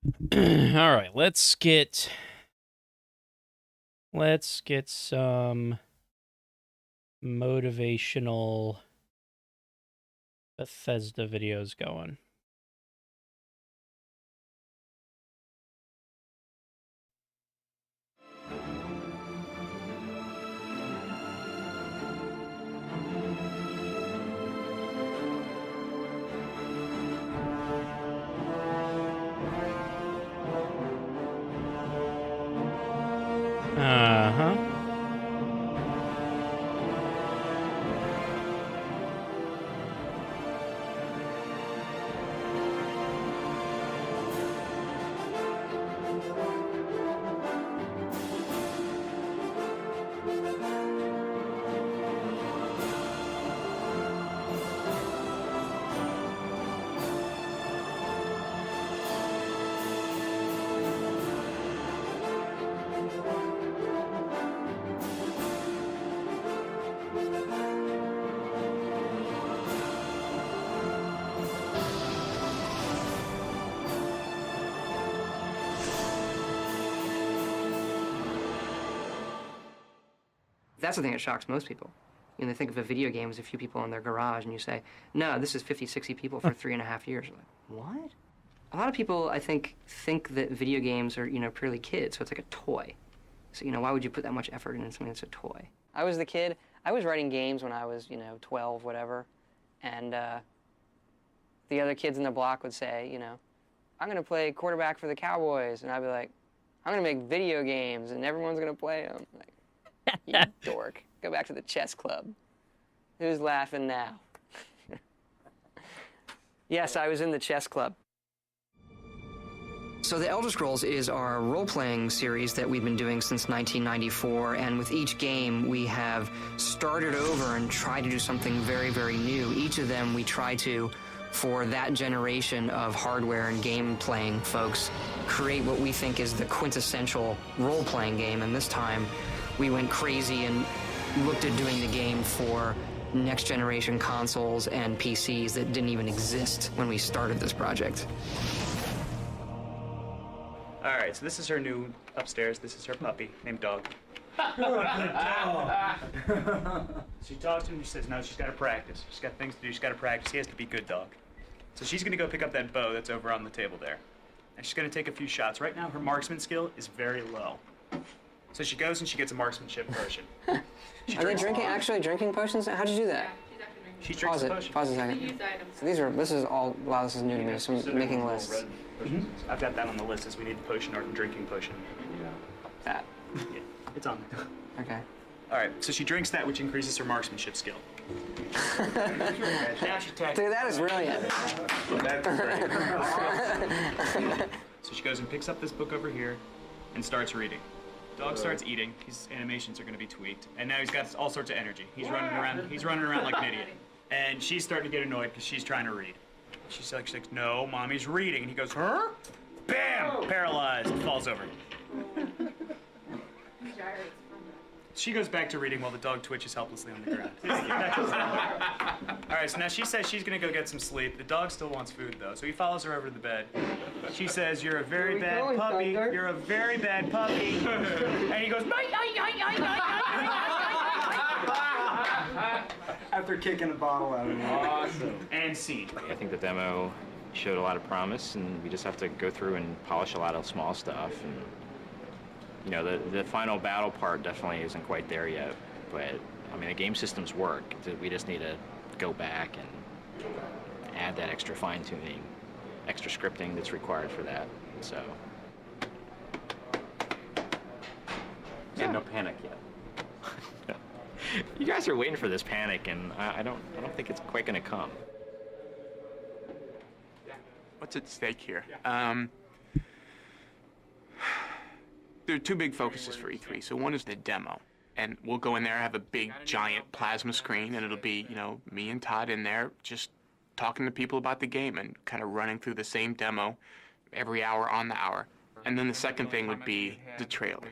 All right, let's get some motivational Bethesda videos going. Uh-huh. That's the thing that shocks most people. You know, they think of a video game as a few people in their garage, and you say, no, this is 50, 60 people for 3.5 years. You're like, what? A lot of people, I think that video games are, purely kids, so it's like a toy. So, why would you put that much effort into something that's a toy? I was the kid. I was writing games when I was, 12, whatever. And the other kids in the block would say, I'm going to play quarterback for the Cowboys. And I'd be like, I'm going to make video games, and everyone's going to play them. Like, you dork. Go back to the chess club. Who's laughing now? Yes, I was in the chess club. So The Elder Scrolls is our role-playing series that we've been doing since 1994, and with each game we have started over and tried to do something very, very new. Each of them we try to, for that generation of hardware and game-playing folks, create what we think is the quintessential role-playing game, and this time we went crazy and looked at doing the game for next-generation consoles and PCs that didn't even exist when we started this project. All right, so this is her new upstairs. This is her puppy named Dog. She talks to him. She says, no, she's got to practice. She's got things to do. She's got to practice. He has to be good dog. So she's going to go pick up that bow that's over on the table there. And she's going to take a few shots. Right now, her marksman skill is very low. So she goes and she gets a marksmanship potion. Are they actually drinking potions? How'd you do that? She drinks the potion. Pause a second. So this is new to me, so I'm making lists. I've got that on the list as we need the potion or drinking potion. That. Yeah, it's on there. Okay. All right, so she drinks that, which increases her marksmanship skill. Now she attacks. Dude, that is brilliant. So she goes and picks up this book over here and starts reading. Dog starts eating. His animations are going to be tweaked, and now he's got all sorts of energy. He's running around. He's running around like an idiot, and she's starting to get annoyed because she's trying to read. She's like, no, mommy's reading, and he goes, huh? Bam! Paralyzed, falls over. She goes back to reading while the dog twitches helplessly on the ground. All right, so now she says she's gonna go get some sleep. The dog still wants food though, so he follows her over to the bed. She says, "You're a very bad puppy. You're a very bad puppy." And he goes, after kicking a bottle out of him. Awesome. And scene. I think the demo showed a lot of promise, and we just have to go through and polish a lot of small stuff. And the final battle part definitely isn't quite there yet, but I mean the game systems work. We just need to go back and add that extra fine-tuning, extra scripting that's required for that. So. And no panic yet. You guys are waiting for this panic, and I don't think it's quite going to come. What's at stake here? There are two big focuses for E3. So one is the demo, and we'll go in there, have a big, giant plasma screen, and it'll be, me and Todd in there just talking to people about the game and kind of running through the same demo every hour on the hour. And then the second thing would be the trailer.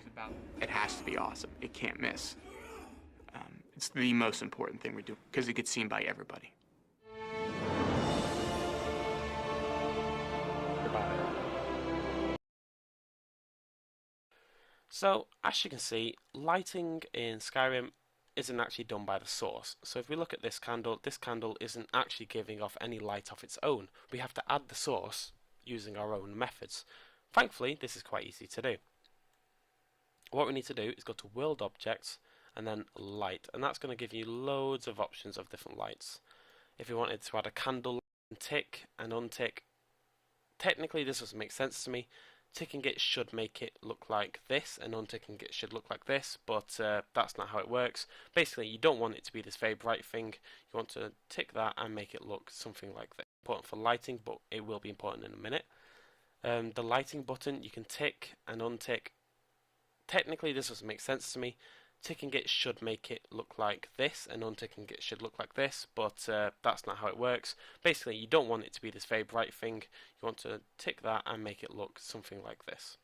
It has to be awesome. It can't miss. It's the most important thing we do because it gets seen by everybody. So, as you can see, lighting in Skyrim isn't actually done by the source. So if we look at this candle isn't actually giving off any light of its own. We have to add the source using our own methods. Thankfully, this is quite easy to do. What we need to do is go to World Objects and then Light, and that's going to give you loads of options of different lights. If you wanted to add a candle and tick and untick, technically this doesn't make sense to me. Ticking it should make it look like this, and unticking it should look like this, but that's not how it works. Basically, you don't want it to be this very bright thing. You want to tick that and make it look something like this. Important for lighting, but it will be important in a minute. The lighting button, you can tick and untick. Technically, this doesn't make sense to me. Ticking it should make it look like this, and unticking it should look like this, but that's not how it works. Basically, you don't want it to be this very bright thing. You want to tick that and make it look something like this.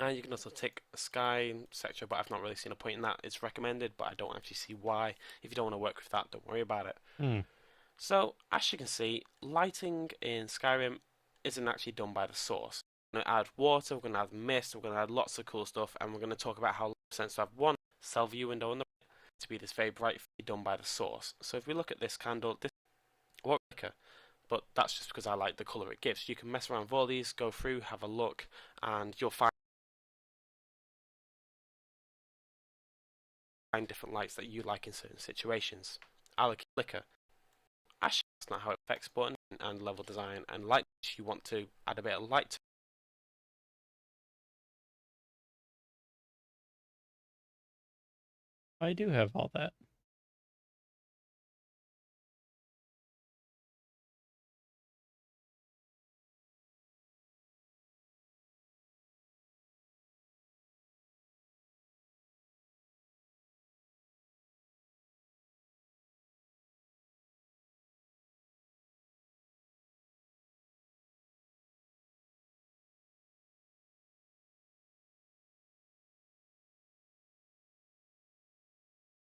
And you can also tick a sky sector, but I've not really seen a point in that. It's recommended, but I don't actually see why. If you don't want to work with that, don't worry about it. So, as you can see, lighting in Skyrim isn't actually done by the source. We're going to add water, we're going to add mist, we're going to add lots of cool stuff, and we're going to talk about how it makes sense to have one cell view window on the right to be this very bright done by the source. So if we look at this candle, this what but that's just because I like the colour it gives. You can mess around with all these, go through, have a look, and you'll find different lights that you like in certain situations. I like flicker. Actually, that's not how it affects button and level design and light. You want to add a bit of light to I do have all that.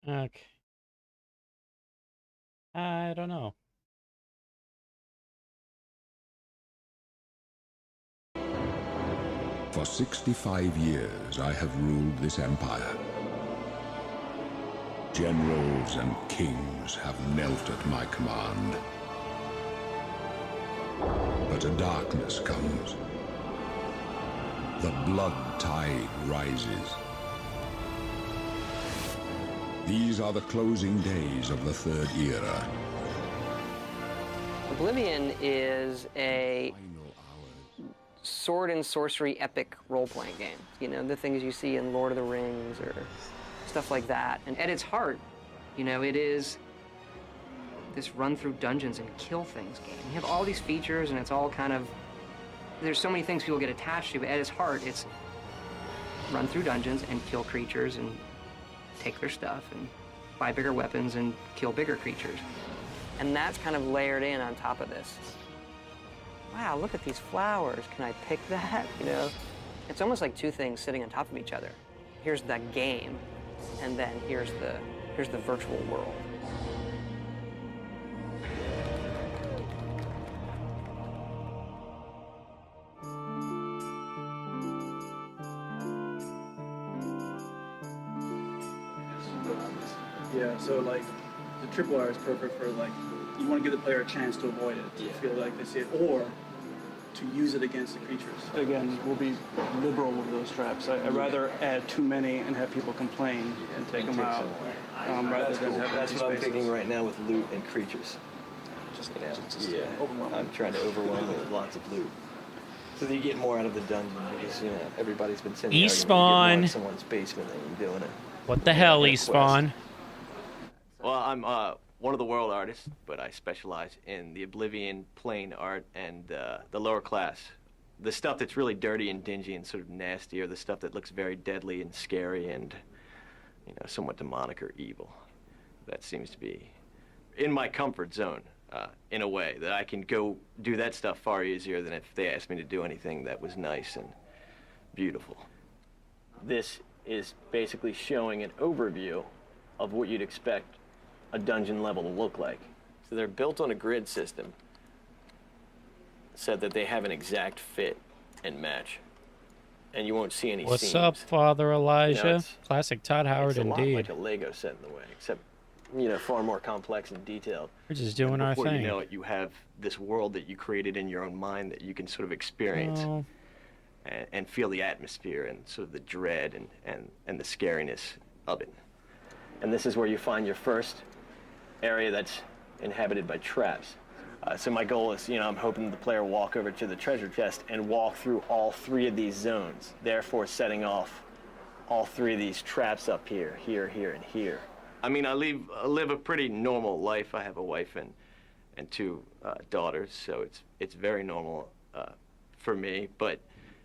Okay. I don't know. For 65 years, I have ruled this empire. Generals and kings have knelt at my command. But a darkness comes. The blood tide rises. These are the closing days of the Third Era. Oblivion is a Final hours. sword and sorcery epic role-playing game. You know, the things you see in Lord of the Rings or stuff like that. And at its heart, you know, it is this run through dungeons and kill things game. You have all these features and it's all kind of, there's so many things people get attached to, but at its heart, it's run through dungeons and kill creatures and take their stuff and buy bigger weapons and kill bigger creatures. And that's kind of layered in on top of this. Wow, look at these flowers. Can I pick that? You know, it's almost like two things sitting on top of each other. Here's the game, and then here's the virtual world. Yeah, so like the triple R is perfect for like you want to give the player a chance to avoid it, to feel like they see it, or to use it against the creatures. Again, we'll be liberal with those traps. I'd rather add too many and have people complain and take them out, rather than have That's empty what I'm spaces. thinking right now with loot and creatures. Yeah, I'm trying to overwhelm it with lots of loot. So that you get more out of the dungeon because, you know, everybody's been saying the argument, you get more Espawn. in someone's basement than you doing it. What the hell, Yeah, Espawn? Well, I'm one of the world artists, but I specialize in the Oblivion plane art and the lower class. The stuff that's really dirty and dingy and sort of nasty, or the stuff that looks very deadly and scary and, you know, somewhat demonic or evil. That seems to be in my comfort zone, in a way, that I can go do that stuff far easier than if they asked me to do anything that was nice and beautiful. This is basically showing an overview of what you'd expect a dungeon level to look like. So they're built on a grid system, so that they have an exact fit and match. and you won't see any What's seams. up, Father Elijah? it's- Classic Todd Howard It's a lot indeed. like a Lego set in the way, except, far more complex and detailed. We're just doing and our before thing. you know it, you have this world that you created in your own mind that you can sort of experience Oh. and feel the atmosphere and sort of the dread and the scariness of it. And this is where you find your first area that's inhabited by traps. So my goal is, I'm hoping the player will walk over to the treasure chest and walk through all 3 of these zones, therefore setting off all 3 of these traps up here, here, and here. I mean, I live a pretty normal life. I have a wife and 2 daughters, so it's very normal for me. But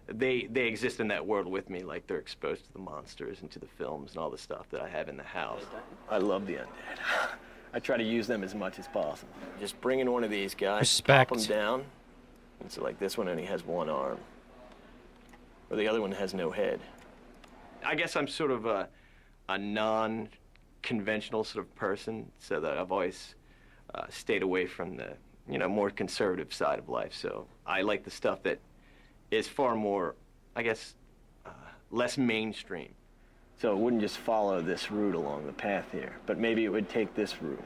they exist in that world with me, like they're exposed to the monsters and to the films and all the stuff that I have in the house. I love the undead. I try to use them as much as possible. Just bring in one of these guys, Respect. pop them down, and so like this one only has 1 arm, or the other one has no head. I guess I'm sort of a non-conventional sort of person, so that I've always stayed away from the more conservative side of life. So I like the stuff that is far more, I guess, less mainstream. So it wouldn't just follow this route along the path here, but maybe it would take this route,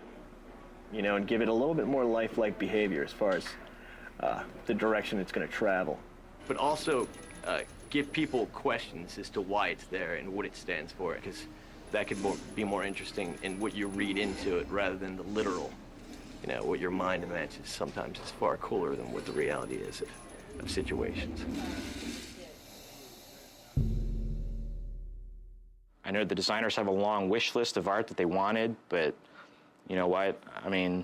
and give it a little bit more lifelike behavior as far as the direction it's going to travel. But also give people questions as to why it's there and what it stands for, because that could be more interesting in what you read into it rather than the literal. What your mind imagines sometimes is far cooler than what the reality is of situations. I know the designers have a long wish list of art that they wanted, but you know what? I mean,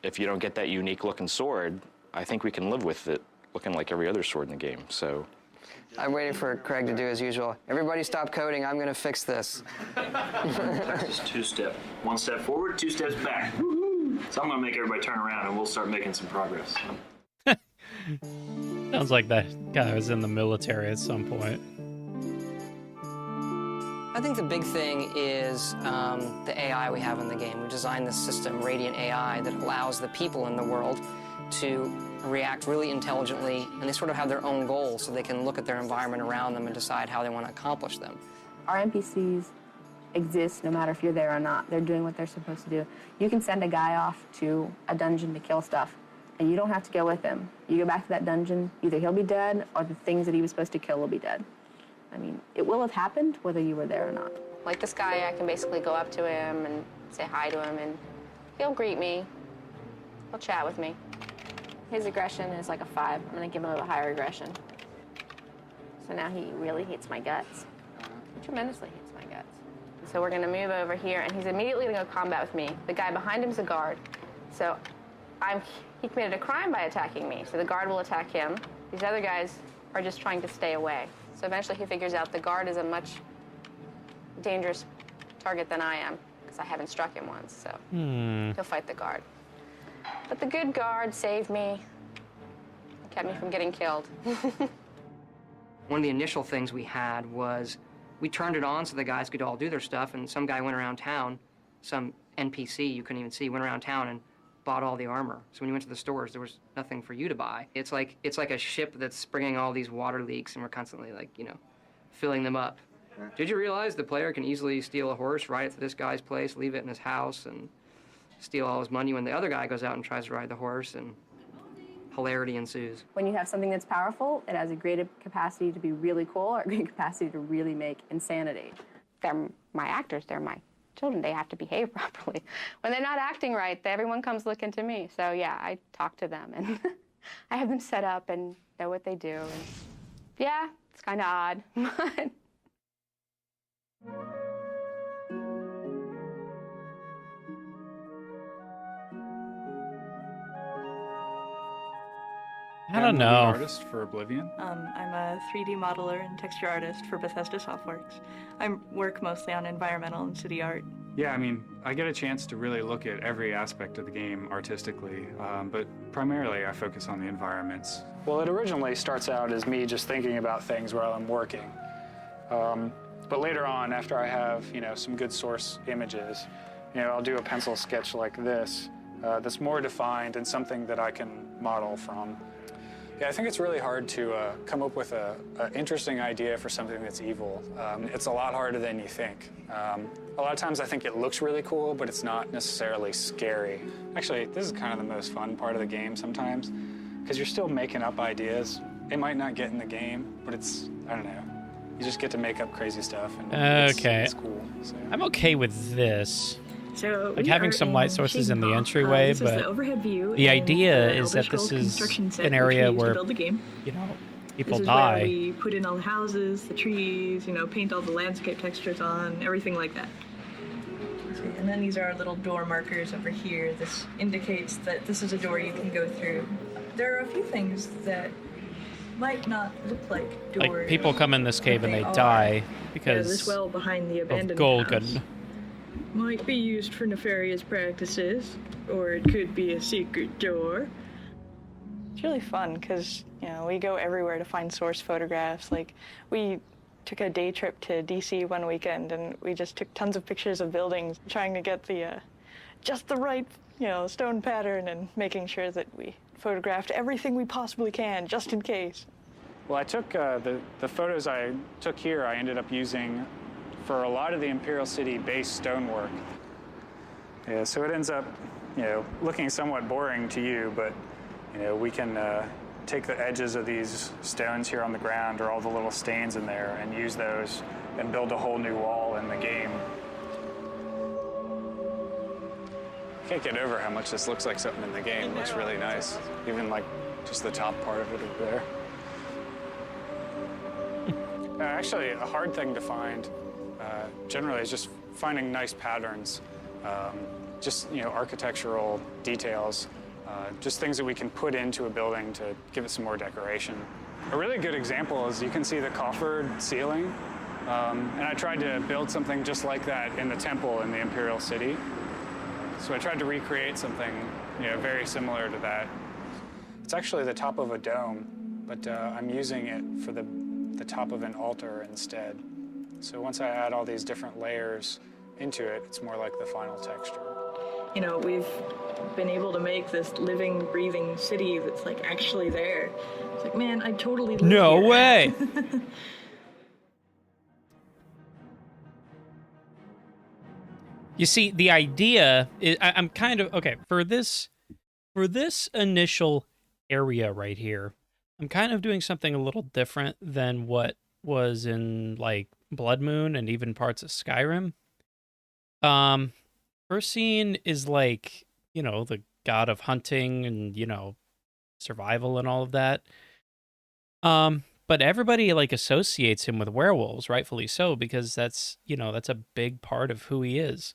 if you don't get that unique looking sword, I think we can live with it looking like every other sword in the game, so. I'm waiting for Craig to do as usual. Everybody stop coding, I'm gonna fix this. Just 2-step. 1 step forward, 2 steps back. So I'm gonna make everybody turn around and we'll start making some progress. Sounds like that guy was in the military at some point. I think the big thing is the AI we have in the game. We designed this system, Radiant AI, that allows the people in the world to react really intelligently, and they sort of have their own goals, so they can look at their environment around them and decide how they want to accomplish them. Our NPCs exist no matter if you're there or not. They're doing what they're supposed to do. You can send a guy off to a dungeon to kill stuff, and you don't have to go with him. You go back to that dungeon, either he'll be dead or the things that he was supposed to kill will be dead. I mean, it will have happened whether you were there or not. Like this guy, I can basically go up to him and say hi to him, and he'll greet me. He'll chat with me. His aggression is like a 5. I'm gonna give him a higher aggression. So now he really hates my guts. He tremendously hates my guts. So we're gonna move over here, and he's immediately gonna go combat with me. The guy behind him's a guard. So he committed a crime by attacking me, so the guard will attack him. These other guys are just trying to stay away. So eventually he figures out the guard is a much dangerous target than I am, because I haven't struck him once, so he'll fight the guard. But the good guard saved me and kept me from getting killed. One of the initial things we had was we turned it on so the guys could all do their stuff, and some guy went around town, some NPC you couldn't even see, went around town and bought all the armor. So when you went to the stores, there was nothing for you to buy. It's like a ship that's bringing all these water leaks, and we're constantly filling them up. Did you realize the player can easily steal a horse, ride it to this guy's place, leave it in his house, and steal all his money when the other guy goes out and tries to ride the horse, and hilarity ensues. When you have something that's powerful, it has a great capacity to be really cool or a great capacity to really make insanity. They're my actors, they're my children, they have to behave properly. When they're not acting right, everyone comes looking to me. So yeah, I talk to them, and I have them set up and know what they do. And yeah, it's kind of odd. I don't know. I'm an artist for Oblivion. I'm a 3D modeler and texture artist for Bethesda Softworks. I work mostly on environmental and city art. Yeah, I mean, I get a chance to really look at every aspect of the game artistically, but primarily I focus on the environments. Well, it originally starts out as me just thinking about things while I'm working. But later on, after I have, some good source images, I'll do a pencil sketch like this that's more defined and something that I can model from. Yeah, I think it's really hard to come up with an interesting idea for something that's evil. It's a lot harder than you think. A lot of times I think it looks really cool, but it's not necessarily scary. Actually, this is kind of the most fun part of the game sometimes, because you're still making up ideas. It might not get in the game, but it's, I don't know. You just get to make up crazy stuff, and it's cool. So. I'm okay with this. So Like having some light sources in the entryway, this is but the overhead view the in idea the is that Elder this Scrolls is construction set, an which area we used to where, build the game. you know, people This is die. where we put in all the houses, the trees, you know, paint all the landscape textures on, everything like that. And then these are our little door markers over here. This indicates that this is a door you can go through. There are a few things that might not look like doors. Like, people come in this cave and they are. die This because well behind the of abandoned Golgan. house might be used for nefarious practices, or it could be a secret door. It's really fun because, you know, we go everywhere to find source photographs. Like, we took a day trip to DC one weekend and we just took tons of pictures of buildings, trying to get the just the right, you know, stone pattern and making sure that we photographed everything we possibly can, just in case. Well, I took the photos I took here, I ended up using for a lot of the Imperial City base stonework. Yeah, so it ends up, you know, looking somewhat boring to you, but, you know, we can take the edges of these stones here on the ground or all the little stains in there and use those and build a whole new wall in the game. I can't get over how much this looks like something in the game. It looks really nice. Even like just the top part of it over there. Actually, a hard thing to find generally is just finding nice patterns, just, you know, architectural details, just things that we can put into a building to give it some more decoration. A really good example is you can see the coffered ceiling, and I tried to build something just like that in the temple in the Imperial City. So I tried to recreate something, you know, very similar to that. It's actually the top of a dome, but I'm using it for the top of an altar instead. So once I add all these different layers into it, it's more like the final texture. You know, we've been able to make this living, breathing city that's like actually there. It's like, man, I totally live No here. way. You see, the idea is, I'm kind of okay for this initial area right here. I'm kind of doing something a little different than what was in like Blood Moon and even parts of Skyrim. Hircine is like, you know, the god of hunting and, you know, survival and all of that. But everybody like associates him with werewolves, rightfully so, because that's, you know, that's a big part of who he is.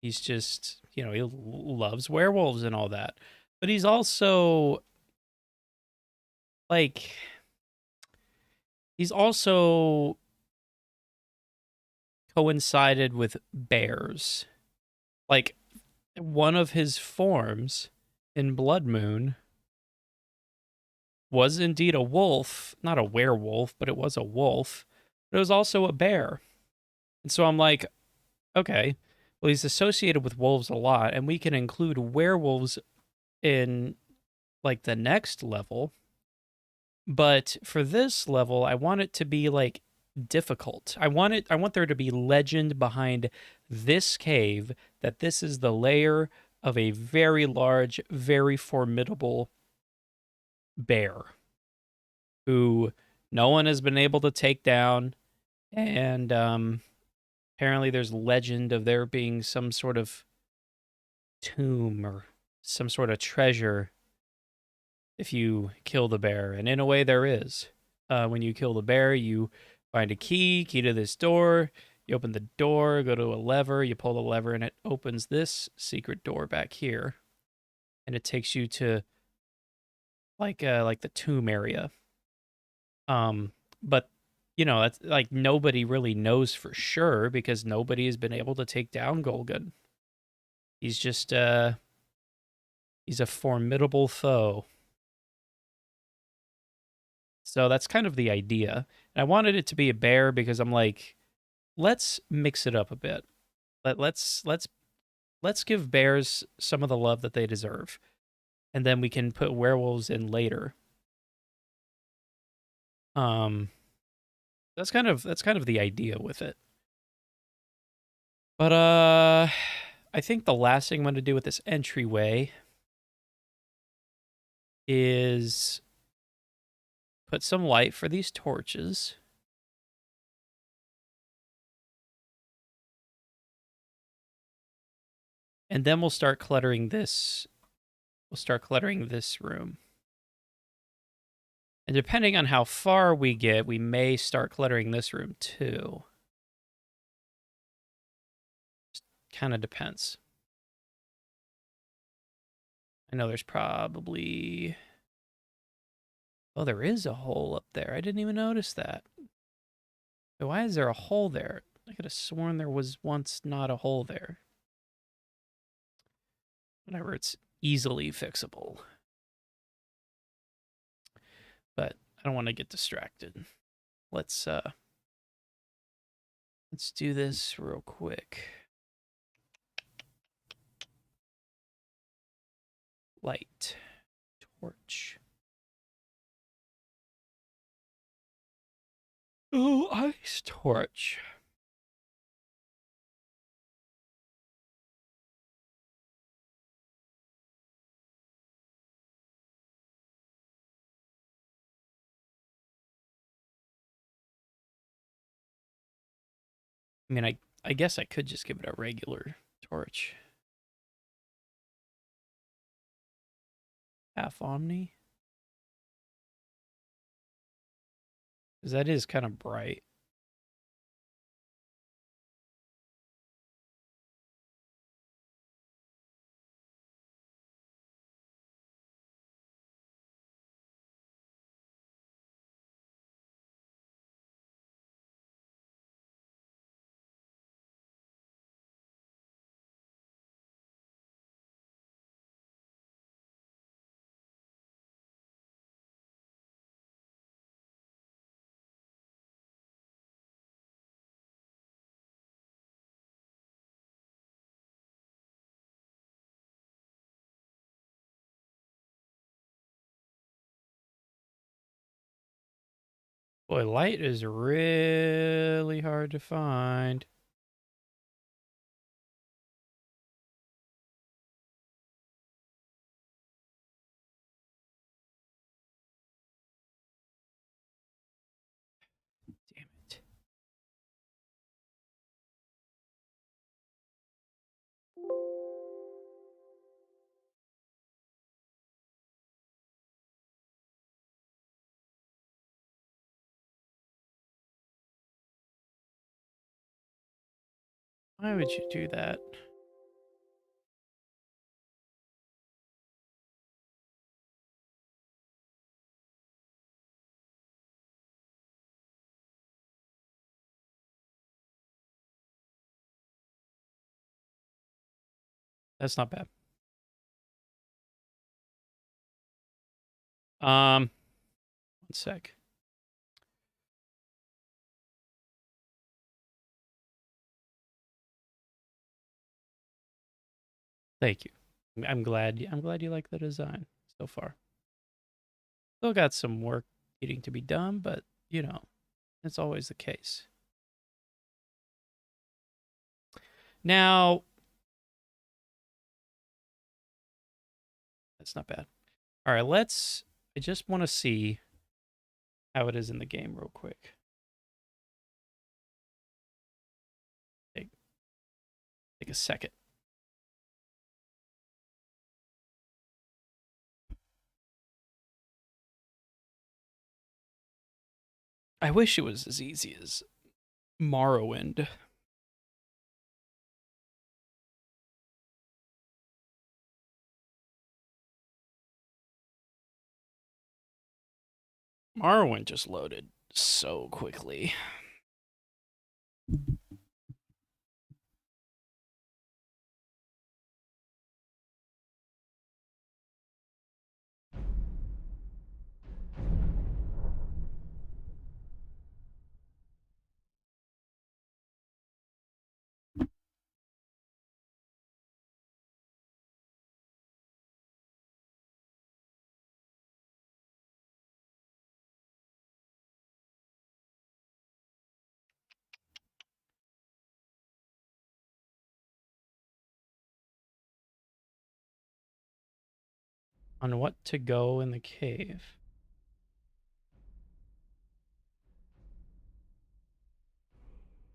He's just, you know, he loves werewolves and all that. But he's also like, he's also coincided with bears. Like, one of his forms in Blood Moon was indeed a wolf, not a werewolf, but it was a wolf, but it was also a bear. And so I'm like, okay, well, he's associated with wolves a lot, and we can include werewolves in like the next level. But for this level, I want it to be like difficult. I want there to be legend behind this cave, that this is the lair of a very large, very formidable bear who no one has been able to take down, and apparently there's legend of there being some sort of tomb or some sort of treasure if you kill the bear. And in a way there is. When you kill the bear, you find a key to this door. You open the door, go to a lever, you pull the lever, and it opens this secret door back here. And it takes you to like the tomb area. But you know, that's like nobody really knows for sure because nobody has been able to take down Golgan. He's just he's a formidable foe. So that's kind of the idea. And I wanted it to be a bear because I'm like, let's mix it up a bit. Let's give bears some of the love that they deserve. and then we can put werewolves in later. That's kind of the idea with it. But I think the last thing I'm going to do with this entryway is put some light for these torches. And then we'll start cluttering this. We'll start cluttering this room. And depending on how far we get, we may start cluttering this room too. Kind of depends. I know there's probably... Oh, there is a hole up there. I didn't even notice that. So why is there a hole there? I could have sworn there was once not a hole there. Whatever, it's easily fixable. But I don't want to get distracted. Let's do this real quick. Light. Torch. Oh, ice torch. I mean, I guess I could just give it a regular torch. Half Omni. Because that is kind of bright. Boy, light is really hard to find. Damn it. Why would you do that? That's not bad. One sec. Thank you. I'm glad you like the design so far. Still got some work needing to be done, but you know, it's always the case. Now, that's not bad. All right, I just want to see how it is in the game real quick. Take a second. I wish it was as easy as Morrowind. Morrowind just loaded so quickly. on what to go in the cave.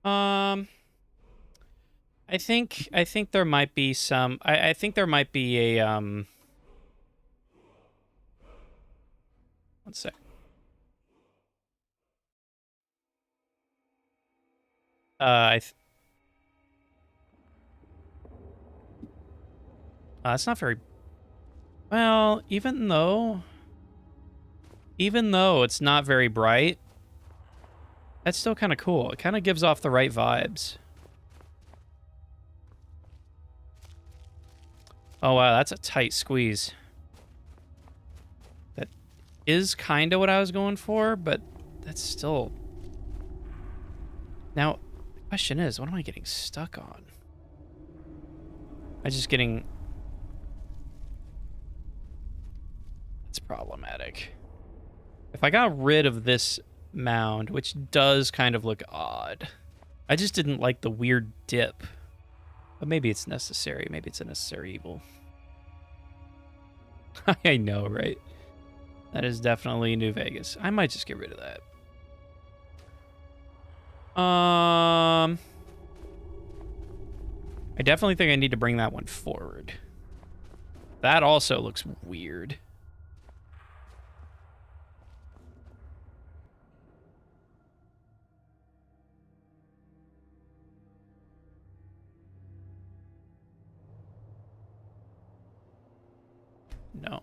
I think there might be some. I think there might be a One sec. That's not very well. Even though it's not very bright, that's still kind of cool. It kind of gives off the right vibes. Oh, wow, that's a tight squeeze. That is kind of what I was going for, but that's still... Now, the question is, what am I getting stuck on? Am I just getting... That's problematic. If I got rid of this mound, which does kind of look odd, I just didn't like the weird dip. But maybe it's necessary. Maybe it's a necessary evil. I know, right? That is definitely New Vegas. I might just get rid of that. I definitely think I need to bring that one forward. That also looks weird. No.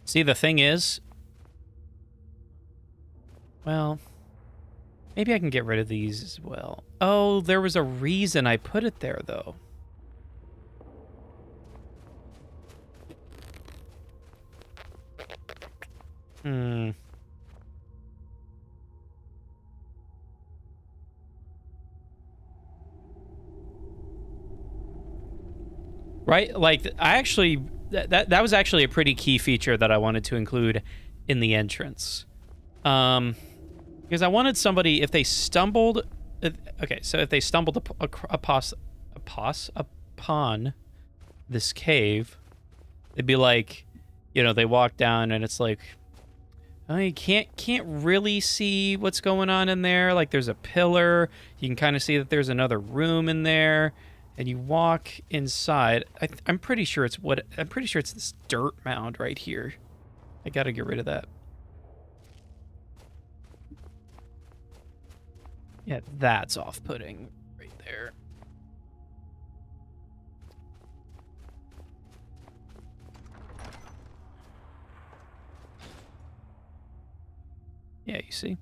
See, the thing is... Well... Maybe I can get rid of these as well. Oh, there was a reason I put it there, though. Right? Like, I actually... That was actually a pretty key feature that I wanted to include in the entrance. Because I wanted somebody, if they stumbled... Okay, so if they stumbled upon this cave, they'd be like, you know, they walk down and it's like, oh, you can't really see what's going on in there. Like, there's a pillar. You can kind of see that there's another room in there. And you walk inside. I'm pretty sure it's this dirt mound right here. I gotta get rid of that. Yeah, that's off-putting right there. Yeah, you see?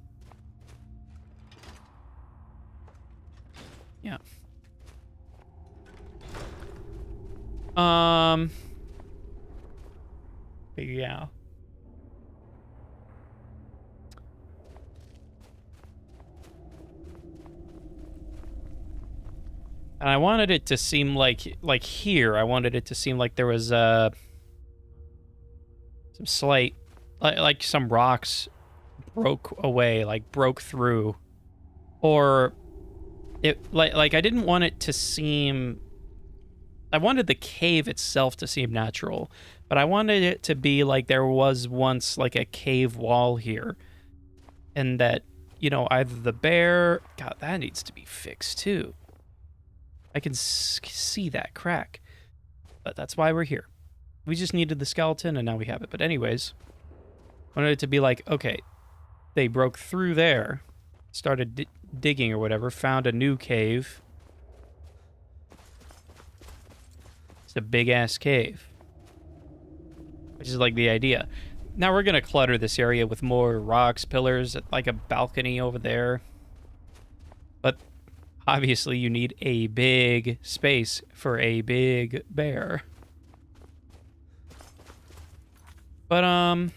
Yeah. Yeah. And I wanted it to seem like here, I wanted it to seem like there was some slight, like some rocks broke away, like broke through, or it like I didn't want it to seem. I wanted the cave itself to seem natural, but I wanted it to be like there was once like a cave wall here, and that, you know, either the bear, God, that needs to be fixed too. I can see that crack, but that's why we're here. We just needed the skeleton, and now we have it. But anyways, I wanted it to be like, okay, they broke through there, started digging or whatever, found a new cave. It's a big-ass cave, which is like the idea. Now we're going to clutter this area with more rocks, pillars, like a balcony over there. But obviously you need a big space for a big bear. But,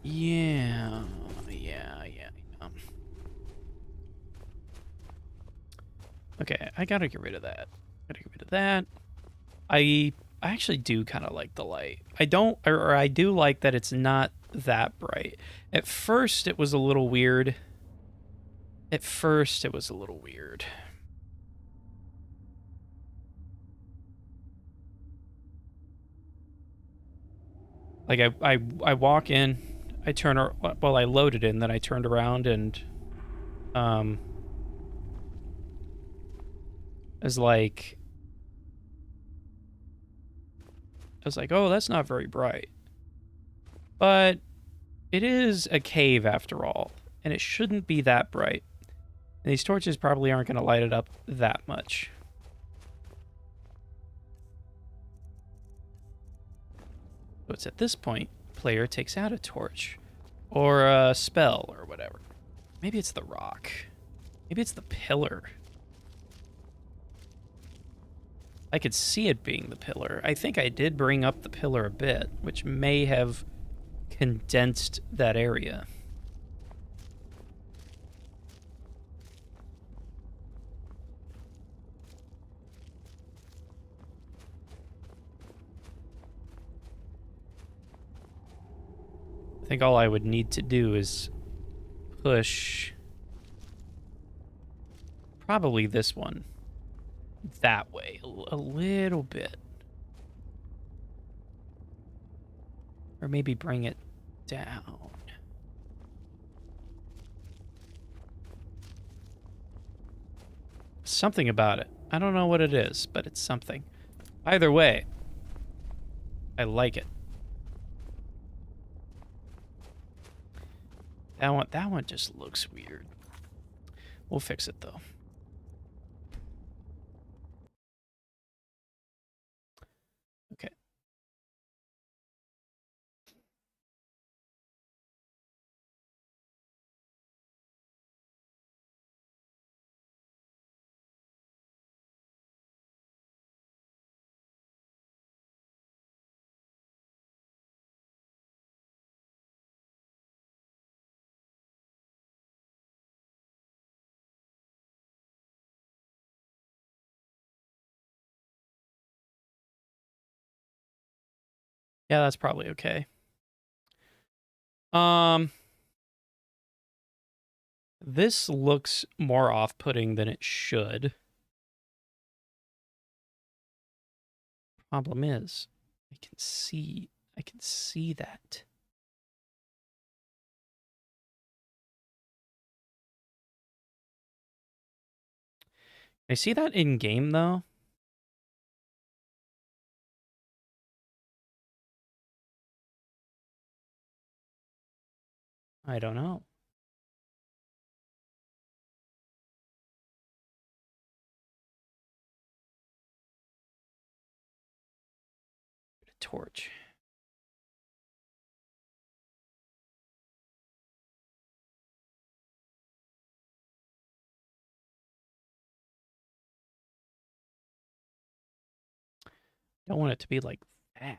yeah. Okay, I gotta get rid of that. Gotta get rid of that. I actually do kind of like the light. I don't, or I do like that it's not that bright. At first, it was a little weird. Like I walk in, I turn, well, I loaded in, then I turned around and, I was like, oh, that's not very bright. But it is a cave after all, and it shouldn't be that bright. And these torches probably aren't going to light it up that much. So it's at this point, player takes out a torch, or a spell, or whatever. Maybe it's the rock. Maybe it's the pillar. I could see it being the pillar. I think I did bring up the pillar a bit, which may have condensed that area. I think all I would need to do is push probably this one that way a little bit. Or maybe bring it down. Something about it. I don't know what it is, but it's something. Either way, I like it. That one just looks weird. We'll fix it though. Okay. Yeah, that's probably okay. This looks more off-putting than it should. Problem is, I can see that. I see that in game though. I don't know. A torch. Don't want it to be like that.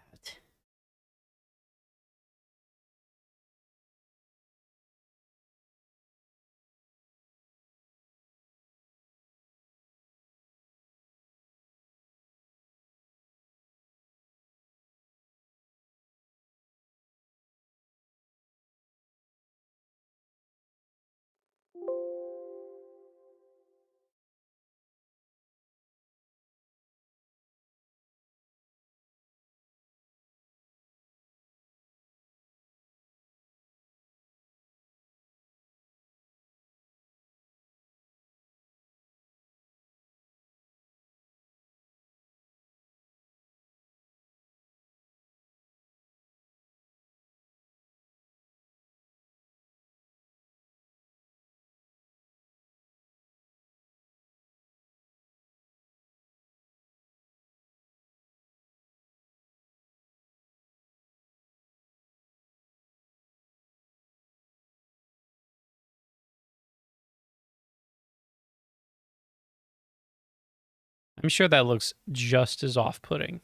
I'm sure that looks just as off-putting.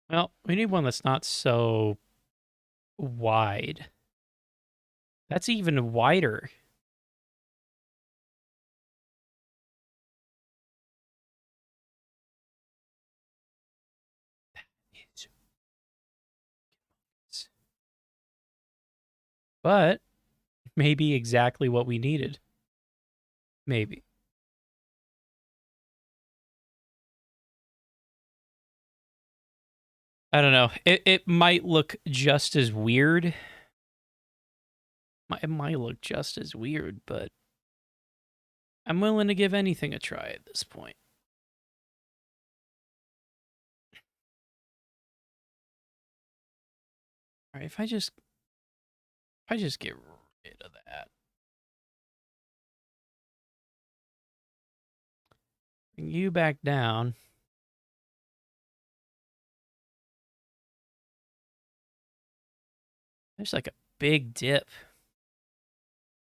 Well, we need one that's not so wide. That's even wider. But maybe exactly what we needed. Maybe. I don't know. It might look just as weird. It might look just as weird, but I'm willing to give anything a try at this point. All right, if I just get rid of that. Bring you back down. There's like a big dip.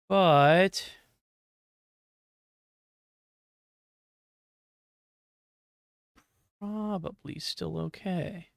But probably still okay.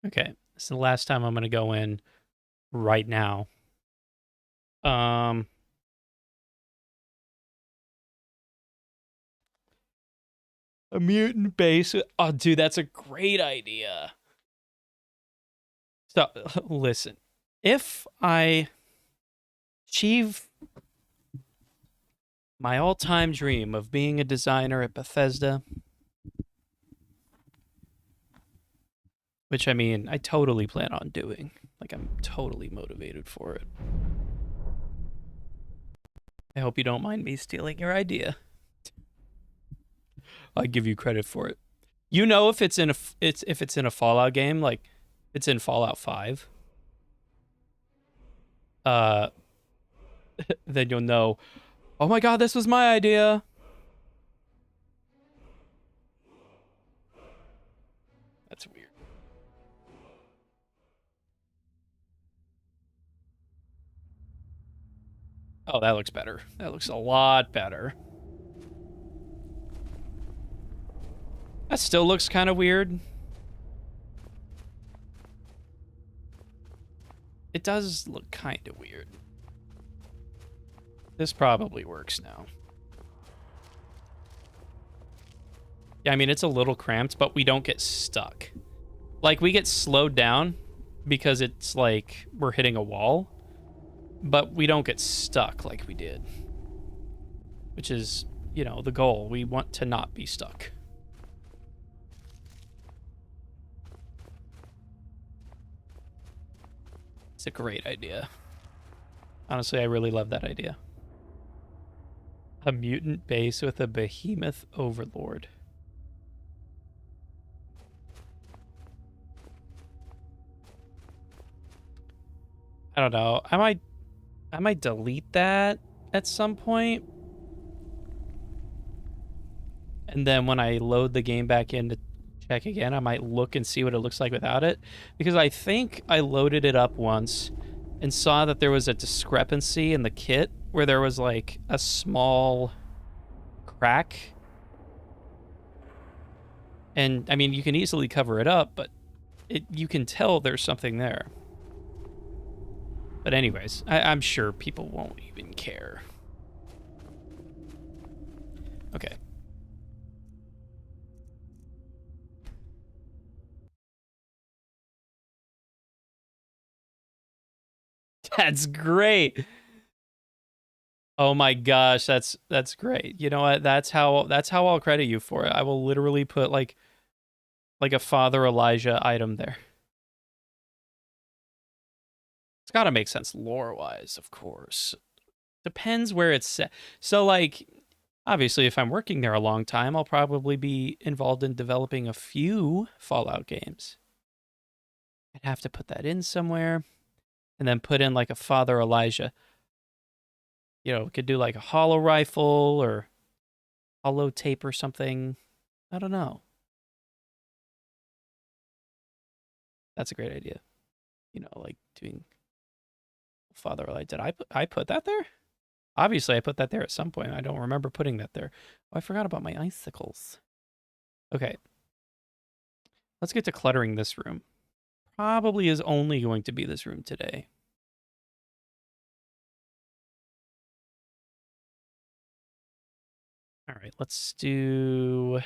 Okay, this is the last time I'm going to go in right now. A mutant base. Oh, dude, that's a great idea. So, listen. If I achieve my all-time dream of being a designer at Bethesda, which, I mean, I totally plan on doing. Like, I'm totally motivated for it. I hope you don't mind me stealing your idea. I give you credit for it. You know, if it's in a Fallout game, like it's in Fallout 5, then you'll know, oh my god, this was my idea. That's weird. Oh, that looks better. That looks a lot better. That still looks kind of weird. It does look kind of weird. This probably works now. Yeah, I mean, it's a little cramped, but we don't get stuck. Like, we get slowed down because it's like we're hitting a wall, but we don't get stuck like we did. Which is, you know, the goal. We want to not be stuck. It's a great idea. Honestly, I really love that idea. A mutant base with a behemoth overlord. I don't know. I might delete that at some point. And then when I load the game back in to check again, I might look and see what it looks like without it. Because I think I loaded it up once and saw that there was a discrepancy in the kit where there was like a small crack. And I mean, you can easily cover it up, but you can tell there's something there. But anyways, I'm sure people won't even care. Okay. That's great. Oh my gosh, that's great. You know what? That's how I'll credit you for it. I will literally put like a Father Elijah item there. It's got to make sense lore-wise, of course. Depends where it's set. So like obviously if I'm working there a long time, I'll probably be involved in developing a few Fallout games. I'd have to put that in somewhere and then put in like a Father Elijah. You know, could do like a hollow rifle or hollow tape or something. I don't know. That's a great idea. You know, like doing Father Light. Did I put that there? Obviously, I put that there at some point. I don't remember putting that there. Oh, I forgot about my icicles. Okay. Let's get to cluttering this room. Probably is only going to be this room today. All right, let's do...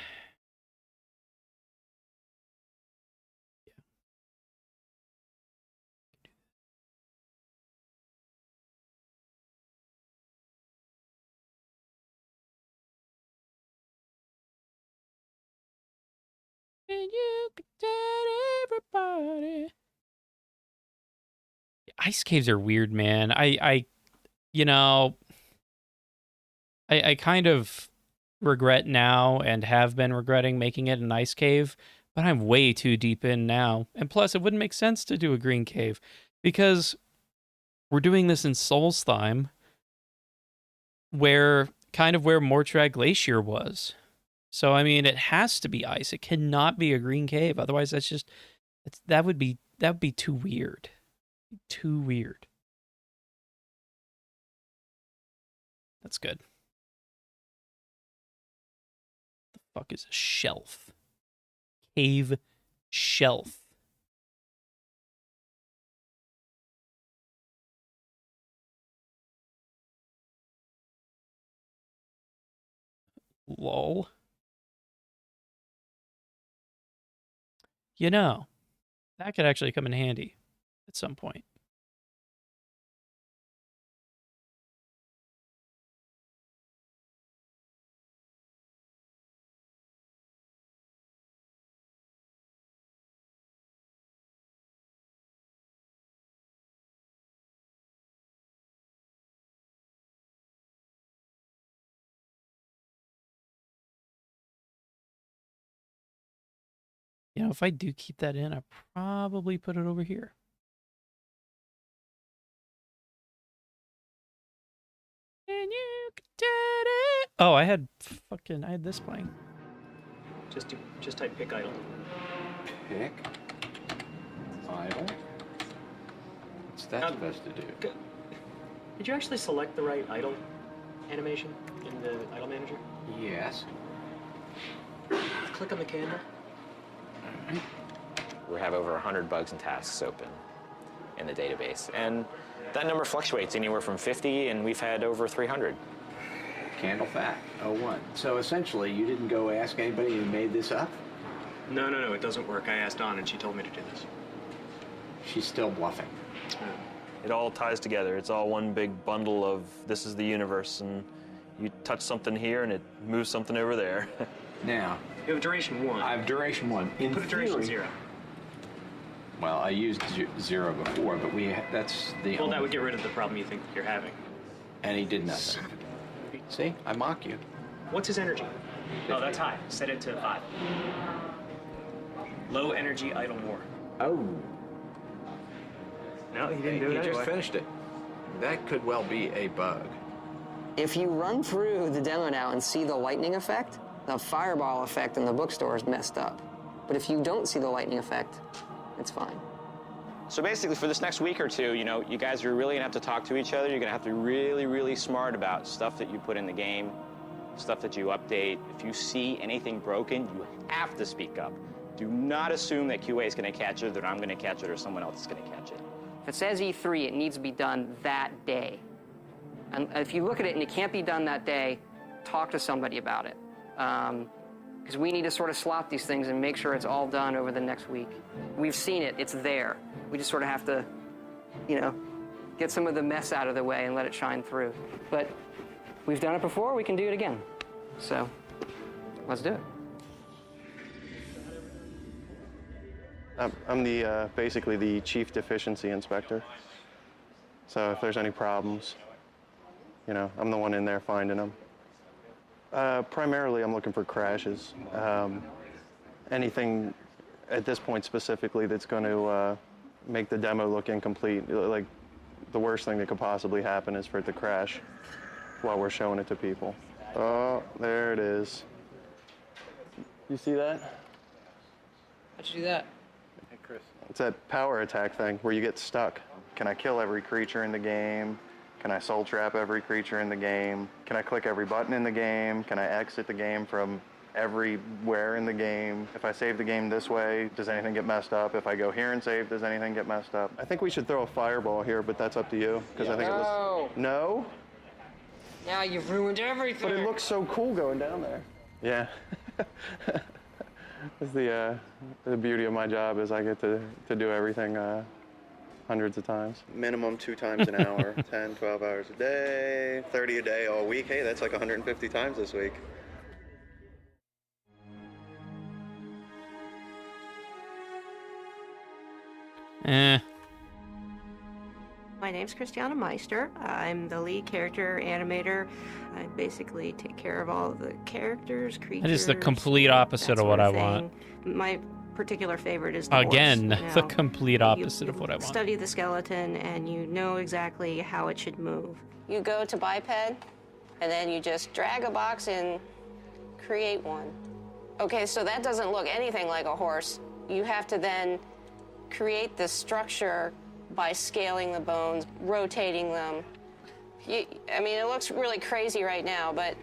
And you could tell everybody. Ice caves are weird, man. You know, I kind of regret now and have been regretting making it an ice cave, but I'm way too deep in now. And plus, it wouldn't make sense to do a green cave because we're doing this in Solstheim, where Mortrag Glacier was. So, I mean, it has to be ice. It cannot be a green cave. Otherwise, that would be too weird. Too weird. That's good. The fuck is a shelf? Cave shelf. Lol. You know, that could actually come in handy at some point. You know, if I do keep that in, I probably put it over here. And you did it. Oh, I had this playing. Just type pick idle. Pick idle. What's that supposed to do? Did you actually select the right idle animation in the idle manager? Yes. Click on the candle. All right. We have over 100 bugs and tasks open in the database, and that number fluctuates anywhere from 50, and we've had over 300. Candle fact, 01. So essentially, you didn't go ask anybody who made this up? No, it doesn't work. I asked Dawn, and she told me to do this. She's still bluffing. It all ties together. It's all one big bundle of this is the universe, and you touch something here, and it moves something over there. Now, you have duration 1. I have duration 1. In put a duration 0. Well, I used 0 before, but that's the Well, that would get rid of the problem you think you're having. And he did nothing. See, I mock you. What's his energy? Oh, that's high. Set it to 5. Low energy, idle more. Oh. No, he didn't do it anyway. He just finished it. That could well be a bug. If you run through the demo now and see the lightning effect, the fireball effect in the bookstore is messed up. But if you don't see the lightning effect, it's fine. So basically, for this next week or two, you know, you guys are really gonna have to talk to each other. You're gonna have to be really, really smart about stuff that you put in the game, stuff that you update. If you see anything broken, you have to speak up. Do not assume that QA is gonna catch it, that I'm gonna catch it, or someone else is gonna catch it. If it says E3, it needs to be done that day. And if you look at it and it can't be done that day, talk to somebody about it. Because we need to sort of slot these things and make sure it's all done over the next week. We've seen it, it's there. We just sort of have to, you know, get some of the mess out of the way and let it shine through. But we've done it before, we can do it again. So, let's do it. I'm basically the chief deficiency inspector. So if there's any problems, you know, I'm the one in there finding them. Primarily, I'm looking for crashes. Anything at this point specifically that's going to make the demo look incomplete. Like, the worst thing that could possibly happen is for it to crash. while we're showing it to people. Oh, there it is. You see that? How'd you do that? Hey, Chris. It's that power attack thing where you get stuck. Can I kill every creature in the game? Can I soul trap every creature in the game? Can I click every button in the game? Can I exit the game from everywhere in the game? If I save the game this way, does anything get messed up? If I go here and save, does anything get messed up? I think we should throw a fireball here, but that's up to you. Because I think it was... No? Now you've ruined everything. But it looks so cool going down there. Yeah. That's the beauty of my job is I get to do everything hundreds of times. Minimum 2 times an hour, 10, 12 hours a day, 30 a day all week. Hey, that's like 150 times this week. My name's Christiana Meister. I'm the lead character animator. I basically take care of all of the characters, creatures. That is the complete opposite of what I want. My particular favorite is the Again, horse. the complete opposite you of what I want. Study the skeleton and you know exactly how it should move. You go to biped, and then you just drag a box and create one. Okay, so that doesn't look anything like a horse. You have to then create the structure by scaling the bones, rotating them. I mean, it looks really crazy right now, but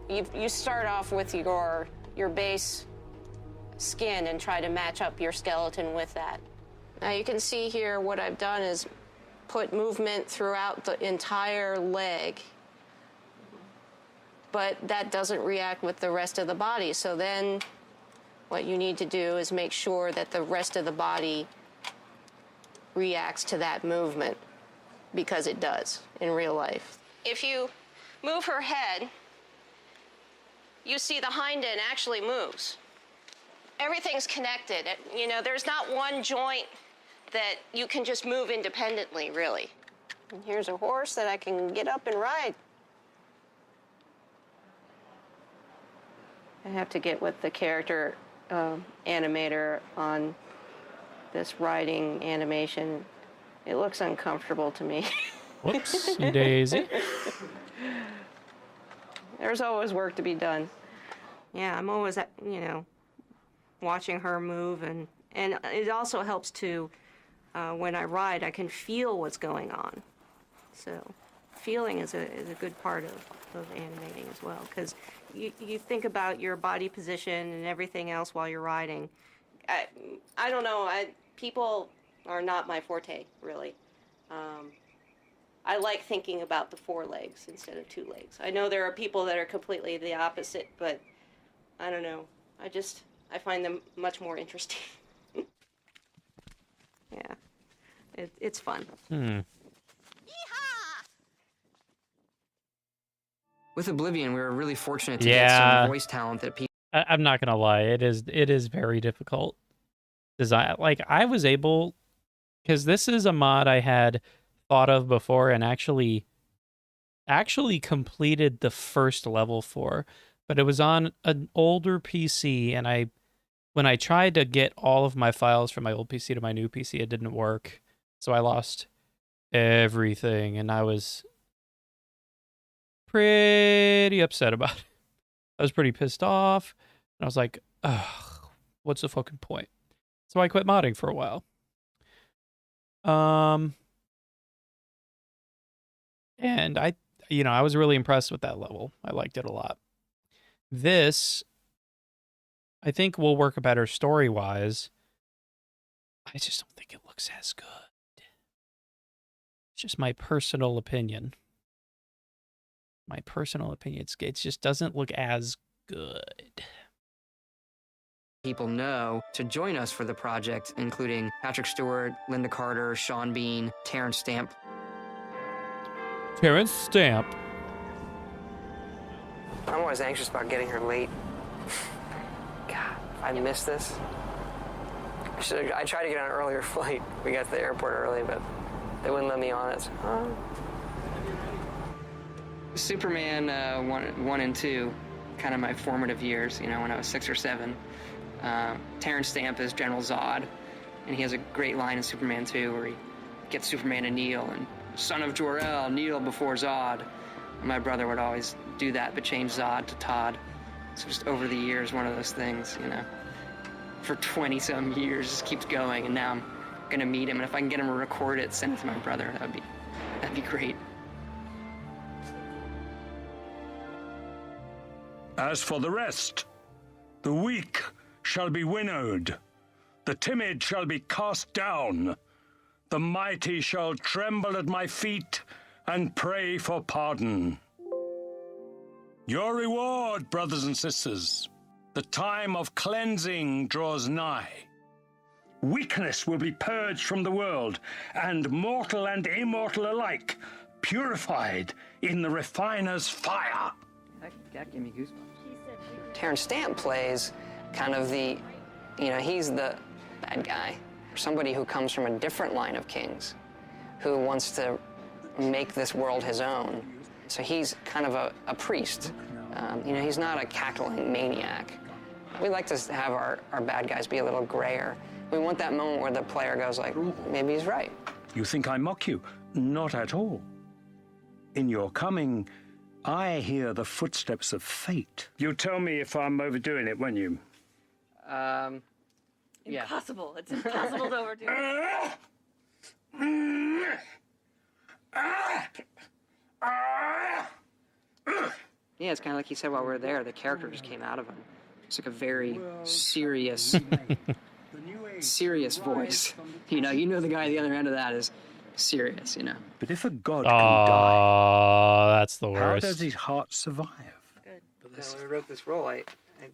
you start off with your base skin and try to match up your skeleton with that. Now you can see here what I've done is put movement throughout the entire leg, but that doesn't react with the rest of the body. So then what you need to do is make sure that the rest of the body reacts to that movement, because it does in real life. If you move her head, you see the hind end actually moves. Everything's connected. You know, there's not one joint that you can just move independently, really. And here's a horse that I can get up and ride. I have to get with the character animator on this riding animation. It looks uncomfortable to me. Whoopsie daisy. There's always work to be done. Yeah, I'm always, watching her move, and it also helps to, when I ride, I can feel what's going on. So feeling is a good part of animating as well, because you think about your body position and everything else while you're riding. I don't know, people are not my forte, really. I like thinking about the 4 legs instead of 2 legs. I know there are people that are completely the opposite, but I don't know. I find them much more interesting. Yeah, it's fun. With Oblivion, we were really fortunate to get some voice talent that people... I'm not gonna lie, it is very difficult. Design, like, I was able, because this is a mod I had thought of before and actually completed the first level for, but it was on an older PC, and when I tried to get all of my files from my old PC to my new PC, it didn't work, so I lost everything, and I was pretty upset about it. I was pretty pissed off, and I was like, ugh, what's the fucking point? So I quit modding for a while. And I was really impressed with that level. I liked it a lot. This, I think, will work better story-wise. I just don't think it looks as good. It's just my personal opinion. It just doesn't look as good. People know to join us for the project, including Patrick Stewart, Linda Carter, Sean Bean, Terrence Stamp. I'm always anxious about getting her late. God, if I miss this. I tried to get on an earlier flight. We got to the airport early, but they wouldn't let me on it. Superman 1 and 2, kind of my formative years, when I was 6 or 7. Terrence Stamp is General Zod, and he has a great line in Superman 2 where he gets Superman to kneel, and son of Jor-El, kneel before Zod. My brother would always do that, but change Zod to Todd. So just over the years, one of those things, you know, for 20-some years, just keeps going, and now I'm gonna meet him, and if I can get him to record it, send it to my brother, that'd be great. As for the rest, the weak shall be winnowed, the timid shall be cast down, the mighty shall tremble at my feet and pray for pardon. Your reward, brothers and sisters, the time of cleansing draws nigh. Weakness will be purged from the world, and mortal and immortal alike purified in the refiner's fire. That gave me goosebumps. Terrence Stamp plays kind of the, you know, he's the bad guy, somebody who comes from a different line of kings, who wants to make this world his own. So he's kind of a priest. You know, he's not a cackling maniac. We like to have our bad guys be a little grayer. We want that moment where the player goes like, maybe he's right. You think I mock you? Not at all. In your coming, I hear the footsteps of fate. You'll tell me if I'm overdoing it, won't you? Yeah. Impossible. It's impossible to overdo. Yeah, it's kind of like he said while we were there, the character just came out of him. It's like a very serious, serious voice. You know the guy at the other end of that is serious, you know. But if a god can die, that's the how worst. does his heart survive? When we wrote this role, I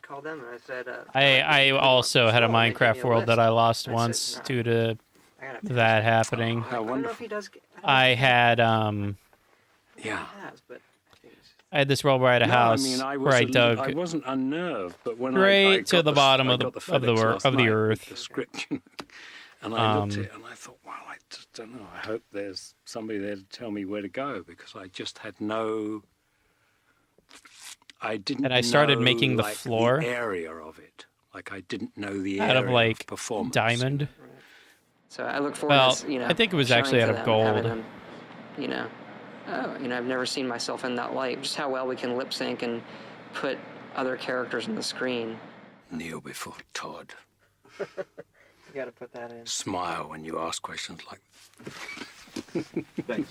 called them and I said... I also had a Minecraft world that I lost once due to that happening. I don't know if he does... I had I had this world where I had a house where I dug I wasn't unnerved, but when right I to the bottom of the FedEx last of the night earth. with the script, and I looked at it and I thought, well, I just don't know. I hope there's somebody there to tell me where to go, because I just had no. I didn't. And I started know, making the like, floor the area of it. Like I didn't know the out area of like performance. diamond. So I look forward to, you know, I think it was showing actually to out of them, gold. having them, you know, I've never seen myself in that light. Just how well we can lip sync and put other characters on the screen. Kneel before Todd. You got to put that in. Smile when you ask questions like. Thanks.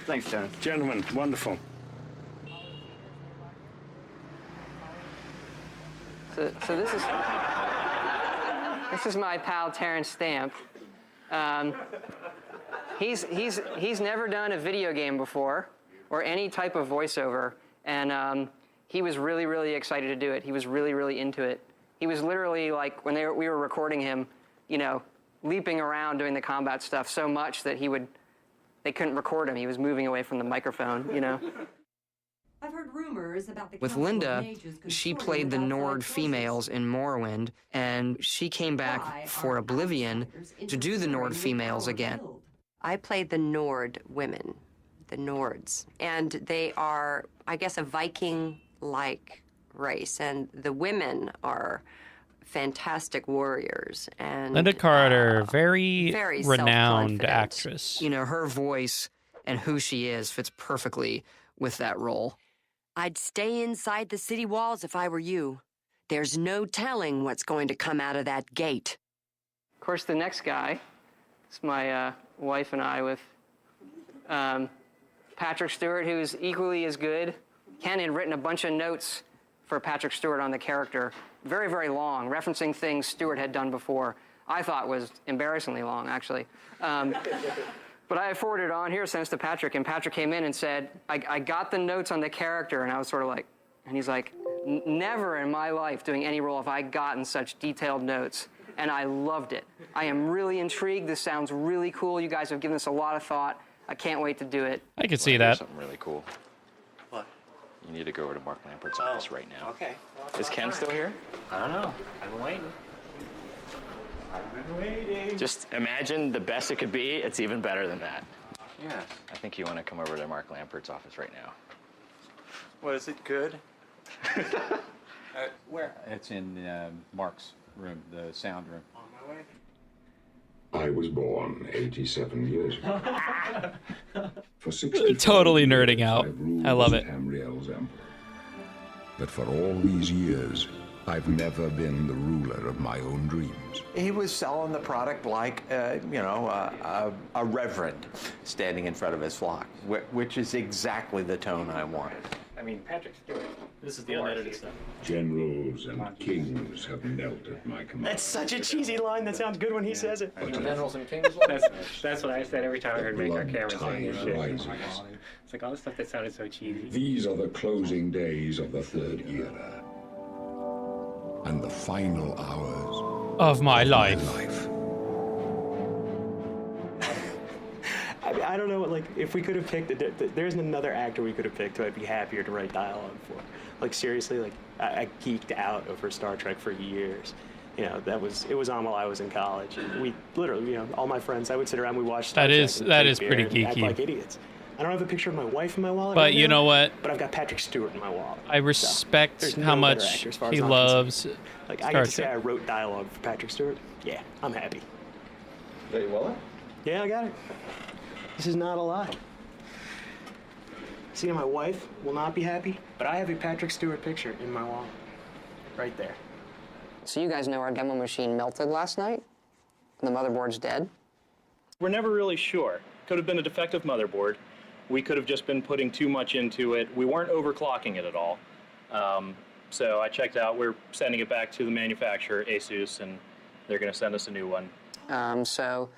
Thanks, Terrence. Gentlemen, wonderful. So this is my pal Terrence Stamp. He's never done a video game before or any type of voiceover, and he was really, really excited to do it. He was really, really into it. He was literally like when we were recording him, you know, leaping around doing the combat stuff so much that they couldn't record him. He was moving away from the microphone, you know. I've heard rumors about the With Council of Linda, Mages she consorting played the with Nord outside females in Morrowind, and she came back for Oblivion to do the Nord females again. I played the Nord women, the Nords, and they are, I guess, a Viking-like race, and the women are fantastic warriors. And Linda Carter, very renowned self-confident. actress. You know, her voice and who she is fits perfectly with that role. I'd stay inside the city walls if I were you. There's no telling what's going to come out of that gate. Of course, the next guy is my wife and I with Patrick Stewart, who's equally as good. Ken had written a bunch of notes for Patrick Stewart on the character, very, very long, referencing things Stewart had done before. I thought was embarrassingly long, actually. But I forwarded it on here, sent it to Patrick, and Patrick came in and said, I got the notes on the character, and I was sort of like, and he's like, never in my life doing any role have I gotten such detailed notes, and I loved it. I am really intrigued. This sounds really cool. You guys have given this a lot of thought. I can't wait to do it. I could see Wanna hear that. Something really cool. What? You need to go over to Mark Lampert's office right now. Okay. Is Ken still here? I don't know. I've been waiting. Just imagine the best it could be. It's even better than that. Yeah. I think you want to come over to Mark Lampert's office right now. What, is it good? Where? It's in Mark's room, the sound room. On my way. I was born 87 years ago. For 60 Totally nerding out. I love it. Tamriel's emperor. But for all these years, I've never been the ruler of my own dreams. He was selling the product like, a reverend standing in front of his flock, which is exactly the tone I wanted. I mean, Patrick Stewart. This is the unedited stuff. Generals and kings have knelt at my command. That's such a cheesy line. That sounds good when he says it. Generals and kings. That's what I said every time I heard Make Our Cameron saying this shit. Rises. It's like all the stuff that sounded so cheesy. These are the closing days of the Third Era. And the final hours of my life. I don't know, like, if we could have picked, there isn't another actor we could have picked who I'd be happier to write dialogue for. Like, seriously, like, I geeked out over Star Trek for years. You know, it was on while I was in college. And we literally, all my friends, I would sit around, we watched Star Trek. That is pretty and act geeky. like idiots. I don't have a picture of my wife in my wallet. But right you now, know what? But I've got Patrick Stewart in my wallet. I respect So, how no better much actor as far as he I'm loves concerned. Like, Star I get to say Trek. I wrote dialogue for Patrick Stewart. Yeah, I'm happy. Got your wallet? Yeah, I got it. This is not a lie. See, my wife will not be happy, but I have a Patrick Stewart picture in my wallet. Right there. So you guys know our demo machine melted last night? And the motherboard's dead? We're never really sure. Could have been a defective motherboard. We could have just been putting too much into it. We weren't overclocking it at all. So I checked out. We're sending it back to the manufacturer, Asus, and they're going to send us a new one. So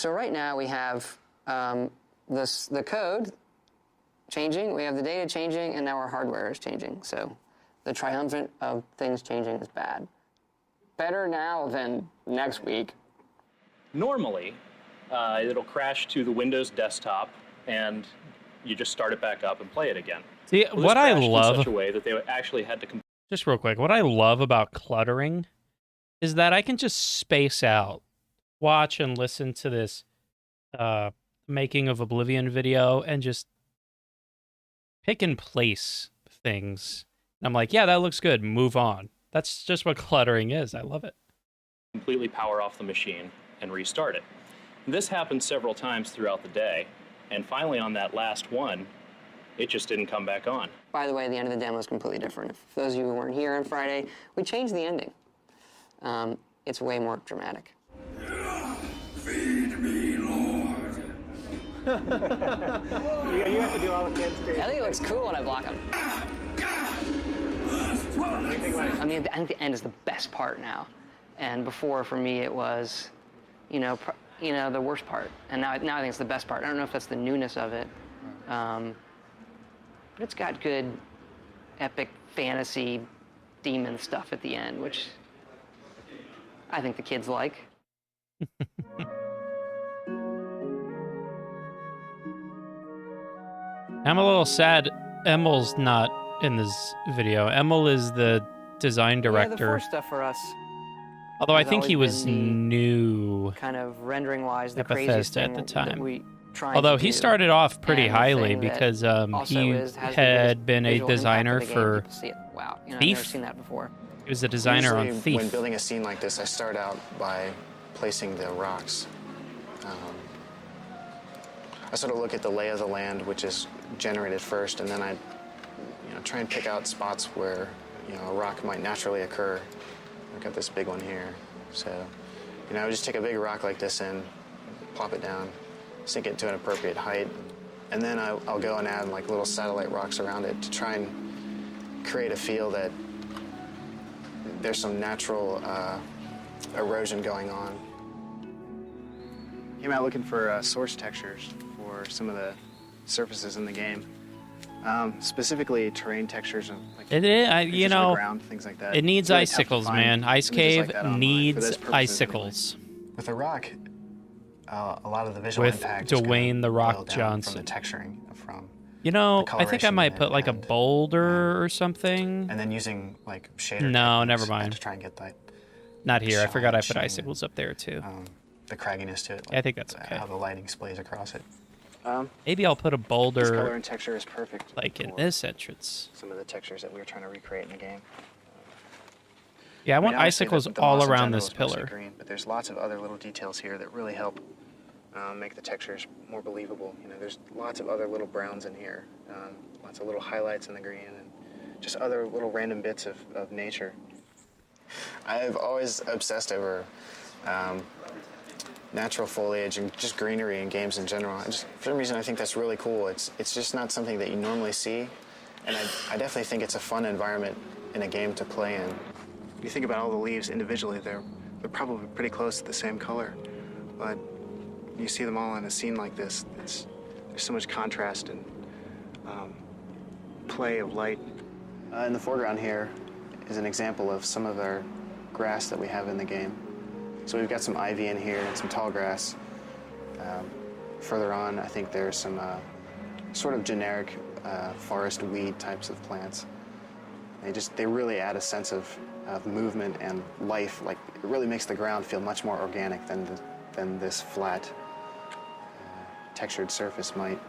right now we have the code changing, we have the data changing, and now our hardware is changing. So the triumvirate of things changing is bad. Better now than next week. Normally, it'll crash to the Windows desktop, and you just start it back up and play it again. See, Well, this what I crashed in love, such a way that they actually had to just real quick, what I love about cluttering is that I can just space out, watch and listen to this making of Oblivion video and just pick and place things. And I'm like, yeah, that looks good. Move on. That's just what cluttering is. I love it. completely power off the machine and restart it. This happened several times throughout the day, and finally on that last one, it just didn't come back on. By the way, the end of the demo is completely different. If those of you who weren't here on Friday, we changed the ending. It's way more dramatic. Feed me, Lord. You have to do all the kids too. I think it looks cool when I block him. I mean, I think the end is the best part now. And before, for me, it was, the worst part. And now I think it's the best part. I don't know if that's the newness of it. But it's got good, epic fantasy demon stuff at the end, which I think the kids like. I'm a little sad Emil's not in this video. Emil is the design director. Yeah, the first stuff for us. Although I has think he always was been new kind of rendering-wise, the at craziest Bethesda thing at the that time. we try Although to he do. started off pretty And the highly thing that because also he has the had biggest been a visual impact designer of the game. for People see it. Wow, I've Thief. never seen that before. He was a designer on Usually, Thief. when building a scene like this, I start out by placing the rocks. I sort of look at the lay of the land, which is generated first, and then I try and pick out spots where a rock might naturally occur. I've got this big one here. So, I would just take a big rock like this and plop it down, sink it to an appropriate height, and then I'll go and add like little satellite rocks around it to try and create a feel that there's some natural erosion going on. Came out looking for source textures for some of the surfaces in the game. Specifically terrain textures and like It is, pictures of the ground, things like that. it needs It's really tough to icicles, find man. Ice images Cave like that online for needs those purposes icicles. With a rock, a lot of the visual With impact is Dwayne "The boil Rock" down Johnson. from the texturing, from I think I might put like a boulder or something. and then using like shader. No, techniques never mind. to try and get that. Not here. I forgot I put shine icicles up there too. The cragginess to it. I think that's okay. How the lighting splays across it. Maybe I'll put a This color boulder and texture is perfect. like in for this entrance. Some of the textures that we were trying to recreate in the game. Yeah, I want obviously icicles the all moss in around general this is mostly pillar. green, but there's lots of other little details here that really help make the textures more believable. You know, there's lots of other little browns in here, lots of little highlights in the green, and just other little random bits of nature. I've always obsessed over natural foliage and just greenery in games in general. For some reason, I think that's really cool. It's just not something that you normally see, and I definitely think it's a fun environment in a game to play in. You think about all the leaves individually, they're probably pretty close to the same color, but you see them all in a scene like this. There's so much contrast and play of light. In the foreground here is an example of some of our grass that we have in the game. So we've got some ivy in here and some tall grass. Further on, I think there's some sort of generic forest weed types of plants. They really add a sense of movement and life. Like, it really makes the ground feel much more organic than this flat, textured surface might.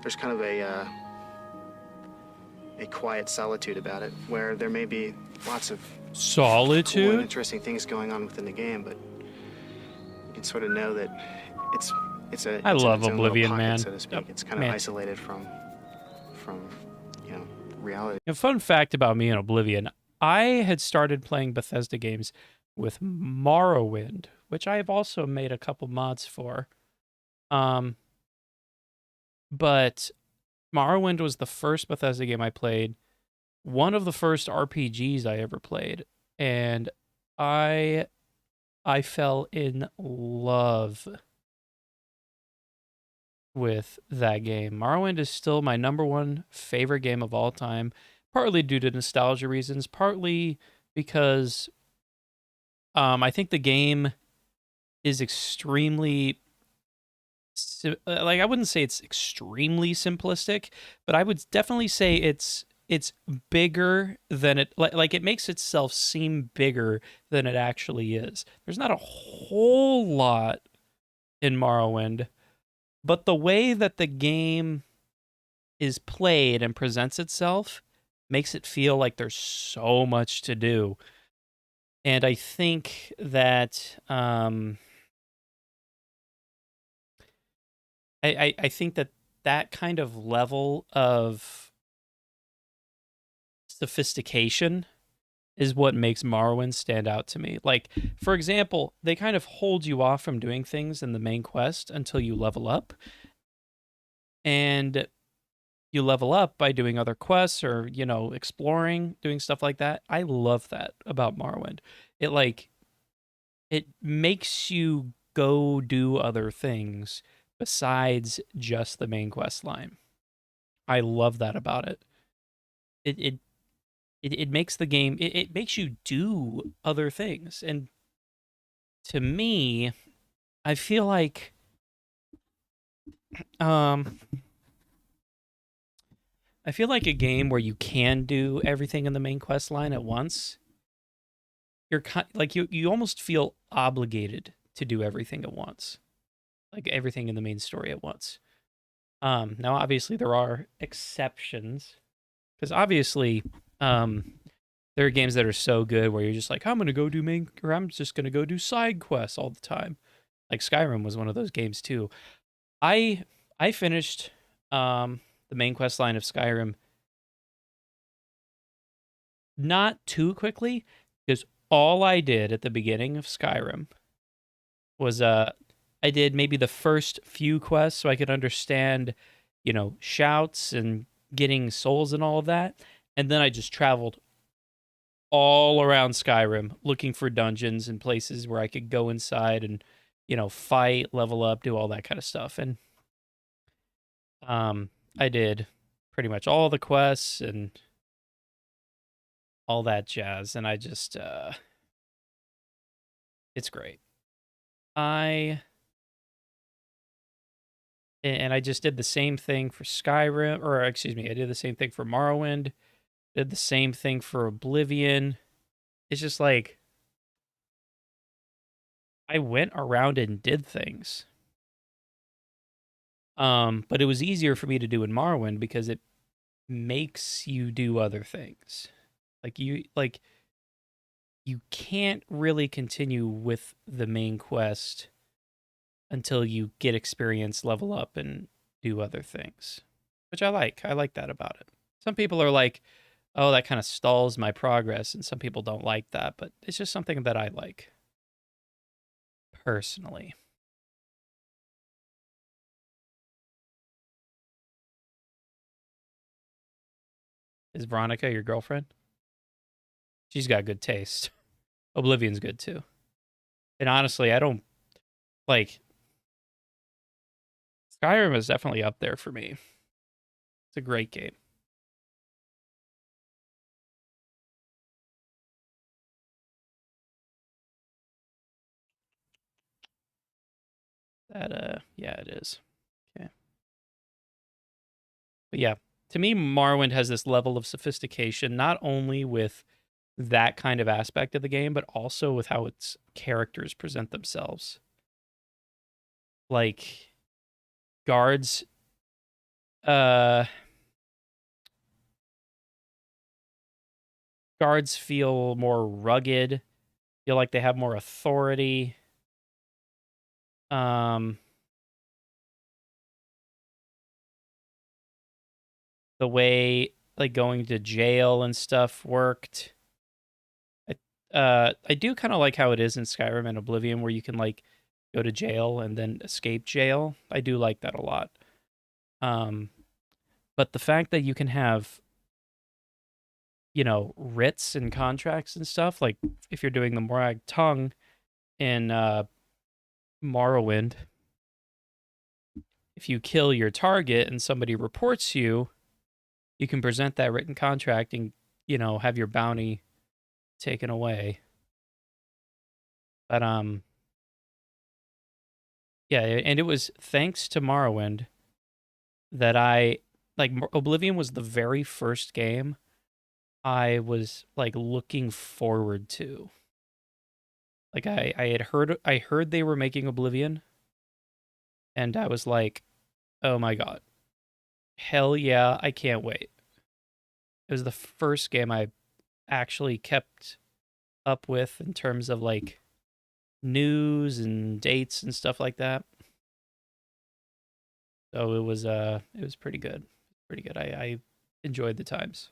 There's kind of a quiet solitude about it, where there may be lots of cool and Solitude? interesting things going on within the game, but you can sort of know that it's I in love its own little Oblivion, pocket, man. so to speak. Yep. It's kind of Man. isolated from reality. A fun fact about me and Oblivion, I had started playing Bethesda games with Morrowind, which I have also made a couple mods for. But Morrowind was the first Bethesda game I played, one of the first RPGs I ever played, and I fell in love with that game. Morrowind is still my #1 favorite game of all time, partly due to nostalgia reasons, partly because I think the game is extremely I wouldn't say it's extremely simplistic, but I would definitely say it's bigger than it like it makes itself seem bigger than it actually is. There's not a whole lot in Morrowind, but the way that the game is played and presents itself makes it feel like there's so much to do. And I think that I think that kind of level of sophistication is what makes Morrowind stand out to me. Like, for example, they kind of hold you off from doing things in the main quest until you level up. And you level up by doing other quests or, exploring, doing stuff like that. I love that about Morrowind. It makes you go do other things besides just the main quest line. I love that about it. It makes the game, it makes you do other things. And to me, I feel like a game where you can do everything in the main quest line at once, you almost feel obligated to do everything at once. Like everything in the main story at once. Now obviously there are exceptions, because obviously there are games that are so good where you're just like, I'm just gonna go do side quests all the time. Like Skyrim was one of those games too. I finished the main quest line of Skyrim not too quickly, because all I did at the beginning of Skyrim was I did maybe the first few quests so I could understand, shouts and getting souls and all of that. And then I just traveled all around Skyrim looking for dungeons and places where I could go inside and, fight, level up, do all that kind of stuff. And I did pretty much all the quests and all that jazz. And I just, it's great. And I just did the same thing for Skyrim, or excuse me, I did the same thing for Morrowind, did the same thing for Oblivion. It's just like, I went around and did things. But it was easier for me to do in Morrowind because it makes you do other things. You can't really continue with the main quest until you get experience, level up, and do other things, which I like. I like that about it. Some people are like, oh, that kind of stalls my progress, and some people don't like that, but it's just something that I like personally. Is Veronica your girlfriend? She's got good taste. Oblivion's good too. And honestly, I don't like Skyrim is definitely up there for me. It's a great game. Yeah, it is. Okay. But yeah, to me, Morrowind has this level of sophistication, not only with that kind of aspect of the game, but also with how its characters present themselves. Like, guards, guards feel more rugged, feel like they have more authority. The way like going to jail and stuff worked. I do kind of like how it is in Skyrim and Oblivion, where you can like go to jail and then escape jail. I do like that a lot. But the fact that you can have, you know, writs and contracts and stuff, like if you're doing the Morag Tongue in Morrowind, if you kill your target and somebody reports you, you can present that written contract and, you know, have your bounty taken away. But yeah, and it was thanks to Morrowind that Oblivion was the very first game I was like looking forward to. Like I heard they were making Oblivion, and I was like, oh my god, hell yeah, I can't wait. It was the first game I actually kept up with in terms of like news and dates and stuff like that. So it was pretty good. Pretty good. I enjoyed the times.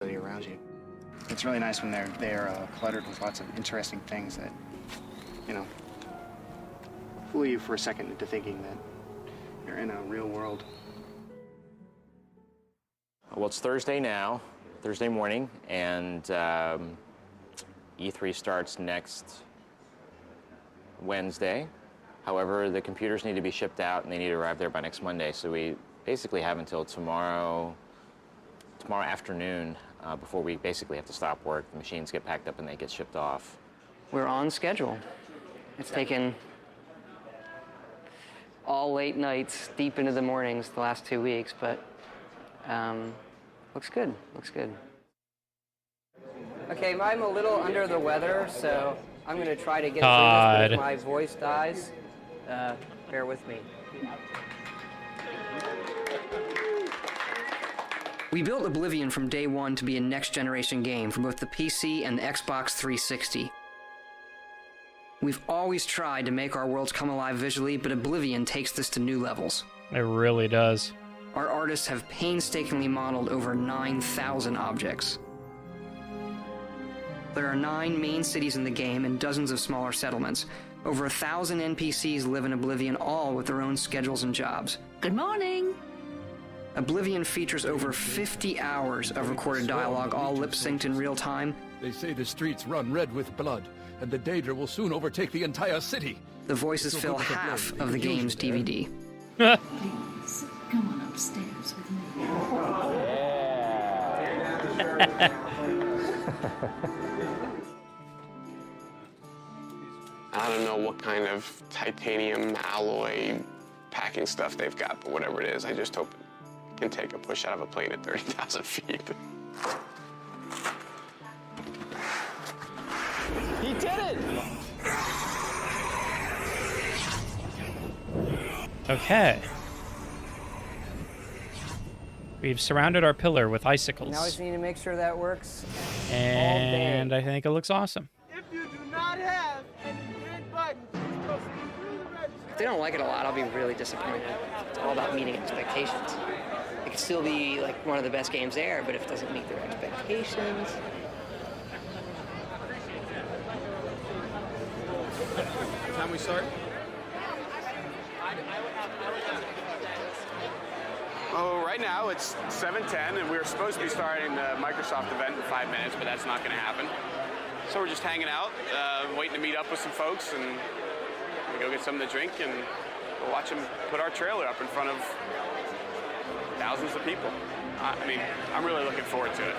Around you. It's really nice when they're cluttered with lots of interesting things that, you know, fool you for a second into thinking that you're in a real world. Well, it's Thursday now, Thursday morning, and E3 starts next Wednesday. However, the computers need to be shipped out and they need to arrive there by next Monday. So we basically have until tomorrow afternoon before we basically have to stop work. The machines get packed up and they get shipped off. We're on schedule. It's taken all late nights, deep into the mornings the last 2 weeks, but looks good, looks good. Okay, I'm a little under the weather, so I'm gonna try to get through this, but if my voice dies, bear with me. We built Oblivion from day one to be a next-generation game for both the PC and the Xbox 360. We've always tried to make our worlds come alive visually, but Oblivion takes this to new levels. It really does. Our artists have painstakingly modeled over 9,000 objects. There are 9 main cities in the game and dozens of smaller settlements. Over 1,000 NPCs live in Oblivion, all with their own schedules and jobs. Good morning! Oblivion features over 50 hours of recorded dialogue, all lip-synced in real time. They say the streets run red with blood, and the Daedra will soon overtake the entire city. The voices fill half of the game's DVD. Please, come on upstairs with me. I don't know what kind of titanium alloy packing stuff they've got, but whatever it is, I just hope it can take a push out of a plane at 30,000 feet. He did it! Okay. We've surrounded our pillar with icicles. Now we just need to make sure that works And all I think it looks awesome. If you do not have any red buttons, proceed through the register. If they don't like it a lot, I'll be really disappointed. It's all about meeting expectations. It could still be like one of the best games there, but if it doesn't meet their expectations. What time we start? Oh, right now it's 7:10, and we were supposed to be starting the Microsoft event in 5 minutes, but that's not going to happen. So we're just hanging out, waiting to meet up with some folks, and we go get something to drink, and we'll watch them put our trailer up in front of thousands of people. I mean, I'm really looking forward to it.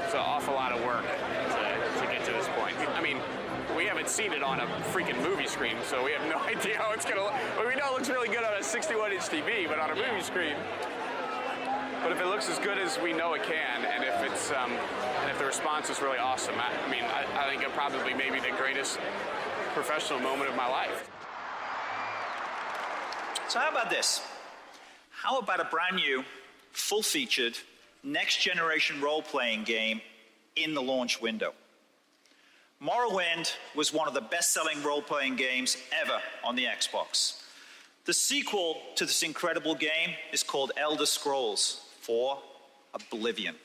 It's an awful lot of work to get to this point. I mean, we haven't seen it on a freaking movie screen, so we have no idea how it's going to look. Well, we know it looks really good on a 61-inch TV, but on a movie screen. But if it looks as good as we know it can, and if it's and if the response is really awesome, I mean, I think it probably may be the greatest professional moment of my life. So how about this? How about a brand new, full-featured, next-generation role-playing game in the launch window? Morrowind was one of the best-selling role-playing games ever on the Xbox. The sequel to this incredible game is called Elder Scrolls IV: Oblivion.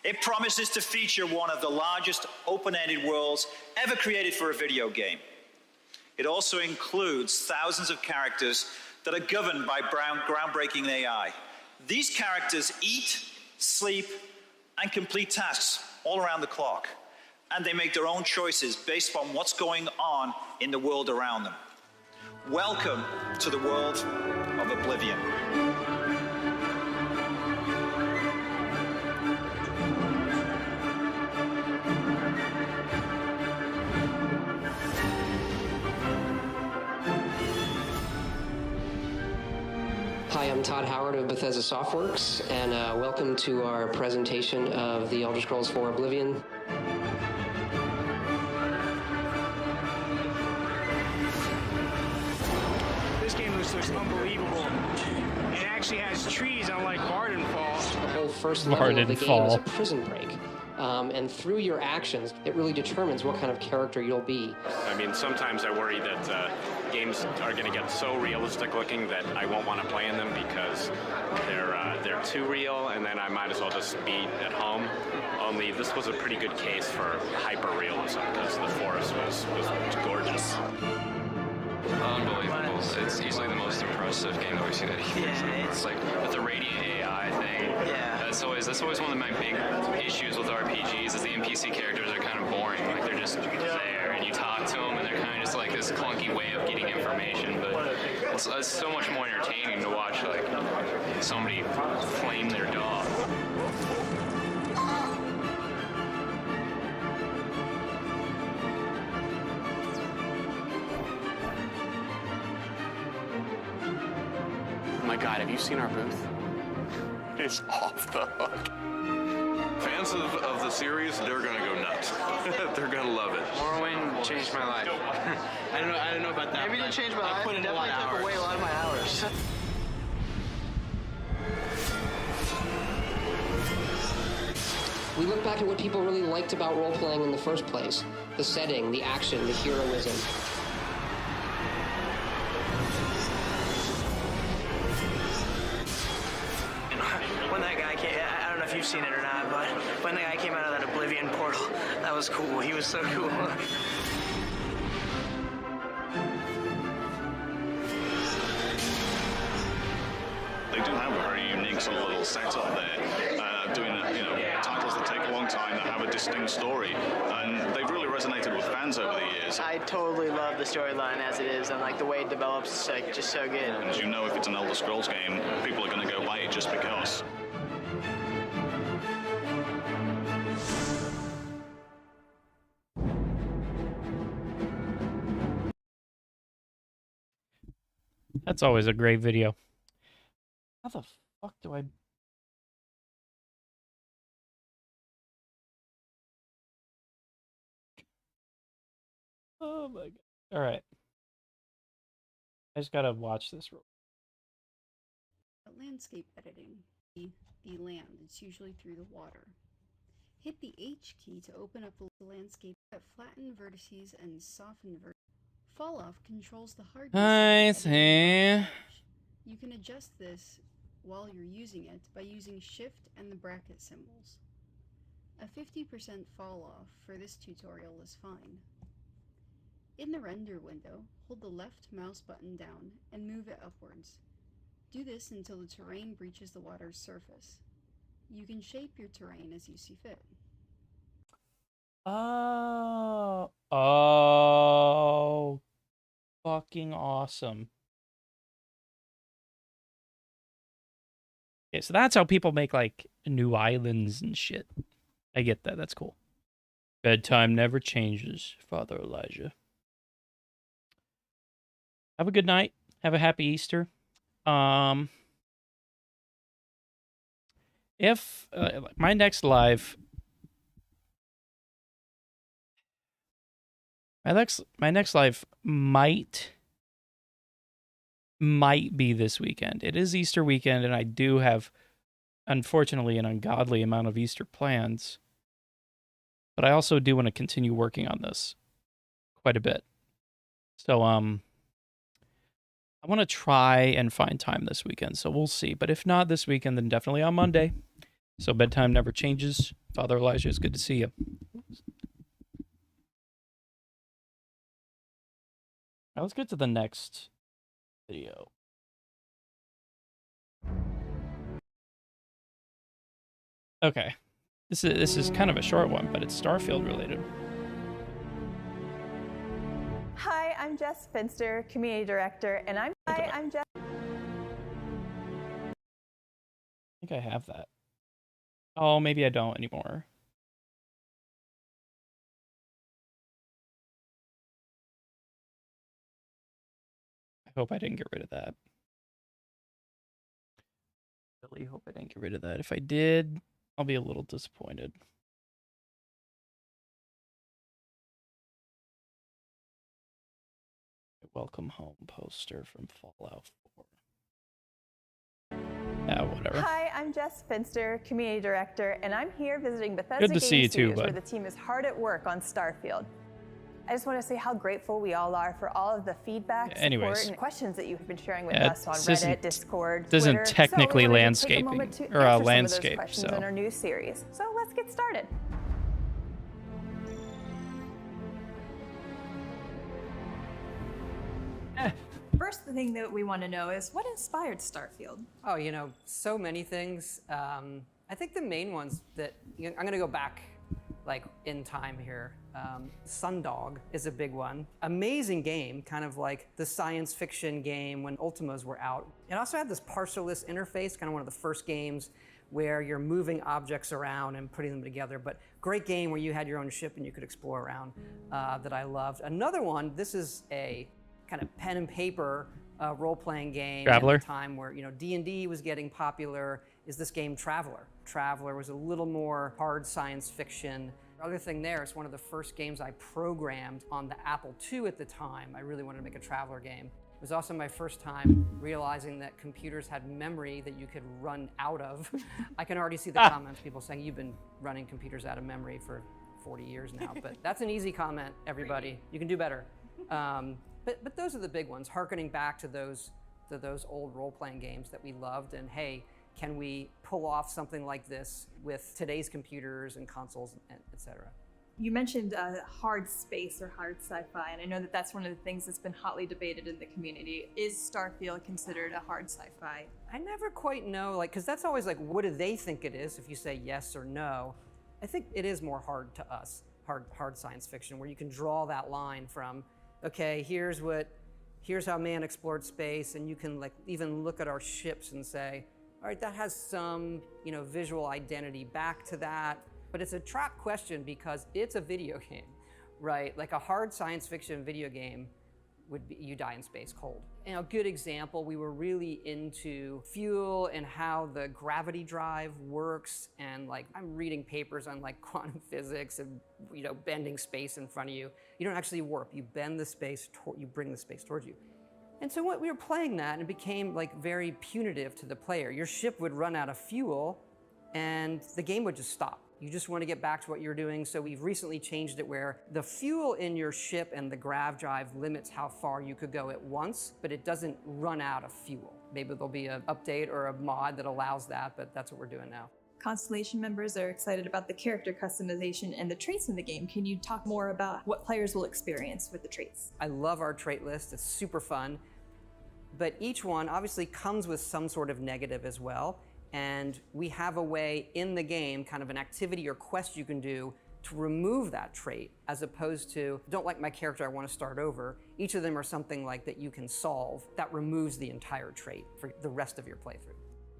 It promises to feature one of the largest open-ended worlds ever created for a video game. It also includes thousands of characters that are governed by groundbreaking AI. These characters eat, sleep, and complete tasks all around the clock. And they make their own choices based on what's going on in the world around them. Welcome to the world of Oblivion. Hi, I'm Todd Howard of Bethesda Softworks, and welcome to our presentation of the Elder Scrolls IV: Oblivion. This game looks unbelievable. It actually has trees, unlike Vardenfall. The whole first level of the game is a prison break. And through your actions, it really determines what kind of character you'll be. I mean, sometimes I worry that games are going to get so realistic looking that I won't want to play in them because they're too real, and then I might as well just be at home. Only this was a pretty good case for hyper-realism because the forest was gorgeous. Unbelievable. It's easily the most impressive game that we've seen at E3. Yeah, it's like with the radiant AI thing. Yeah. That's always one of my big issues with RPGs is the NPC characters are kind of boring. Like they're just there and you talk to them and they're kind of just like this clunky way of getting information. But it's so much more entertaining to watch like somebody flame their dog. Oh my God, have you seen our booth? It's off the hook. Fans of the series, they're gonna go nuts. They're gonna love it. Morrowind changed my life. I don't know about that. Maybe it didn't change my life. I put in a lot of hours. Took away a lot of my hours. We look back at what people really liked about role-playing in the first place. The setting, the action, the heroism. When that guy came, I don't know if you've seen it or not, but when the guy came out of that Oblivion portal, that was cool. He was so cool. They do have a very unique sort of little setup there, doing titles that take a long time, that have a distinct story, and they've really resonated with fans over the years. I totally love the storyline as it is, and like the way it develops is like just so good. And as you know, if it's an Elder Scrolls game, people are going to go buy it just because. That's always a great video. How the fuck do I... Oh my god. Alright. I just gotta watch this real Landscape editing. the land. It's usually through the water. Hit the H key to open up the landscape that flatten vertices and soften vertices. Fall off controls the hardness. I see. You can adjust this while you're using it by using Shift and the bracket symbols. A 50% fall off for this tutorial is fine. In the render window, hold the left mouse button down and move it upwards. Do this until the terrain breaches the water's surface. You can shape your terrain as you see fit. Oh, fucking awesome. Okay, so that's how people make like new islands and shit. I get that. That's cool. Bedtime never changes, Father Elijah. Have a good night. Have a happy Easter. If my next live, my next live might be this weekend. It is Easter weekend, and I do have, unfortunately, an ungodly amount of Easter plans. But I also do want to continue working on this quite a bit. So I want to try and find time this weekend, so we'll see. But if not this weekend, then definitely on Monday. So bedtime never changes. Father Elijah, it's good to see you. Now let's get to the next video. Okay. This is kind of a short one, but it's Starfield related. Hi, I'm Jess Finster, Community Director, and I'm Jess. I think I have that. Oh, maybe I don't anymore. I hope I didn't get rid of that. Really hope I didn't get rid of that. If I did, I'll be a little disappointed. Welcome home poster from Fallout 4. Yeah, whatever. Hi, I'm Jess Finster, Community Director, and I'm here visiting Bethesda Game Studios, where the team is hard at work on Starfield. I just want to say how grateful we all are for all of the feedback, support, and questions that you've been sharing with us on Reddit, Discord, This Twitter. isn't technically so landscaping or a landscape, so. In our new series. So let's get started. First thing that we want to know is what inspired Starfield? Oh, you know, so many things. I think the main ones that I'm going to go back like in time here. Sundog is a big one. Amazing game, kind of like the science fiction game when Ultimas were out. It also had this parcelless interface, kind of one of the first games where you're moving objects around and putting them together, but great game where you had your own ship and you could explore around that I loved. Another one, this is a kind of pen and paper role-playing game at the time where, you know, D&D was getting popular, is this game Traveler. Traveler was a little more hard science fiction. Other thing there, it's one of the first games I programmed on the Apple II at the time. I really wanted to make a Traveler game. It was also my first time realizing that computers had memory that you could run out of. I can already see the comments, people saying, you've been running computers out of memory for 40 years now. But that's an easy comment, everybody. You can do better. But those are the big ones, hearkening back to those old role-playing games that we loved. And hey, can we pull off something like this with today's computers and consoles, and et cetera? You mentioned hard space or hard sci-fi, and I know that that's one of the things that's been hotly debated in the community. Is Starfield considered a hard sci-fi? I never quite know, like, because that's always like, what do they think it is if you say yes or no? I think it is more hard to us, hard science fiction, where you can draw that line from, okay, here's how man explored space, and you can like even look at our ships and say, all right, that has some, you know, visual identity back to that. But it's a trap question because it's a video game, right? Like a hard science fiction video game would be, you die in space cold. And a good example, we were really into fuel and how the gravity drive works. And like, I'm reading papers on like quantum physics and, you know, bending space in front of you. You don't actually warp, you bend the space, you bring the space towards you. And so when we were playing that, it became like very punitive to the player. Your ship would run out of fuel and the game would just stop. You just want to get back to what you're doing. So we've recently changed it where the fuel in your ship and the grav drive limits how far you could go at once, but it doesn't run out of fuel. Maybe there'll be an update or a mod that allows that, but that's what we're doing now. Constellation members are excited about the character customization and the traits in the game. Can you talk more about what players will experience with the traits? I love our trait list. It's super fun. But each one obviously comes with some sort of negative as well. And we have a way in the game, kind of an activity or quest you can do to remove that trait, as opposed to, don't like my character, I want to start over. Each of them are something like that you can solve that removes the entire trait for the rest of your playthrough.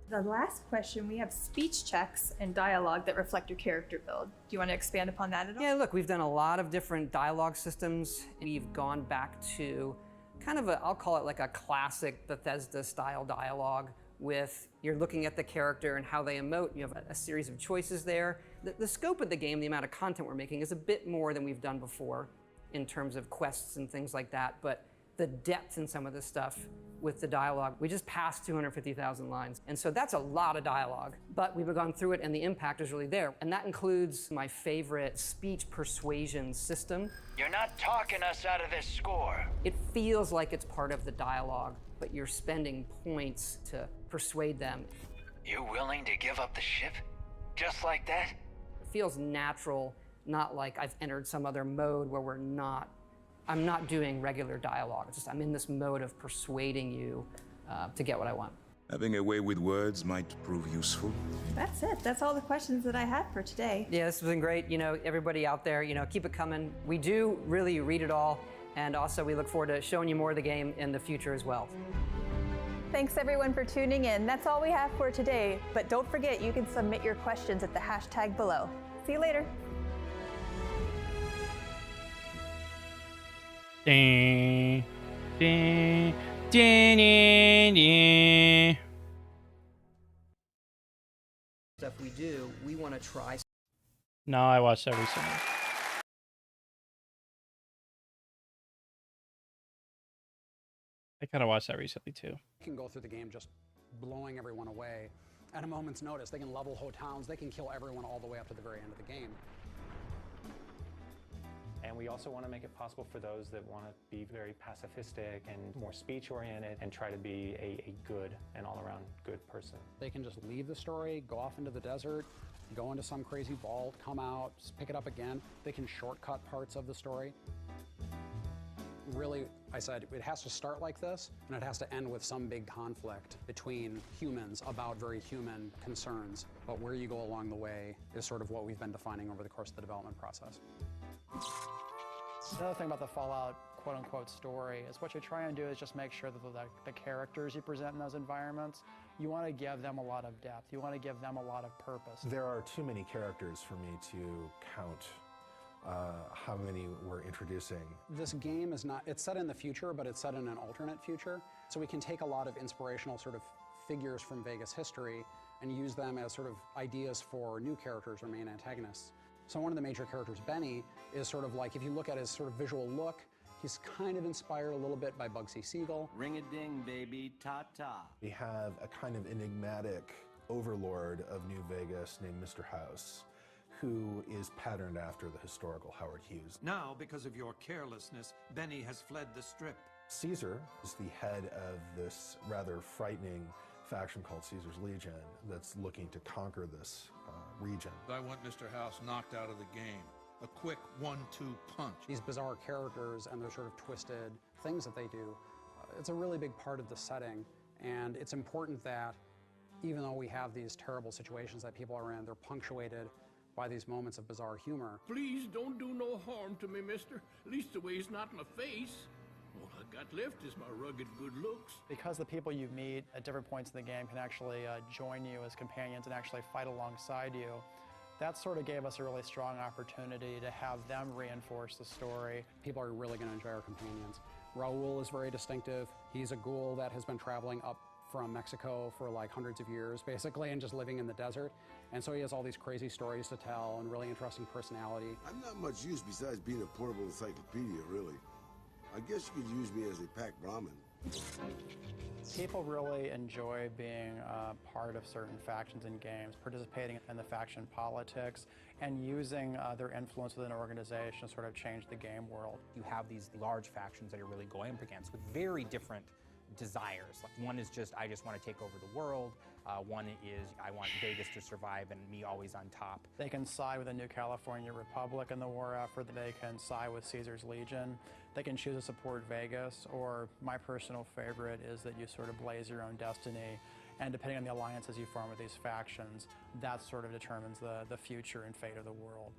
The last question, we have speech checks and dialogue that reflect your character build. Do you want to expand upon that at all? Yeah, look, we've done a lot of different dialogue systems. We've gone back to kind of I'll call it like a classic Bethesda style dialogue with you're looking at the character and how they emote. You have a series of choices there. The scope of the game, the amount of content we're making is a bit more than we've done before in terms of quests and things like that, but the depth in some of this stuff with the dialogue, we just passed 250,000 lines. And so that's a lot of dialogue, but we've gone through it and the impact is really there. And that includes my favorite speech persuasion system. You're not talking us out of this score. It feels like it's part of the dialogue, but you're spending points to persuade them. You willing to give up the ship? Just like that? It feels natural, not like I've entered some other mode where I'm not doing regular dialogue. It's just I'm in this mode of persuading you to get what I want. Having a way with words might prove useful. That's it. That's all the questions that I had for today. Yeah, this has been great. You know, everybody out there, keep it coming. We do really read it all. And also we look forward to showing you more of the game in the future as well. Thanks everyone for tuning in. That's all we have for today. But don't forget, you can submit your questions at the hashtag below. See you later. Stuff we do, we want to try. No, I watched that recently. I kind of watched that recently too. Can go through the game just blowing everyone away at a moment's notice. They can level whole towns. They can kill everyone all the way up to the very end of the game. And we also want to make it possible for those that want to be very pacifistic and more speech-oriented and try to be a good and all-around good person. They can just leave the story, go off into the desert, go into some crazy vault, come out, just pick it up again. They can shortcut parts of the story. Really, I said, it has to start like this, and it has to end with some big conflict between humans about very human concerns. But where you go along the way is sort of what we've been defining over the course of the development process. Another thing about the Fallout quote-unquote story is what you try and do is just make sure that the characters you present in those environments, you want to give them a lot of depth. You want to give them a lot of purpose. There are too many characters for me to count how many we're introducing. This game is not, it's set in the future, but it's set in an alternate future. So we can take a lot of inspirational sort of figures from Vegas history and use them as sort of ideas for new characters or main antagonists. So one of the major characters, Benny, is sort of like, if you look at his sort of visual look, he's kind of inspired a little bit by Bugsy Siegel. Ring-a-ding, baby, ta-ta. We have a kind of enigmatic overlord of New Vegas named Mr. House, who is patterned after the historical Howard Hughes. Now, because of your carelessness, Benny has fled the Strip. Caesar is the head of this rather frightening faction called Caesar's Legion that's looking to conquer this region. I want Mr. House knocked out of the game. A quick 1-2 punch. These bizarre characters and their sort of twisted things that they do, it's a really big part of the setting. And it's important that even though we have these terrible situations that people are in, they're punctuated by these moments of bizarre humor. Please don't do no harm to me, mister. At least the way it's not in my face. All I got left is my rugged good looks. Because the people you meet at different points in the game can actually join you as companions and actually fight alongside you, that sort of gave us a really strong opportunity to have them reinforce the story. People are really going to enjoy our companions. Raul is very distinctive. He's a ghoul that has been traveling up from Mexico for like hundreds of years, basically, and just living in the desert. And so he has all these crazy stories to tell and really interesting personality. I'm not much use besides being a portable encyclopedia, really. I guess you could use me as a pack Brahmin. People really enjoy being part of certain factions in games, participating in the faction politics, and using their influence within an organization to sort of change the game world. You have these large factions that you're really going up against with very different desires. Like one is just, I just want to take over the world. One is, I want Vegas to survive and me always on top. They can side with the New California Republic in the war effort. They can side with Caesar's Legion. They can choose to support Vegas, or my personal favorite is that you sort of blaze your own destiny, and depending on the alliances you form with these factions, that sort of determines the future and fate of the world.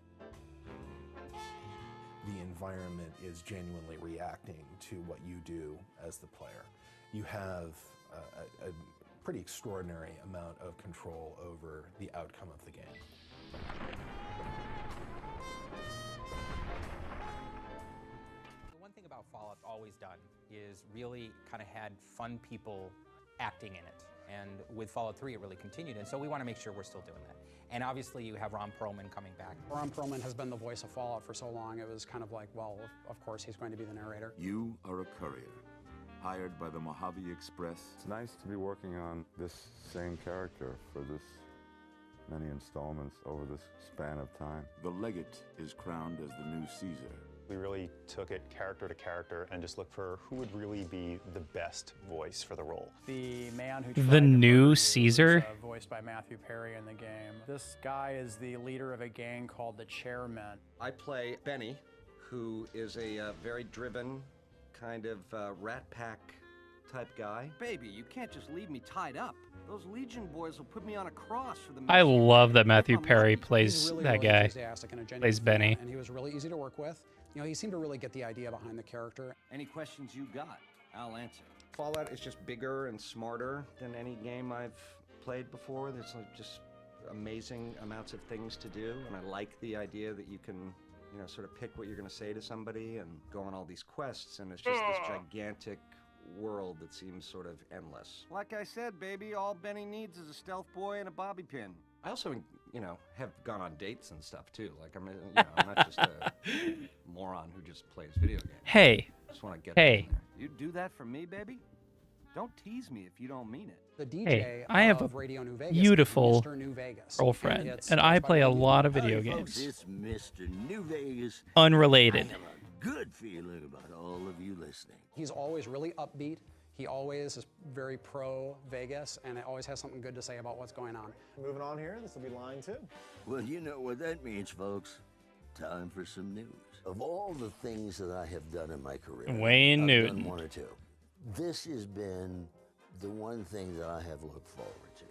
The environment is genuinely reacting to what you do as the player. You have a pretty extraordinary amount of control over the outcome of the game. The one thing about Fallout's always done is really kind of had fun people acting in it. And with Fallout 3, it really continued. And so we want to make sure we're still doing that. And obviously, you have Ron Perlman coming back. Ron Perlman has been the voice of Fallout for so long, it was kind of like, well, of course he's going to be the narrator. You are a courier, hired by the Mojave Express. It's nice to be working on this same character for this many installments over this span of time. The legate is crowned as the new Caesar. We really took it character to character and just looked for who would really be the best voice for the role. The man who the new Caesar, voiced by Matthew Perry in the game. This guy is the leader of a gang called the Chairmen. I play Benny, who is a very driven, kind of rat pack type guy. Baby, you can't just leave me tied up. Those Legion boys will put me on a cross for the I love that Matthew Perry plays really, that really guy. Enthusiastic and a genuine Plays Benny. fan, and he was really easy to work with. You know, he seemed to really get the idea behind the character. Any questions you got, I'll answer. Fallout is just bigger and smarter than any game I've played before. There's like just amazing amounts of things to do, and I like the idea that you can, you know, sort of pick what you're going to say to somebody and go on all these quests, and it's just this gigantic world that seems sort of endless. Like I said, baby, all Benny needs is a stealth boy and a bobby pin. I also, you know, have gone on dates and stuff too. Like I'm, you know, I'm not just a moron who just plays video games. Hey. I just want to get Hey. You do that for me, baby? Don't tease me if you don't mean it. The DJ Hey, I have a of Radio New Vegas, beautiful Mr. New Vegas. girlfriend, It's and I by play a Radio lot New of video Vegas. games. It's Mr. New Vegas. Unrelated. I have a good feeling about all of you listening. He's always really upbeat. He always is very pro Vegas, and always has something good to say about what's going on. Moving on here, this will be line 2. Well, you know what that means, folks. Time for some news. Of all the things that I have done in my career, Wayne I've Newton. done one or two. This has been the one thing that I have looked forward to,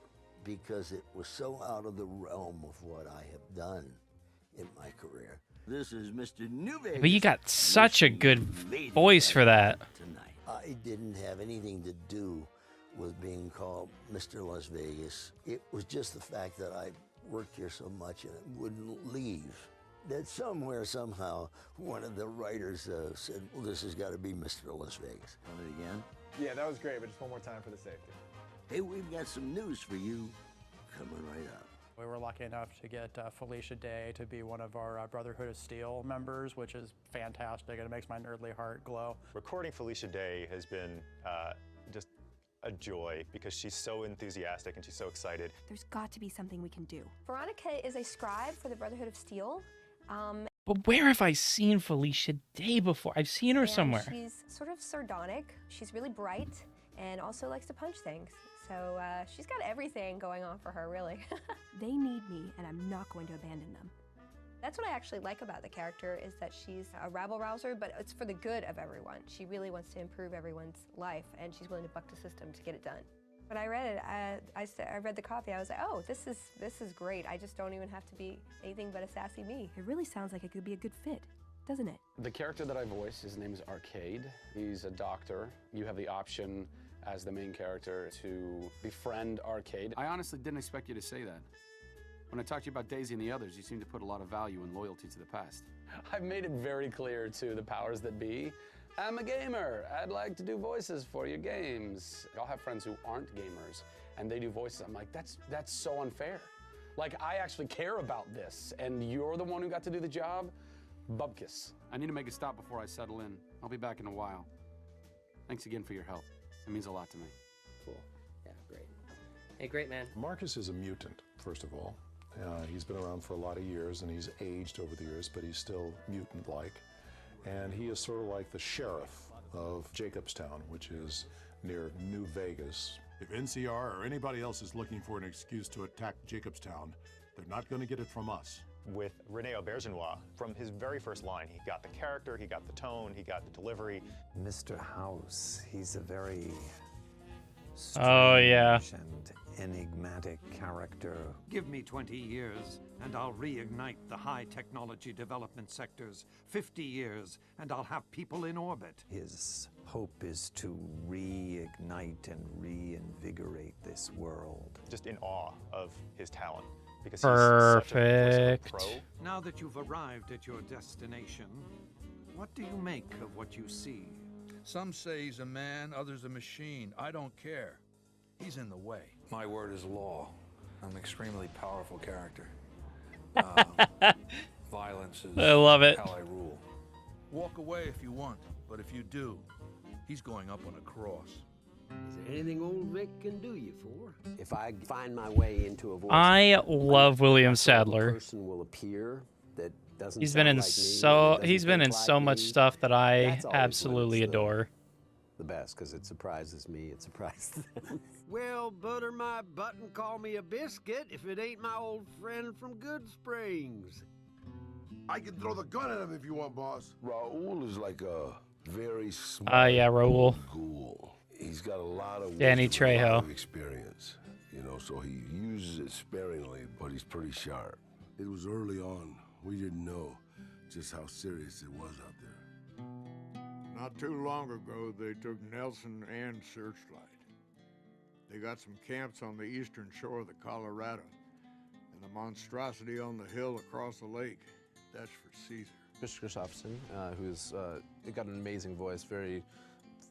because it was so out of the realm of what I have done in my career. This is Mr. New Vegas. But you got such a good voice for that. Tonight. I didn't have anything to do with being called Mr. Las Vegas. It was just the fact that I worked here so much and I wouldn't leave. That somewhere, somehow, one of the writers said, well, this has got to be Mr. Las Vegas. Want it again? Yeah, that was great, but just one more time for the safety. Hey, we've got some news for you coming right up. We were lucky enough to get Felicia Day to be one of our Brotherhood of Steel members, which is fantastic, and it makes my nerdly heart glow. Recording Felicia Day has been just a joy because she's so enthusiastic and she's so excited. There's got to be something we can do. Veronica is a scribe for the Brotherhood of Steel. But where have I seen Felicia Day before? I've seen her And somewhere. She's sort of sardonic. She's really bright and also likes to punch things. So she's got everything going on for her, really. They need me, and I'm not going to abandon them. That's what I actually like about the character, is that she's a rabble-rouser, but it's for the good of everyone. She really wants to improve everyone's life, and she's willing to buck the system to get it done. When I read it, I read the copy, I was like, oh, this is great. I just don't even have to be anything but a sassy me. It really sounds like it could be a good fit, doesn't it? The character that I voice, his name is Arcade. He's a doctor. You have the option as the main character to befriend Arcade. I honestly didn't expect you to say that. When I talked to you about Daisy and the others, you seem to put a lot of value and loyalty to the past. I've made it very clear to the powers that be, I'm a gamer. I'd like to do voices for your games. I'll have friends who aren't gamers, and they do voices. I'm like, that's so unfair. Like, I actually care about this, and you're the one who got to do the job? Bubkiss. I need to make a stop before I settle in. I'll be back in a while. Thanks again for your help. It means a lot to me. Cool. Yeah, great. Hey, great, man. Marcus is a mutant, first of all. He's been around for a lot of years, and he's aged over the years, but he's still mutant-like. And he is sort of like the sheriff of Jacobstown, which is near New Vegas. If NCR or anybody else is looking for an excuse to attack Jacobstown, they're not going to get it from us. With Rene Aubergenois, from his very first line, he got the character, he got the tone, he got the delivery. Mr. House, he's a very Oh, yeah. and enigmatic character. Give me 20 years, and I'll reignite the high technology development sectors. 50 years, and I'll have people in orbit. His hope is to reignite and reinvigorate this world. Just in awe of his talent. Because Perfect. He's such a pro. Now that you've arrived at your destination, what do you make of what you see? Some say he's a man, others a machine. I don't care. He's in the way. My word is law. I'm an extremely powerful character. Violence is I love it. how I rule. Walk away if you want, but if you do, he's going up on a cross. Is there anything old Vic can do you for? If I find my way into a voice, I love William Sadler. person will appear that doesn't He's been sound in like me, so doesn't he's been think in like so much me. stuff that I That's always when absolutely it's adore. the best, because it surprises me, it surprises them. Well, butter my butt and call me a biscuit if it ain't my old friend from Good Springs. I can throw the gun at him if you want, boss. Raul is like a very smart Yeah, Raul. ghoul. He's got a lot of Danny wisdom and a lot Trejo. of experience, you know, so he uses it sparingly, but he's pretty sharp. It was early on. We didn't know just how serious it was out there. Not too long ago, they took Nelson and Searchlight. They got some camps on the eastern shore of the Colorado, and the monstrosity on the hill across the lake. That's for Caesar. Mr. Gustafsson, who's got an amazing voice, very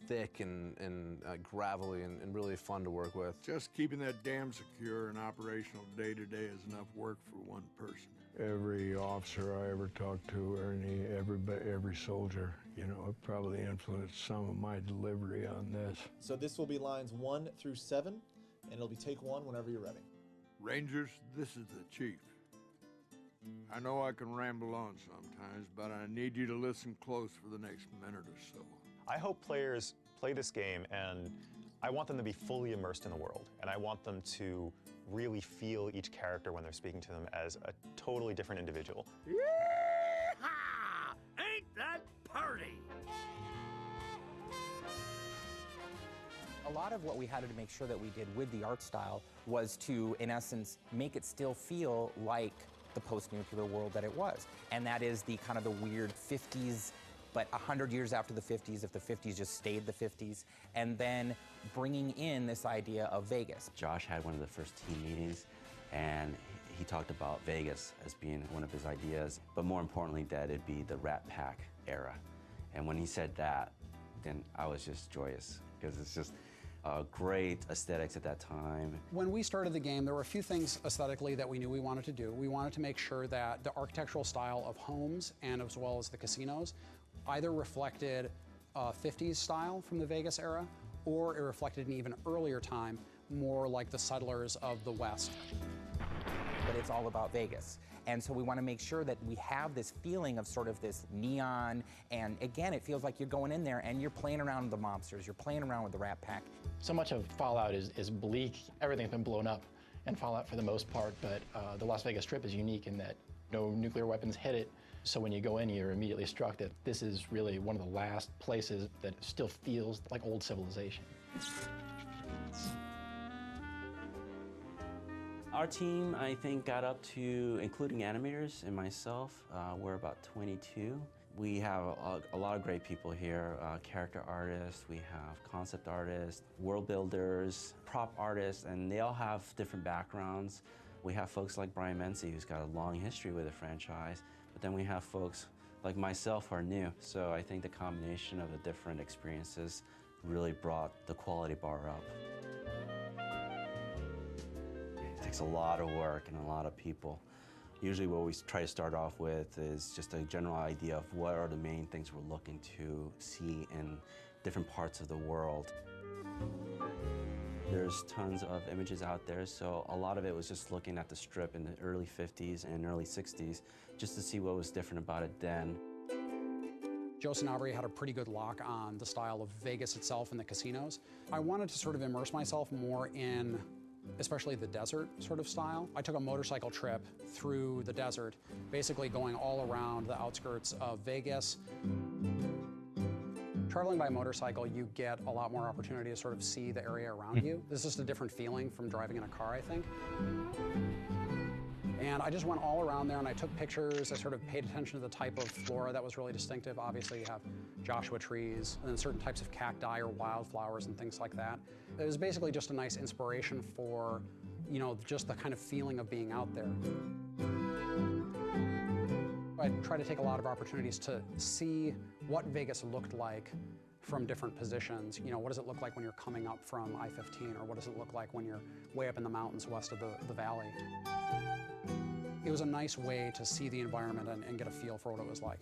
thick and gravelly and really fun to work with. Just keeping that dam secure and operational day to day is enough work for one person. Every officer I ever talked to, every soldier, you know, it probably influenced some of my delivery on this. So this will be lines 1 through 7, and it'll be take 1 whenever you're ready. Rangers, this is the chief. I know I can ramble on sometimes, but I need you to listen close for the next minute or so. I hope players play this game, and I want them to be fully immersed in the world, and I want them to really feel each character when they're speaking to them as a totally different individual. Yeehaw! Ain't that party? A lot of what we had to make sure that we did with the art style was to, in essence, make it still feel like the post-nuclear world that it was. And that is the kind of the weird 50s, but 100 years after the 50s, if the 50s just stayed the 50s, and then bringing in this idea of Vegas. Josh had one of the first team meetings, and he talked about Vegas as being one of his ideas, but more importantly, that it'd be the Rat Pack era. And when he said that, then I was just joyous, because it's just great aesthetics at that time. When we started the game, there were a few things aesthetically that we knew we wanted to do. We wanted to make sure that the architectural style of homes and as well as the casinos either reflected 50s style from the Vegas era, or it reflected an even earlier time, more like the settlers of the West. But it's all about Vegas. And so we want to make sure that we have this feeling of sort of this neon, and again, it feels like you're going in there and you're playing around with the mobsters, you're playing around with the Rat Pack. So much of Fallout is bleak. Everything's been blown up in Fallout for the most part, but the Las Vegas Strip is unique in that no nuclear weapons hit it. So when you go in, you're immediately struck that this is really one of the last places that still feels like old civilization. Our team, I think, got up to, including animators and myself, we're about 22. We have a lot of great people here, character artists, we have concept artists, world builders, prop artists, and they all have different backgrounds. We have folks like Brian Mency, who's got a long history with the franchise, but then we have folks like myself who are new. So I think the combination of the different experiences really brought the quality bar up. It takes a lot of work and a lot of people. Usually what we try to start off with is just a general idea of what are the main things we're looking to see in different parts of the world. There's tons of images out there, so a lot of it was just looking at the Strip in the early 50s and early 60s, just to see what was different about it then. Joe Sanabria had a pretty good lock on the style of Vegas itself and the casinos. I wanted to sort of immerse myself more in especially the desert sort of style. I took a motorcycle trip through the desert, basically going all around the outskirts of Vegas. Traveling by motorcycle, you get a lot more opportunity to sort of see the area around you. This is just a different feeling from driving in a car, I think. And I just went all around there and I took pictures. I sort of paid attention to the type of flora that was really distinctive. Obviously, you have Joshua trees and then certain types of cacti or wildflowers and things like that. It was basically just a nice inspiration for, you know, just the kind of feeling of being out there. I try to take a lot of opportunities to see what Vegas looked like from different positions. You know, what does it look like when you're coming up from I-15, or what does it look like when you're way up in the mountains west of the valley? It was a nice way to see the environment and get a feel for what it was like.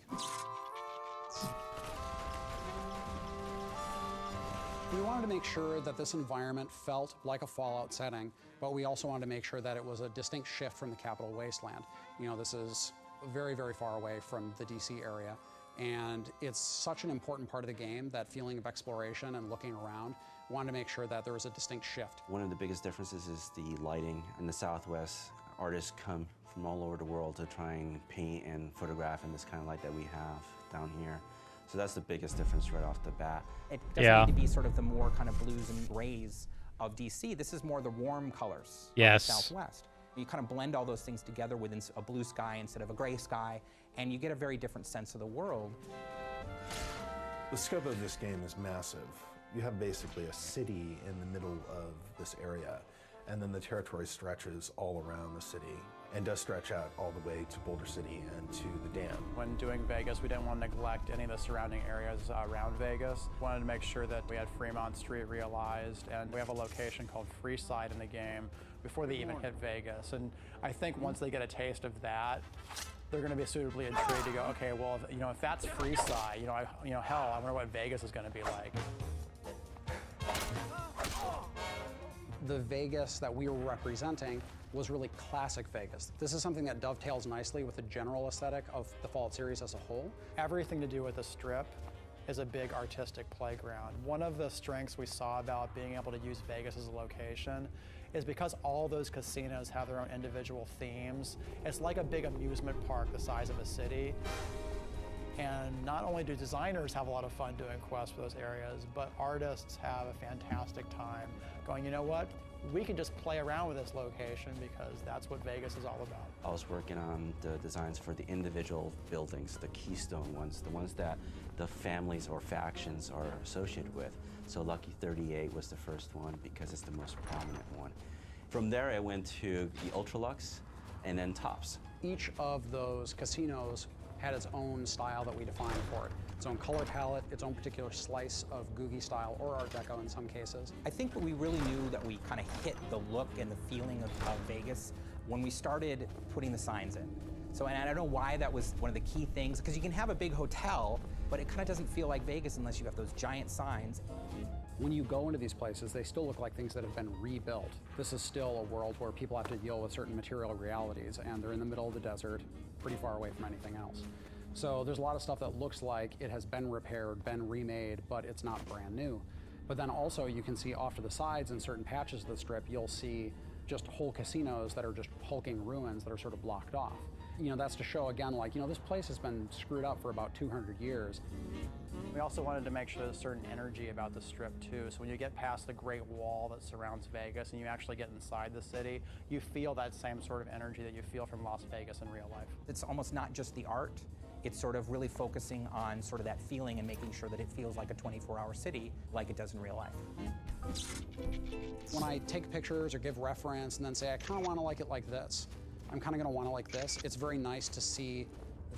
We wanted to make sure that this environment felt like a Fallout setting, but we also wanted to make sure that it was a distinct shift from the Capital Wasteland. You know, this is very, very far away from the DC area, and it's such an important part of the game, that feeling of exploration and looking around. We wanted to make sure that there was a distinct shift. One of the biggest differences is the lighting. In the Southwest, artists come from all over the world to try and paint and photograph in this kind of light that we have down here. So that's the biggest difference right off the bat. It doesn't need to be sort of the more kind of blues and grays of DC. This is more the warm colors of the Southwest. You kind of blend all those things together within a blue sky instead of a gray sky, and you get a very different sense of the world. The scope of this game is massive. You have basically a city in the middle of this area, and then the territory stretches all around the city and does stretch out all the way to Boulder City and to the dam. When doing Vegas, we didn't want to neglect any of the surrounding areas around Vegas. We wanted to make sure that we had Fremont Street realized, and we have a location called Freeside in the game before they even hit Vegas. And I think once they get a taste of that, they're going to be suitably intrigued to go, okay, well, if that's Freeside, hell, I wonder what Vegas is going to be like. The Vegas that we were representing was really classic Vegas. This is something that dovetails nicely with the general aesthetic of the Fallout series as a whole. Everything to do with the Strip is a big artistic playground. One of the strengths we saw about being able to use Vegas as a location is because all those casinos have their own individual themes. It's like a big amusement park the size of a city. And not only do designers have a lot of fun doing quests for those areas, but artists have a fantastic time going, you know what? We can just play around with this location because that's what Vegas is all about. I was working on the designs for the individual buildings, the keystone ones, the ones that the families or factions are associated with. So Lucky 38 was the first one because it's the most prominent one. From there, I went to the Ultralux and then Tops. Each of those casinos had its own style that we defined for it. Its own color palette, its own particular slice of Googie style or Art Deco in some cases. I think that we really knew that we kind of hit the look and the feeling of Vegas when we started putting the signs in. So, and I don't know why that was one of the key things, because you can have a big hotel, but it kind of doesn't feel like Vegas unless you have those giant signs. When you go into these places, they still look like things that have been rebuilt. This is still a world where people have to deal with certain material realities, and they're in the middle of the desert, pretty far away from anything else. So there's a lot of stuff that looks like it has been repaired, been remade, but it's not brand new. But then also you can see off to the sides in certain patches of the Strip, you'll see just whole casinos that are just hulking ruins that are sort of blocked off. That's to show again, like, this place has been screwed up for about 200 years. We also wanted to make sure there's a certain energy about the Strip too. So when you get past the Great Wall that surrounds Vegas and you actually get inside the city, you feel that same sort of energy that you feel from Las Vegas in real life. It's almost not just the art, it's sort of really focusing on sort of that feeling and making sure that it feels like a 24-hour city like it does in real life. When I take pictures or give reference and then say, I kind of want to like it like this, I'm kind of going to want to like this, it's very nice to see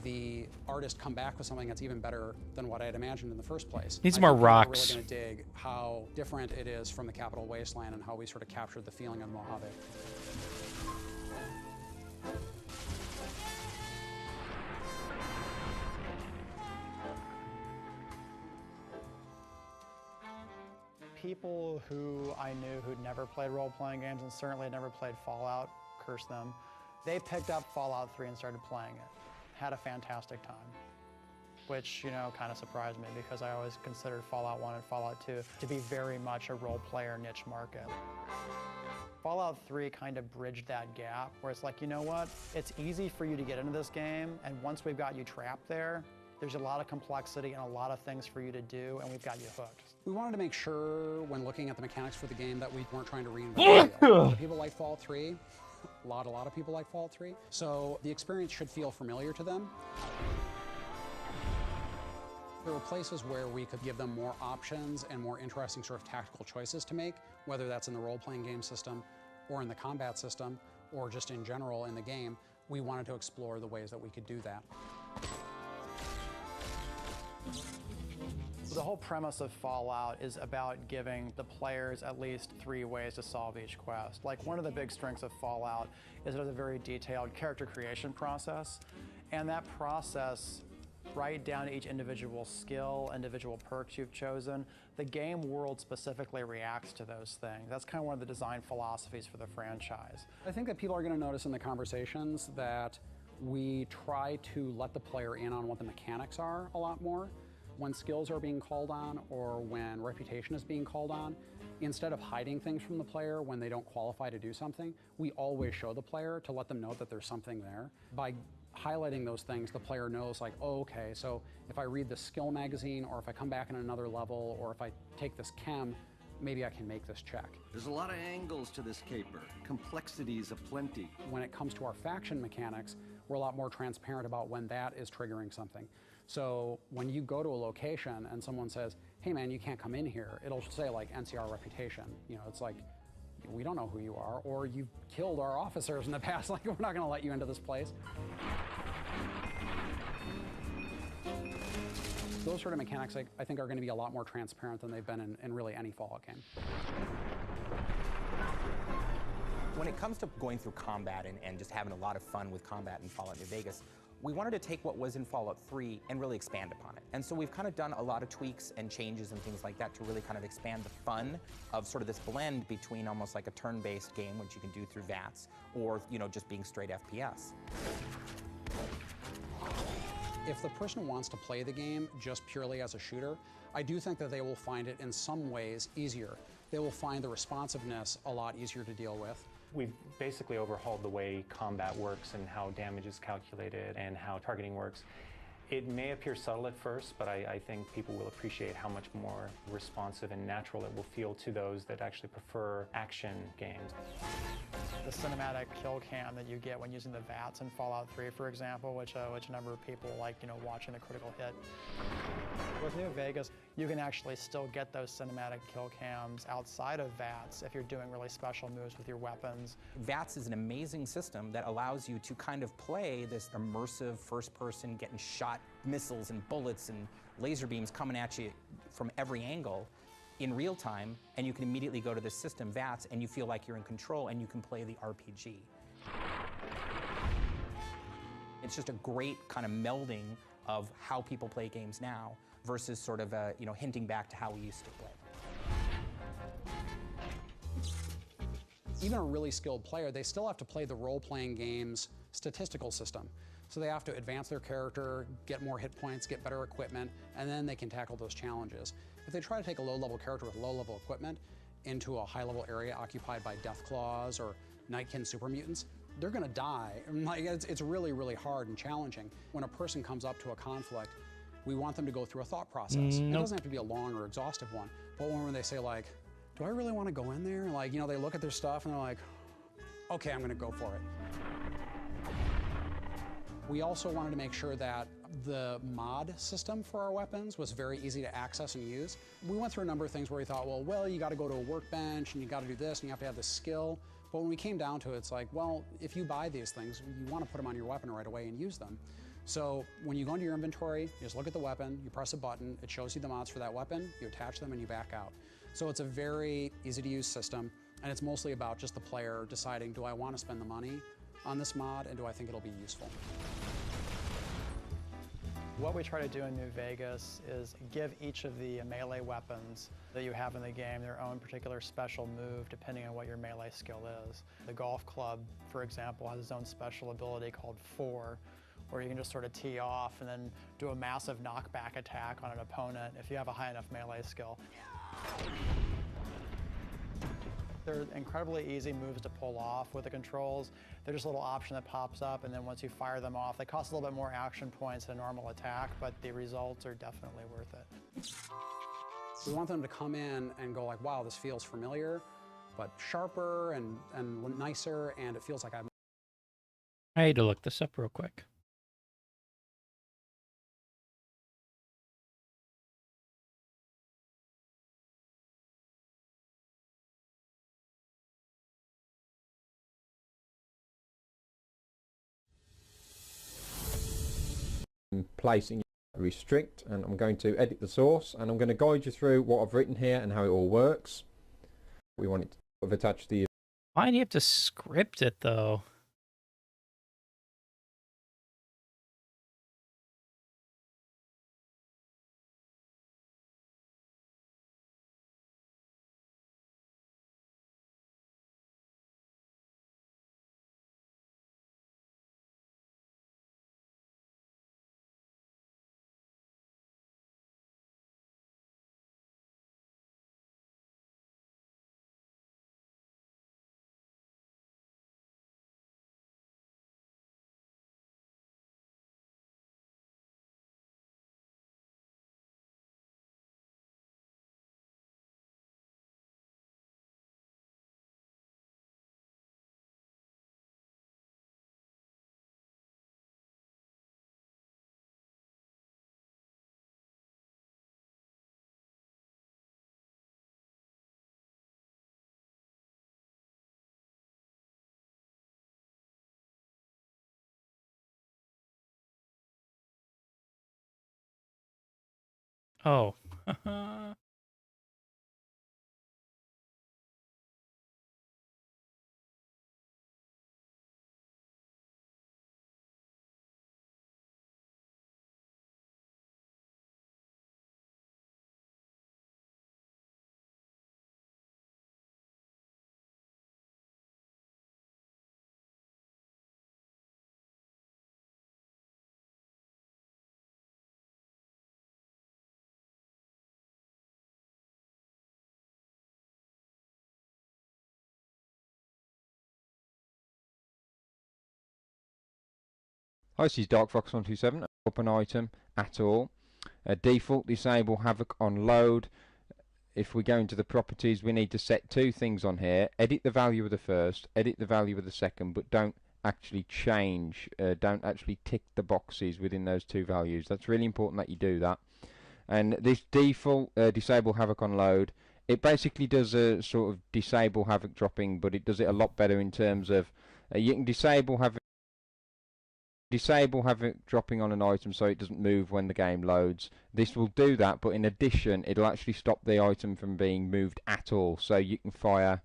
the artist come back with something that's even better than what I had imagined in the first place. Needs more rocks. I'm really going to dig how different it is from the Capital Wasteland and how we sort of captured the feeling of Mojave. people who I knew who'd never played role-playing games and certainly had never played Fallout, curse them, they picked up Fallout 3 and started playing it. Had a fantastic time, which, you know, kind of surprised me because I always considered Fallout 1 and Fallout 2 to be very much a role-player niche market. Fallout 3 kind of bridged that gap where it's like, you know what, it's easy for you to get into this game, and once we've got you trapped there, there's a lot of complexity and a lot of things for you to do, and we've got you hooked. We wanted to make sure when looking at the mechanics for the game that we weren't trying to reinvent the wheel. People like Fallout 3, a lot of people like Fallout 3, so the experience should feel familiar to them. There were places where we could give them more options and more interesting sort of tactical choices to make, whether that's in the role-playing game system or in the combat system or just in general in the game. We wanted to explore the ways that we could do that. The whole premise of Fallout is about giving the players at least 3 ways to solve each quest. Like, one of the big strengths of Fallout is it has a very detailed character creation process, and that process, right down to each individual skill, individual perks you've chosen, the game world specifically reacts to those things. That's kind of one of the design philosophies for the franchise. I think that people are going to notice in the conversations that we try to let the player in on what the mechanics are a lot more. When skills are being called on or when reputation is being called on, instead of hiding things from the player when they don't qualify to do something, we always show the player to let them know that there's something there. By highlighting those things, the player knows, like, oh, okay, so if I read the skill magazine or if I come back in another level or if I take this chem, maybe I can make this check. There's a lot of angles to this caper, complexities aplenty. When it comes to our faction mechanics, we're a lot more transparent about when that is triggering something. So when you go to a location and someone says, hey man, you can't come in here, it'll say like NCR reputation. You know, it's like, we don't know who you are, or you've killed our officers in the past, like we're not gonna let you into this place. Those sort of mechanics I think are gonna be a lot more transparent than they've been in really any Fallout game. When it comes to going through combat and just having a lot of fun with combat in Fallout New Vegas, we wanted to take what was in Fallout 3 and really expand upon it. And so we've kind of done a lot of tweaks and changes and things like that to really kind of expand the fun of sort of this blend between almost like a turn-based game, which you can do through VATS, or, you know, just being straight FPS. If the person wants to play the game just purely as a shooter, I do think that they will find it in some ways easier. They will find the responsiveness a lot easier to deal with. We've basically overhauled the way combat works and how damage is calculated and how targeting works. It may appear subtle at first, but I think people will appreciate how much more responsive and natural it will feel to those that actually prefer action games. The cinematic kill cam that you get when using the VATS in Fallout 3, for example, which a number of people like, you know, watching the critical hit. With New Vegas, you can actually still get those cinematic kill cams outside of VATS if you're doing really special moves with your weapons. VATS is an amazing system that allows you to kind of play this immersive first-person, getting shot missiles and bullets and laser beams coming at you from every angle in real time, and you can immediately go to the system, VATS, and you feel like you're in control and you can play the RPG. It's just a great kind of melding of how people play games now versus sort of, you know, hinting back to how we used to play. Even a really skilled player, they still have to play the role-playing game's statistical system. So they have to advance their character, get more hit points, get better equipment, and then they can tackle those challenges. If they try to take a low-level character with low-level equipment into a high-level area occupied by Deathclaws or Nightkin super mutants, they're gonna die. Like, it's really, really hard and challenging. When a person comes up to a conflict, we want them to go through a thought process. It doesn't have to be a long or exhaustive one, but when they say like, do I really want to go in there? Like, you know, they look at their stuff and they're like, okay, I'm gonna go for it. We also wanted to make sure that the mod system for our weapons was very easy to access and use. We went through a number of things where we thought, well, you gotta go to a workbench and you gotta do this and you have to have this skill. But when we came down to it, it's like, well, if you buy these things, you wanna put them on your weapon right away and use them. So when you go into your inventory, you just look at the weapon, you press a button, it shows you the mods for that weapon, you attach them and you back out. So it's a very easy to use system, and it's mostly about just the player deciding, do I wanna spend the money on this mod and do I think it'll be useful? What we try to do in New Vegas is give each of the melee weapons that you have in the game their own particular special move depending on what your melee skill is. The golf club, for example, has its own special ability called 4, where you can just sort of tee off and then do a massive knockback attack on an opponent if you have a high enough melee skill. They're incredibly easy moves to pull off with the controls. They're just a little option that pops up, and then once you fire them off, they cost a little bit more action points than a normal attack, but the results are definitely worth it. We want them to come in and go like, wow, this feels familiar, but sharper and nicer, and it feels like I'm... I had to look this up real quick. Placing restrict, and I'm going to edit the source, and I'm going to guide you through what I've written here and how it all works. We want it to sort of attach the... Why do you have to script it though? Oh. Hi, this is Dark Fox 127. Up an item at all. Default disable havoc on load. If we go into the properties, we need to set two things on here. Edit the value of the first, edit the value of the second, but don't actually change, don't actually tick the boxes within those two values. That's really important that you do that. And this default disable havoc on load, it basically does a sort of disable havoc dropping, but it does it a lot better in terms of you can disable havoc dropping on an item so it doesn't move when the game loads. This will do that, but in addition it'll actually stop the item from being moved at all, so you can fire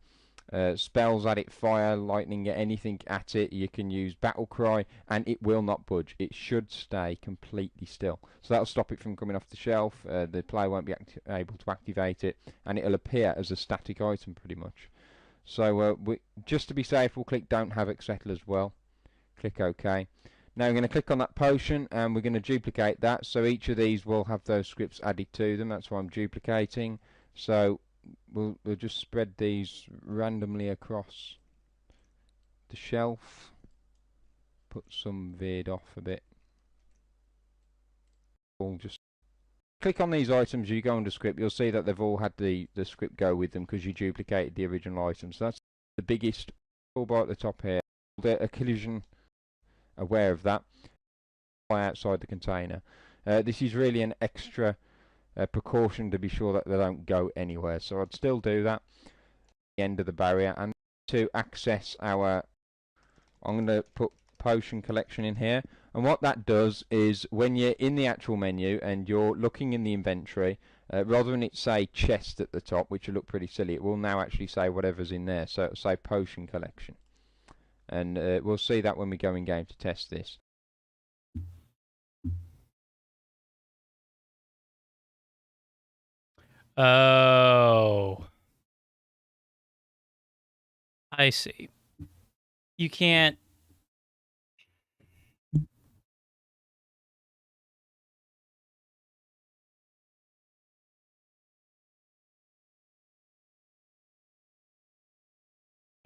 spells at it, fire lightning at anything at it. You can use battle cry and it will not budge. It should stay completely still, so that'll stop it from coming off the shelf. The player won't be able to activate it, and it'll appear as a static item pretty much. So just to be safe, we'll click don't havoc settle as well. Click OK. Now we're going to click on that potion and we're going to duplicate that, so each of these will have those scripts added to them. That's why I'm duplicating. So we'll just spread these randomly across the shelf. Put some veered off a bit. We'll just click on these items. You go under script, you'll see that they've all had the script go with them because you duplicated the original items. So that's the biggest toolbar at the top here. A collision aware of that outside the container. This is really an extra precaution to be sure that they don't go anywhere, so I'd still do that at the end of the barrier. And to access our, I'm going to put potion collection in here, and what that does is when you're in the actual menu and you're looking in the inventory, rather than it say chest at the top, which will look pretty silly, it will now actually say whatever's in there, so it'll say potion collection. And we'll see that when we go in game to test this. Oh. I see. You can't...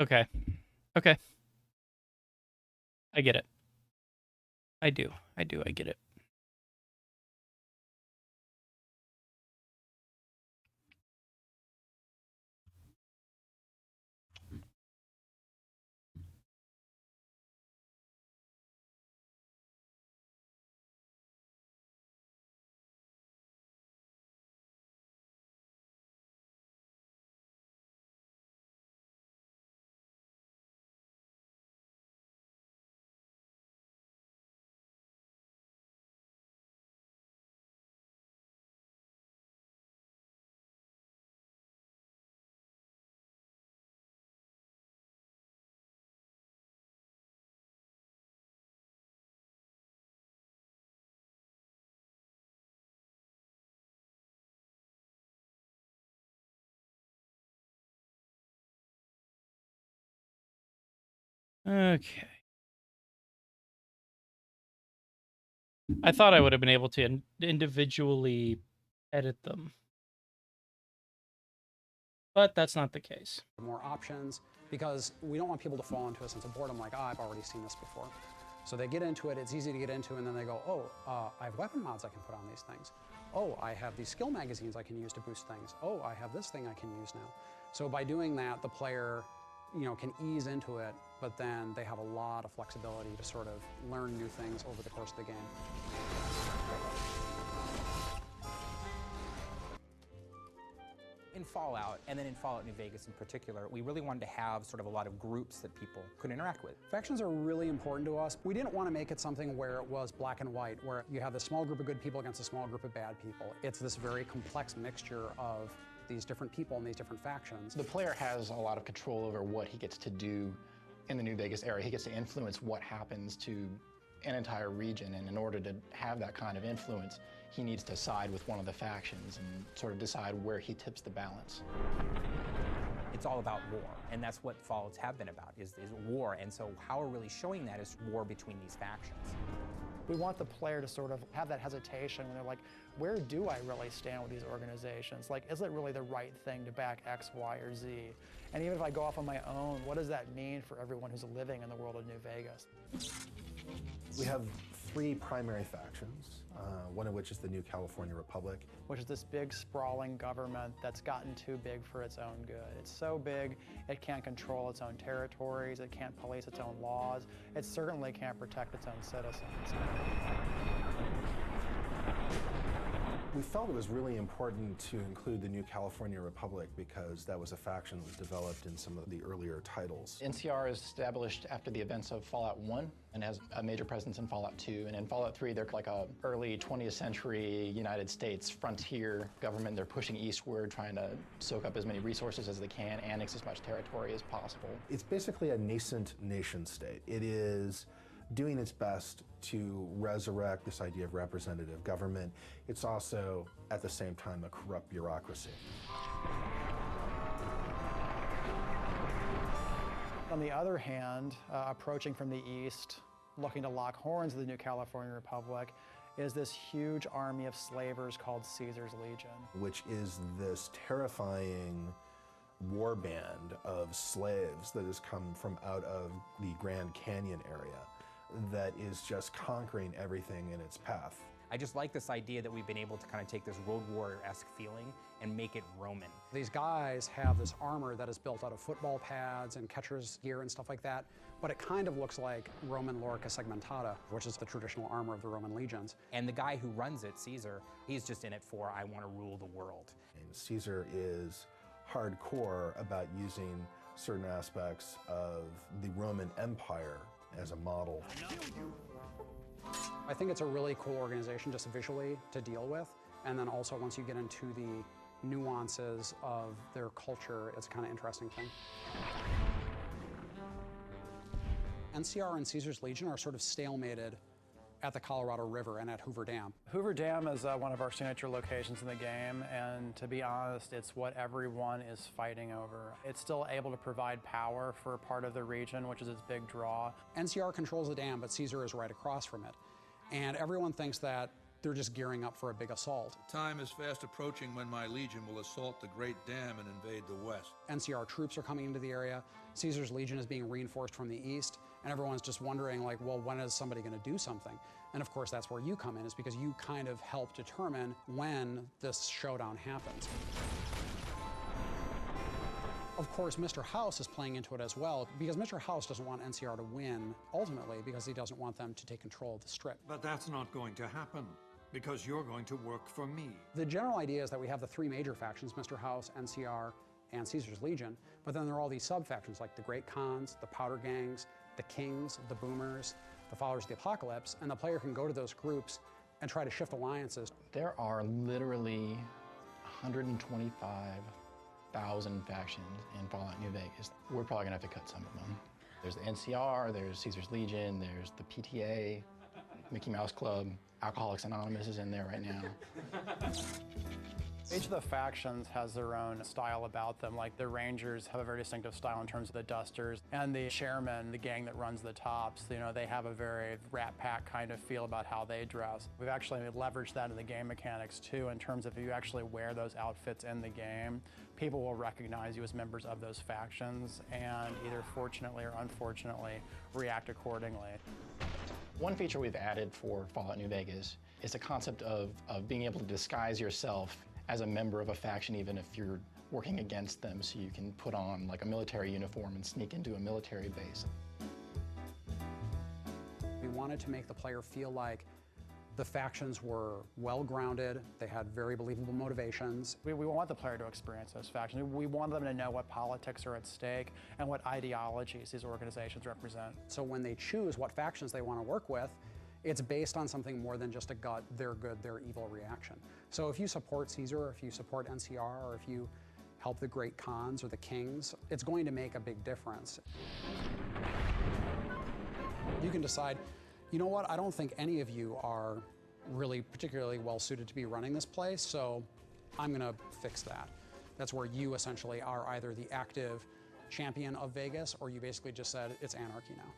Okay. Okay. I get it. I do. I get it. Okay. I thought I would have been able to individually edit them. But that's not the case. More options, because we don't want people to fall into a sense of boredom, like, oh, I've already seen this before. So they get into it, it's easy to get into, and then they go, oh, I have weapon mods I can put on these things. Oh, I have these skill magazines I can use to boost things. Oh, I have this thing I can use now. So by doing that, the player, can ease into it, but then they have a lot of flexibility to sort of learn new things over the course of the game. In Fallout, and then in Fallout New Vegas in particular, we really wanted to have sort of a lot of groups that people could interact with. Factions are really important to us. We didn't want to make it something where it was black and white, where you have this small group of good people against a small group of bad people. It's this very complex mixture of these different people and these different factions. The player has a lot of control over what he gets to do in the New Vegas area. He gets to influence what happens to an entire region, and in order to have that kind of influence, he needs to side with one of the factions and sort of decide where he tips the balance. It's all about war, and that's what Fallouts have been about, is war, and so how we're really showing that is war between these factions. We want the player to sort of have that hesitation when they're like, where do I really stand with these organizations? Like, is it really the right thing to back X, Y, or Z? And even if I go off on my own, what does that mean for everyone who's living in the world of New Vegas? We have 3 primary factions, one of which is the New California Republic. Which is this big, sprawling government that's gotten too big for its own good. It's so big, it can't control its own territories, it can't police its own laws, it certainly can't protect its own citizens. We felt it was really important to include the New California Republic because that was a faction that was developed in some of the earlier titles. NCR is established after the events of Fallout 1 and has a major presence in Fallout 2. And in Fallout 3, they're like a early 20th century United States frontier government. They're pushing eastward, trying to soak up as many resources as they can, annex as much territory as possible. It's basically a nascent nation state. It is doing its best to resurrect this idea of representative government. It's also, at the same time, a corrupt bureaucracy. On the other hand, approaching from the east, looking to lock horns of the New California Republic, is this huge army of slavers called Caesar's Legion. Which is this terrifying war band of slaves that has come from out of the Grand Canyon area that is just conquering everything in its path. I just like this idea that we've been able to kind of take this Road Warrior-esque feeling and make it Roman. These guys have this armor that is built out of football pads and catcher's gear and stuff like that, but it kind of looks like Roman Lorica Segmentata, which is the traditional armor of the Roman legions. And the guy who runs it, Caesar, he's just in it for, I want to rule the world. And Caesar is hardcore about using certain aspects of the Roman Empire as a model. I think it's a really cool organization just visually to deal with, and then also once you get into the nuances of their culture, it's a kind of interesting thing. NCR and Caesar's Legion are sort of stalemated at the Colorado River and at Hoover Dam. Hoover Dam is one of our signature locations in the game, and to be honest, it's what everyone is fighting over. It's still able to provide power for part of the region, which is its big draw. NCR controls the dam, but Caesar is right across from it. And everyone thinks that they're just gearing up for a big assault. Time is fast approaching when my legion will assault the Great Dam and invade the west. NCR troops are coming into the area. Caesar's legion is being reinforced from the east, and everyone's just wondering, like, well, when is somebody going to do something? And of course, that's where you come in, is because you kind of help determine when this showdown happens. Of course, Mr. House is playing into it as well, because Mr. House doesn't want NCR to win, ultimately, because he doesn't want them to take control of the Strip. But that's not going to happen, because you're going to work for me. The general idea is that we have the three major factions, Mr. House, NCR, and Caesar's Legion, but then there are all these sub-factions like the Great Khans, the Powder Gangs, the Kings, the Boomers, the Followers of the Apocalypse, and the player can go to those groups and try to shift alliances. There are literally 125,000 factions in Fallout New Vegas. We're probably gonna have to cut some of them. There's the NCR, there's Caesar's Legion, there's the PTA, Mickey Mouse Club, Alcoholics Anonymous is in there right now. Each of the factions has their own style about them. Like the Rangers have a very distinctive style in terms of the Dusters, and the Chairmen, the gang that runs the Tops, you know, they have a very Rat Pack kind of feel about how they dress. We've actually leveraged that in the game mechanics too, in terms of if you actually wear those outfits in the game, people will recognize you as members of those factions and either fortunately or unfortunately react accordingly. One feature we've added for Fallout New Vegas is the concept of being able to disguise yourself as a member of a faction, even if you're working against them, so you can put on like a military uniform and sneak into a military base. We wanted to make the player feel like the factions were well-grounded, they had very believable motivations. We want the player to experience those factions. We want them to know what politics are at stake and what ideologies these organizations represent. So when they choose what factions they want to work with, it's based on something more than just a gut, they're good, they're evil reaction. So if you support Caesar, or if you support NCR, or if you help the Great Khans or the Kings, it's going to make a big difference. You can decide, you know what, I don't think any of you are really particularly well suited to be running this place, so I'm gonna fix that. That's where you essentially are either the active champion of Vegas, or you basically just said, it's anarchy now.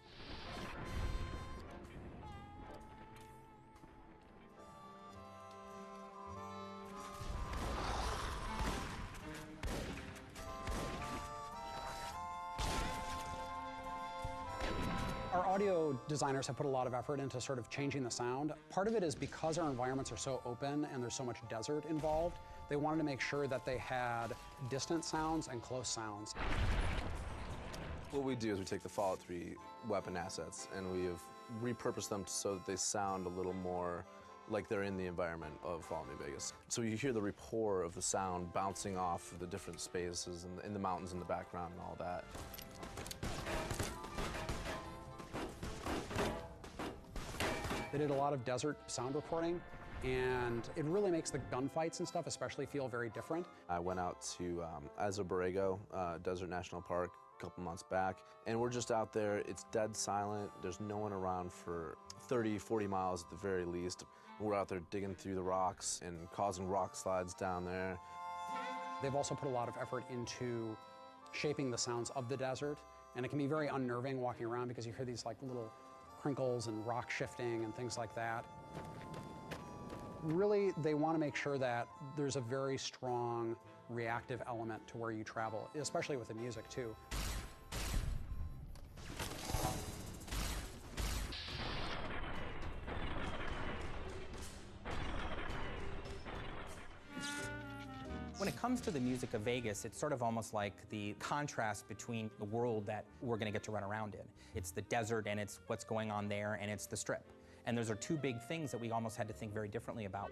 Our audio designers have put a lot of effort into sort of changing the sound. Part of it is because our environments are so open and there's so much desert involved, they wanted to make sure that they had distant sounds and close sounds. What we do is we take the Fallout 3 weapon assets and we have repurposed them so that they sound a little more like they're in the environment of Fallout New Vegas. So you hear the rapport of the sound bouncing off of the different spaces and in the mountains in the background and all that. They did a lot of desert sound recording, and it really makes the gunfights and stuff especially feel very different. I went out to Azo Borrego Desert National Park a couple months back, and we're just out there. It's dead silent. There's no one around for 30, 40 miles at the very least. We're out there digging through the rocks and causing rock slides down there. They've also put a lot of effort into shaping the sounds of the desert, and it can be very unnerving walking around because you hear these like little crinkles and rock shifting and things like that. Really, they want to make sure that there's a very strong reactive element to where you travel, especially with the music too. When it comes to the music of Vegas, it's sort of almost like the contrast between the world that we're going to get to run around in. It's the desert, and it's what's going on there, and it's the Strip. And those are two big things that we almost had to think very differently about.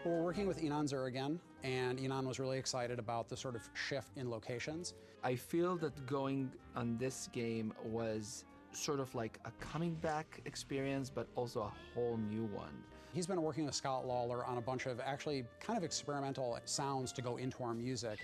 Well, we're working with Enon Zur again, and Enon was really excited about the sort of shift in locations. I feel that going on this game was sort of like a coming back experience, but also a whole new one. He's been working with Scott Lawler on a bunch of actually kind of experimental sounds to go into our music.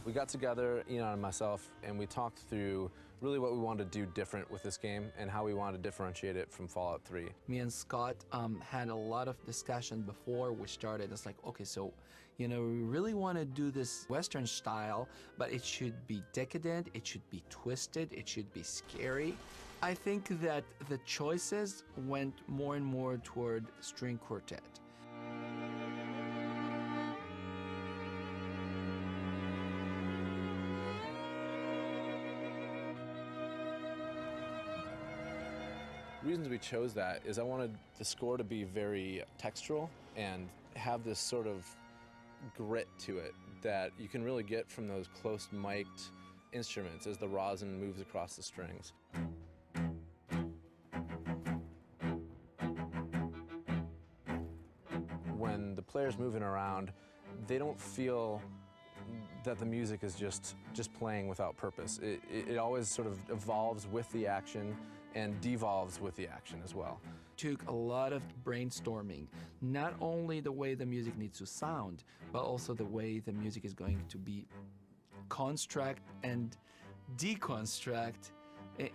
We got together, Enon and myself, and we talked through really what we wanted to do different with this game and how we wanted to differentiate it from Fallout 3. Me and Scott had a lot of discussion before we started. It's like, okay, so, you know, we really want to do this Western style, but it should be decadent, it should be twisted, it should be scary. I think that the choices went more and more toward string quartet. Reasons we chose that is I wanted the score to be very textural and have this sort of grit to it that you can really get from those close mic'd instruments as the rosin moves across the strings. When the player's moving around, they don't feel that the music is just playing without purpose. It always sort of evolves with the action and devolves with the action as well. Took a lot of brainstorming, not only the way the music needs to sound, but also the way the music is going to be construct and deconstruct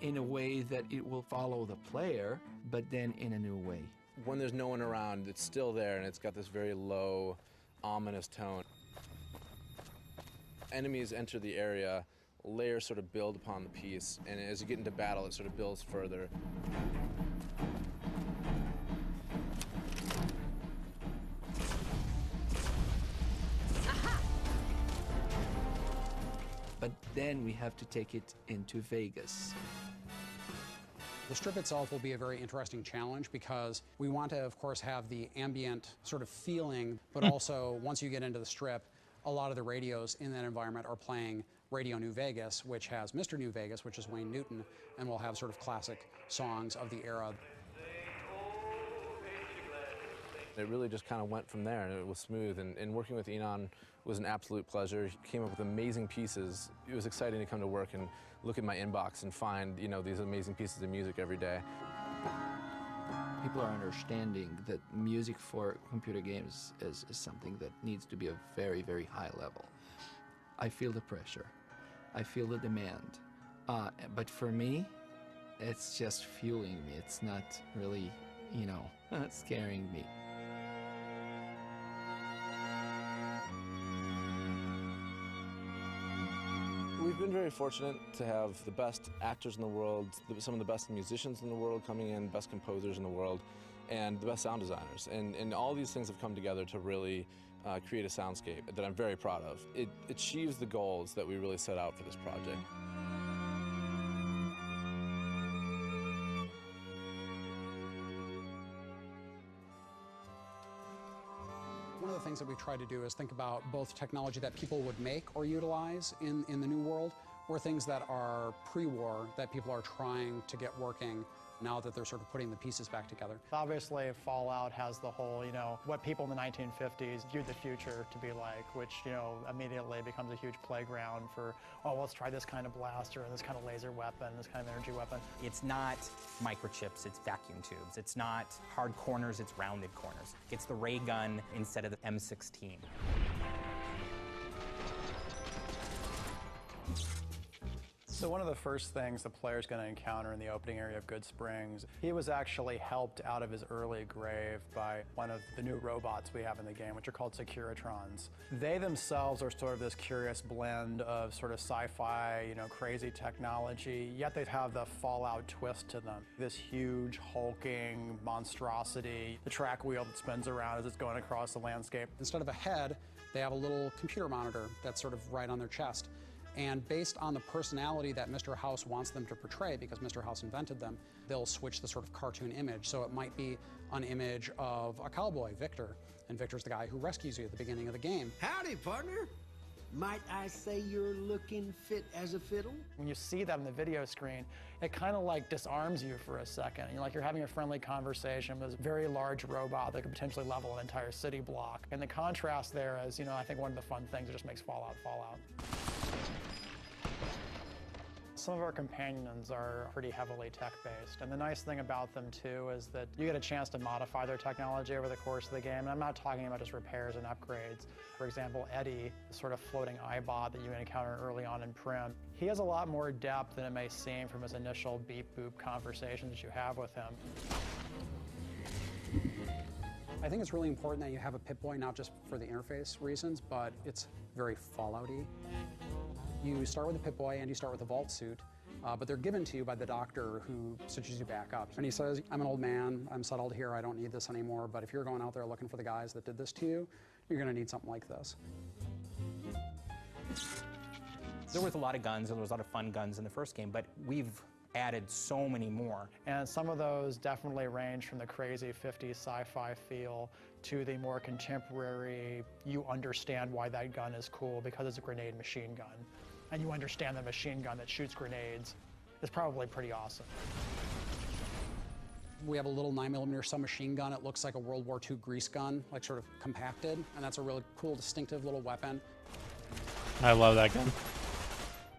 in a way that it will follow the player, but then in a new way. When there's no one around, it's still there and it's got this very low, ominous tone. Enemies enter the area, layers sort of build upon the piece, and as you get into battle, it sort of builds further. But then we have to take it into Vegas. The strip itself will be a very interesting challenge because we want to, of course, have the ambient sort of feeling, but also once you get into the strip, a lot of the radios in that environment are playing Radio New Vegas, which has Mr. New Vegas, which is Wayne Newton, and we'll have sort of classic songs of the era. It really just kind of went from there, and it was smooth, and working with Enon was an absolute pleasure. He came up with amazing pieces. It was exciting to come to work and look at my inbox and find, you know, these amazing pieces of music every day. People are understanding that music for computer games is something that needs to be a very, very high level. I feel the pressure. I feel the demand. But for me, it's just fueling me. It's not really, you know, scaring me. We've been very fortunate to have the best actors in the world, some of the best musicians in the world coming in, best composers in the world, and the best sound designers. And all these things have come together to really create a soundscape that I'm very proud of. It achieves the goals that we really set out for this project. One of the things that we've tried to do is think about both technology that people would make or utilize in the new world, or things that are pre-war that people are trying to get working now that they're sort of putting the pieces back together. Obviously, Fallout has the whole, you know, what people in the 1950s viewed the future to be like, which, you know, immediately becomes a huge playground for, oh, let's try this kind of blaster and this kind of laser weapon, this kind of energy weapon. It's not microchips, it's vacuum tubes. It's not hard corners, it's rounded corners. It's the ray gun instead of the M16. So one of the first things the player's going to encounter in the opening area of Good Springs, he was actually helped out of his early grave by one of the new robots we have in the game, which are called Securitrons. They themselves are sort of this curious blend of sort of sci-fi, you know, crazy technology, yet they have the Fallout twist to them. This huge, hulking monstrosity, the track wheel that spins around as it's going across the landscape. Instead of a head, they have a little computer monitor that's sort of right on their chest. And based on the personality that Mr. House wants them to portray, because Mr. House invented them, they'll switch the sort of cartoon image. So it might be an image of a cowboy, Victor, and Victor's the guy who rescues you at the beginning of the game. Howdy, partner. Might I say you're looking fit as a fiddle? When you see that on the video screen, it kind of like disarms you for a second. You're like you're having a friendly conversation with this very large robot that could potentially level an entire city block. And the contrast there is, you know, I think one of the fun things that just makes Fallout Fallout. Some of our companions are pretty heavily tech-based, and the nice thing about them too is that you get a chance to modify their technology over the course of the game. And I'm not talking about just repairs and upgrades. For example, Eddie, the sort of floating eyebot that you encounter early on in Prim, he has a lot more depth than it may seem from his initial beep-boop conversations you have with him. I think it's really important that you have a Pip-Boy, not just for the interface reasons, but it's very Fallout-y. You start with a Pip-Boy and you start with a vault suit, but they're given to you by the doctor who stitches you back up. And he says, I'm an old man, I'm settled here, I don't need this anymore, but if you're going out there looking for the guys that did this to you, you're gonna need something like this. There was a lot of guns, and there was a lot of fun guns in the first game, but we've added so many more. And some of those definitely range from the crazy 50s sci-fi feel to the more contemporary, you understand why that gun is cool because it's a grenade machine gun. And you understand the machine gun that shoots grenades is probably pretty awesome. We have a little 9mm submachine gun. It looks like a World War II grease gun, like sort of compacted, and that's a really cool, distinctive little weapon. I love that gun.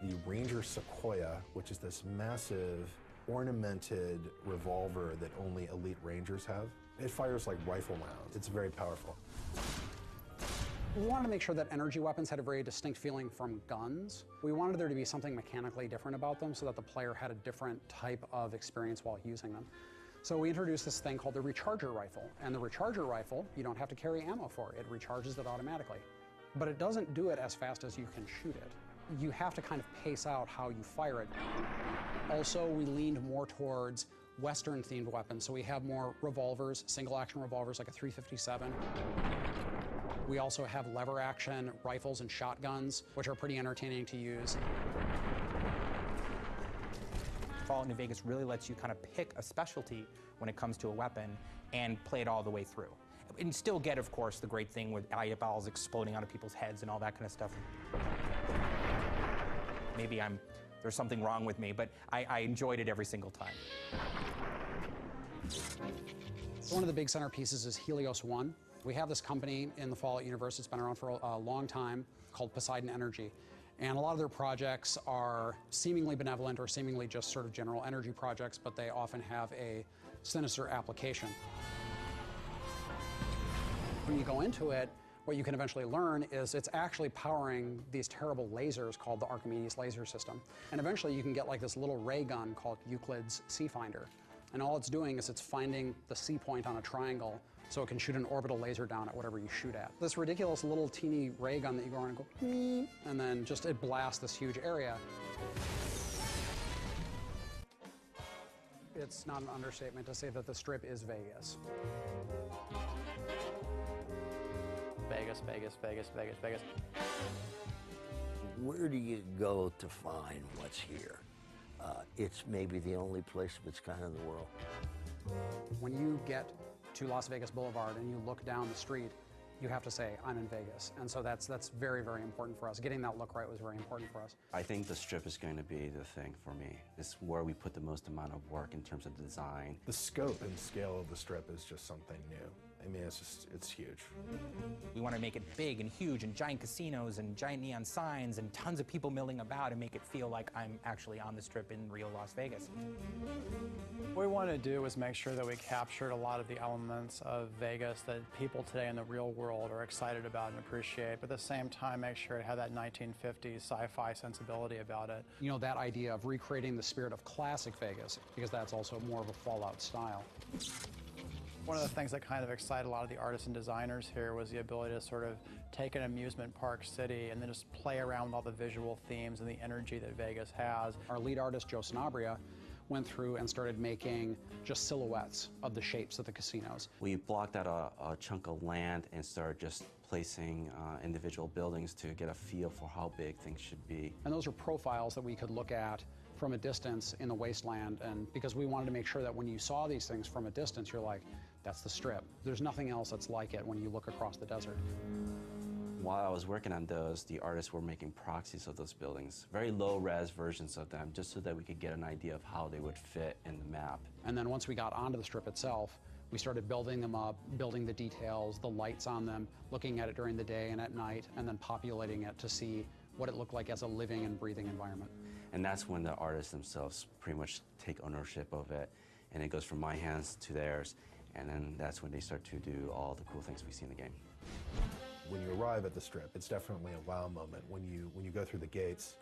The Ranger Sequoia, which is this massive ornamented revolver that only elite Rangers have. It fires like rifle rounds. It's very powerful. We wanted to make sure that energy weapons had a very distinct feeling from guns. We wanted there to be something mechanically different about them so that the player had a different type of experience while using them. So we introduced this thing called the Recharger Rifle. And the Recharger Rifle, you don't have to carry ammo for. It recharges it automatically. But it doesn't do it as fast as you can shoot it. You have to kind of pace out how you fire it. Also, we leaned more towards Western-themed weapons, so we have more revolvers, single-action revolvers like a .357. We also have lever-action rifles and shotguns, which are pretty entertaining to use. Fallout New Vegas really lets you kind of pick a specialty when it comes to a weapon and play it all the way through. And still get, of course, the great thing with eyeballs exploding out of people's heads and all that kind of stuff. Maybe there's something wrong with me, but I enjoyed it every single time. One of the big centerpieces is Helios 1. We have this company in the Fallout universe that's been around for a long time called Poseidon Energy. And a lot of their projects are seemingly benevolent or seemingly just sort of general energy projects, but they often have a sinister application. When you go into it, what you can eventually learn is it's actually powering these terrible lasers called the Archimedes laser system. And eventually you can get like this little ray gun called Euclid's C Finder. And all it's doing is it's finding the C point on a triangle so it can shoot an orbital laser down at whatever you shoot at. This ridiculous little teeny ray gun that you go around and go, Meep, and then just it blasts this huge area. It's not an understatement to say that the Strip is Vegas. Vegas, Vegas, Vegas, Vegas, Vegas. Where do you go to find what's here? It's maybe the only place of its kind in the world. When you get to Las Vegas Boulevard and you look down the street, you have to say, I'm in Vegas. And so that's very, very important for us. Getting that look right was very important for us. I think the Strip is going to be the thing for me. It's where we put the most amount of work in terms of design. The scope and scale of the Strip is just something new. I mean, it's huge. We want to make it big and huge and giant casinos and giant neon signs and tons of people milling about and make it feel like I'm actually on the Strip in real Las Vegas. What we wanted to do was make sure that we captured a lot of the elements of Vegas that people today in the real world are excited about and appreciate, but at the same time make sure it had that 1950s sci-fi sensibility about it. You know, that idea of recreating the spirit of classic Vegas, because that's also more of a Fallout style. One of the things that kind of excited a lot of the artists and designers here was the ability to sort of take an amusement park city and then just play around with all the visual themes and the energy that Vegas has. Our lead artist, Joe Sanabria, went through and started making just silhouettes of the shapes of the casinos. We blocked out a chunk of land and started just placing individual buildings to get a feel for how big things should be. And those are profiles that we could look at from a distance in the wasteland, and because we wanted to make sure that when you saw these things from a distance, you're like, that's the Strip. There's nothing else that's like it when you look across the desert. While I was working on those, the artists were making proxies of those buildings, very low-res versions of them, just so that we could get an idea of how they would fit in the map. And then once we got onto the Strip itself, we started building them up, building the details, the lights on them, looking at it during the day and at night, and then populating it to see what it looked like as a living and breathing environment. And that's when the artists themselves pretty much take ownership of it, and it goes from my hands to theirs, and then that's when they start to do all the cool things we see in the game. When you arrive at the Strip, it's definitely a wow moment. When you go through the gates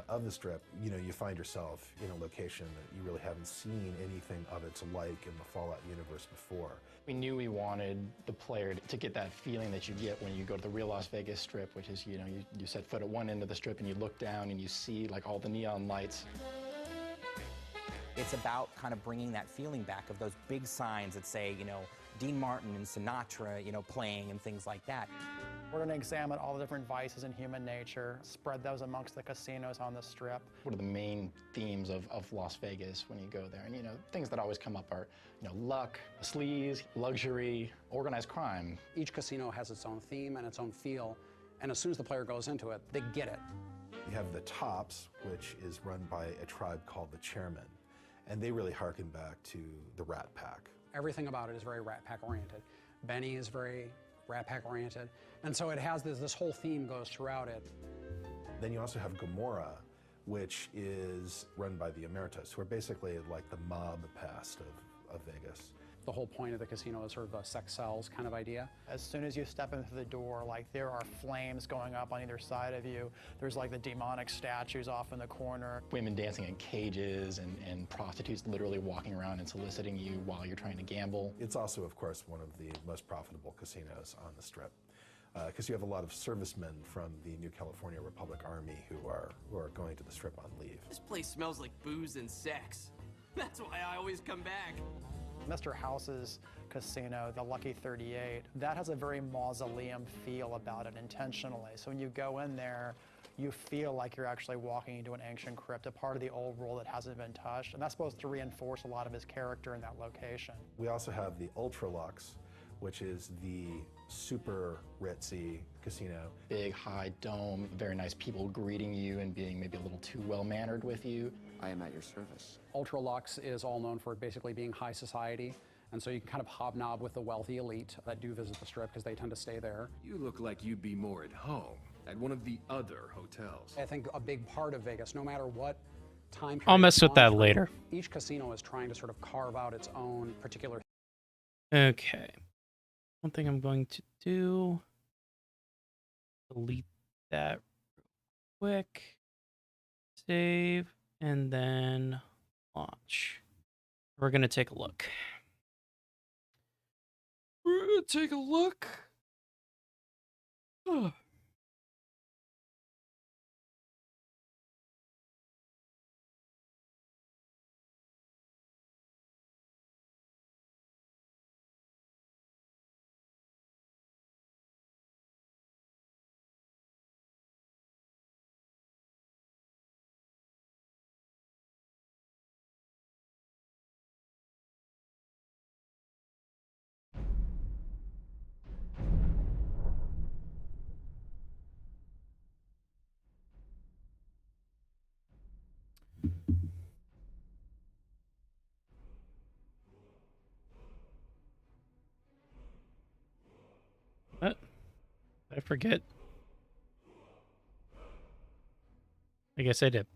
of the Strip, you know, you find yourself in a location that you really haven't seen anything of its like in the Fallout universe before. We knew we wanted the player to get that feeling that you get when you go to the real Las Vegas Strip, which is, you know, you set foot at one end of the Strip and you look down and you see like all the neon lights. It's about kind of bringing that feeling back of those big signs that say, you know, Dean Martin and Sinatra, you know, playing and things like that. We're going to examine all the different vices in human nature, spread those amongst the casinos on the Strip. What are the main themes of Las Vegas when you go there? And, you know, things that always come up are, you know, luck, sleaze, luxury, organized crime. Each casino has its own theme and its own feel, and as soon as the player goes into it, they get it. You have the Tops, which is run by a tribe called the Chairmen, and they really harken back to the Rat Pack. Everything about it is very Rat Pack oriented. Benny is very Rat Pack oriented, and so it has this whole theme goes throughout it. Then you also have Gomorrah, which is run by the Emeritus, who are basically like the mob past of Vegas. The whole point of the casino is sort of a sex sells kind of idea. As soon as you step into the door, like there are flames going up on either side of you. There's like the demonic statues off in the corner. Women dancing in cages and prostitutes literally walking around and soliciting you while you're trying to gamble. It's also, of course, one of the most profitable casinos on the Strip, because you have a lot of servicemen from the New California Republic Army who are going to the Strip on leave. This place smells like booze and sex. That's why I always come back. Mr. House's casino, the Lucky 38, that has a very mausoleum feel about it intentionally. So when you go in there, you feel like you're actually walking into an ancient crypt, a part of the old world that hasn't been touched, and that's supposed to reinforce a lot of his character in that location. We also have the Ultra Lux, which is the super ritzy casino. Big, high dome, very nice people greeting you and being maybe a little too well-mannered with you. I am at your service. Ultra Lux is all known for basically being high society, and so you can kind of hobnob with the wealthy elite that do visit the Strip because they tend to stay there. You look like you'd be more at home at one of the other hotels. I think a big part of Vegas, no matter what time period I'll mess with that from, later. each casino is trying to sort of carve out its own particular. Okay. One thing I'm going to do, delete that real quick, save, and then launch. We're going to take a look. We're going to take a look. What? Did I forget? I guess I did.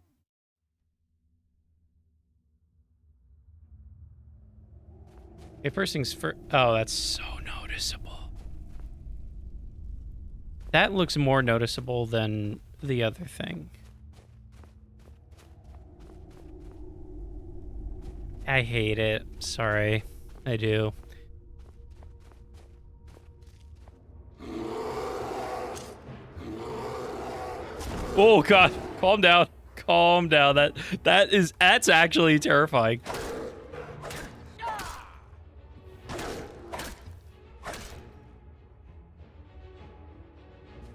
Okay, first things first. Oh, that's so noticeable. That looks more noticeable than the other thing. I hate it. Sorry. I do. Oh god, calm down. Calm down. That's actually terrifying.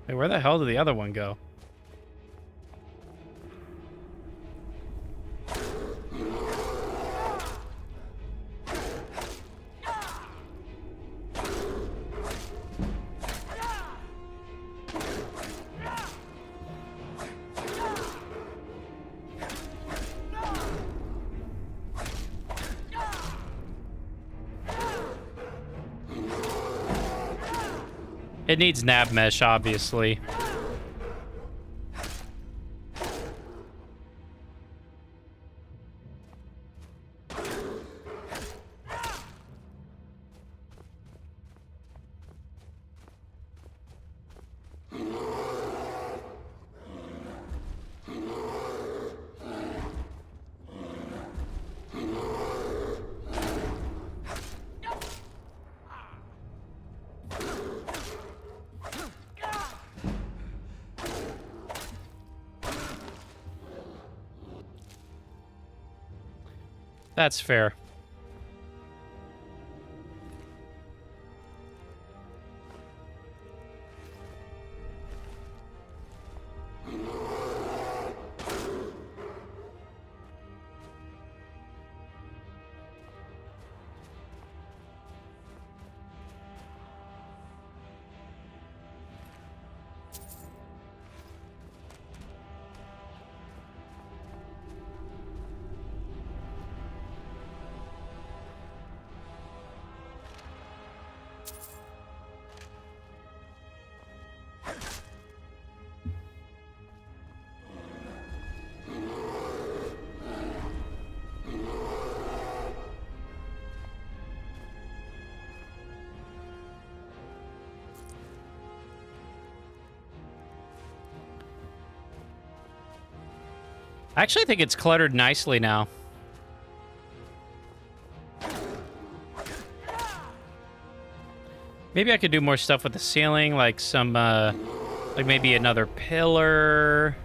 Hey, where the hell did the other one go? It needs nav mesh, obviously. That's fair. I actually think it's cluttered nicely now. Maybe I could do more stuff with the ceiling, like some, like maybe another pillar.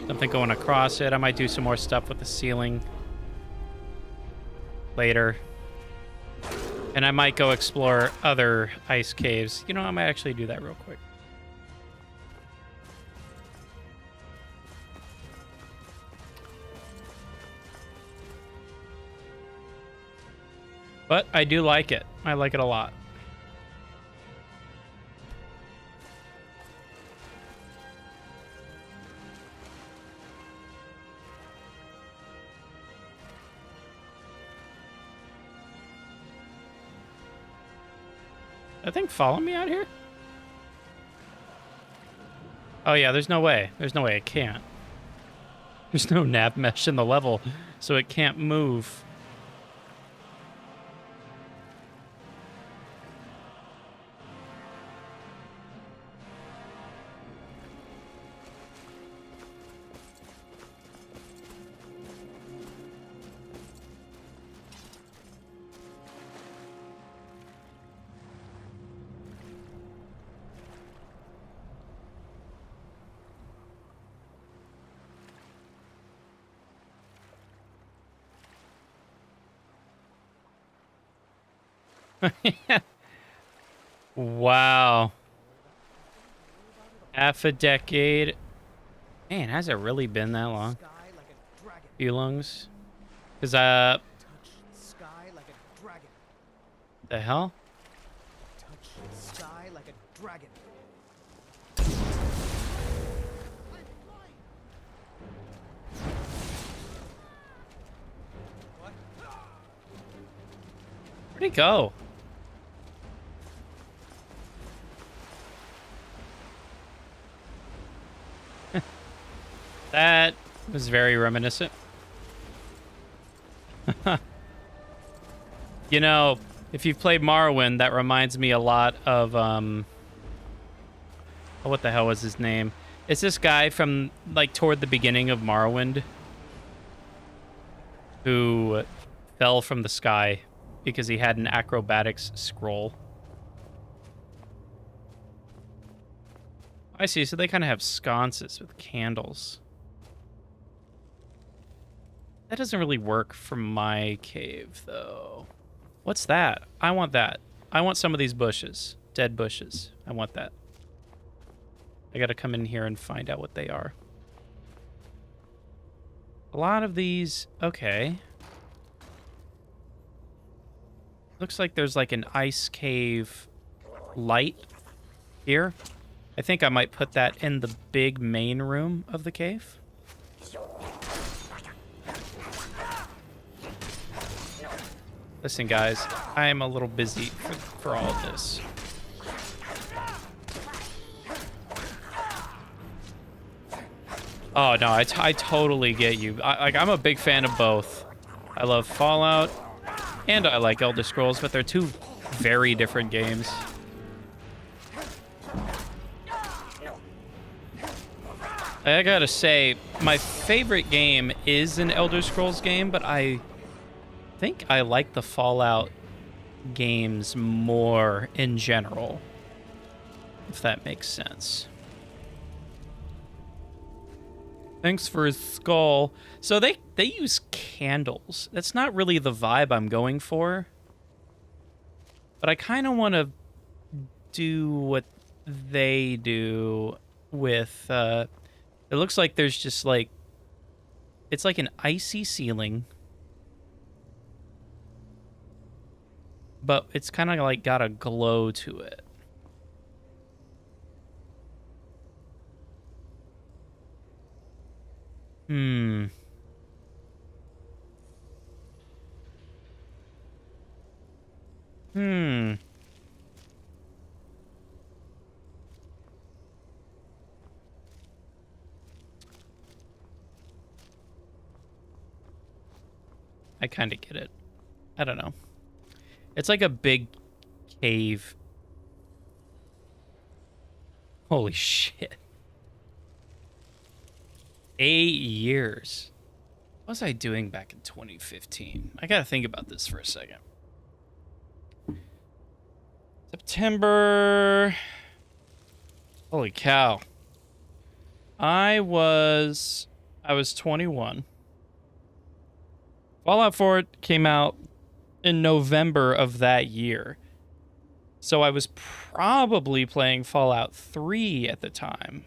Something going across it. I might do some more stuff with the ceiling later. And I might go explore other ice caves. You know, I might actually do that real quick. But I do like it. I like it a lot. I think follow me out here? Oh yeah, there's no way. There's no way it can't. There's no nav mesh in the level, so it can't move. Wow. Half a decade. Man, has it really been that long? Few lungs. Cause the hell? Sky like a dragon. Where'd he go? That was very reminiscent. You know, if you've played Morrowind, that reminds me a lot of, oh, what the hell was his name? It's this guy from, like, toward the beginning of Morrowind who fell from the sky because he had an acrobatics scroll. I see, so they kind of have sconces with candles. That doesn't really work for my cave, though. What's that? I want that. I want some of these bushes. Dead bushes. I want that. I gotta come in here and find out what they are. A lot of these... Okay. Looks like there's like an ice cave light here. I think I might put that in the big main room of the cave. Listen, guys, I am a little busy for all of this. Oh, no, I totally get you. I'm a big fan of both. I love Fallout, and I like Elder Scrolls, but they're two very different games. I gotta say, my favorite game is an Elder Scrolls game, but I think I like the Fallout games more in general, if that makes sense. Thanks for his skull. So they use candles. That's not really the vibe I'm going for. But I kind of want to do what they do with... it looks like there's just like... It's like an icy ceiling. But it's kind of like got a glow to it. Hmm. I kind of get it. I don't know. It's like a big cave. Holy shit. 8 years. What was I doing back in 2015? I gotta think about this for a second. September. Holy cow. I was 21. Fallout 4 came out in November of that year. So I was probably playing Fallout 3 at the time.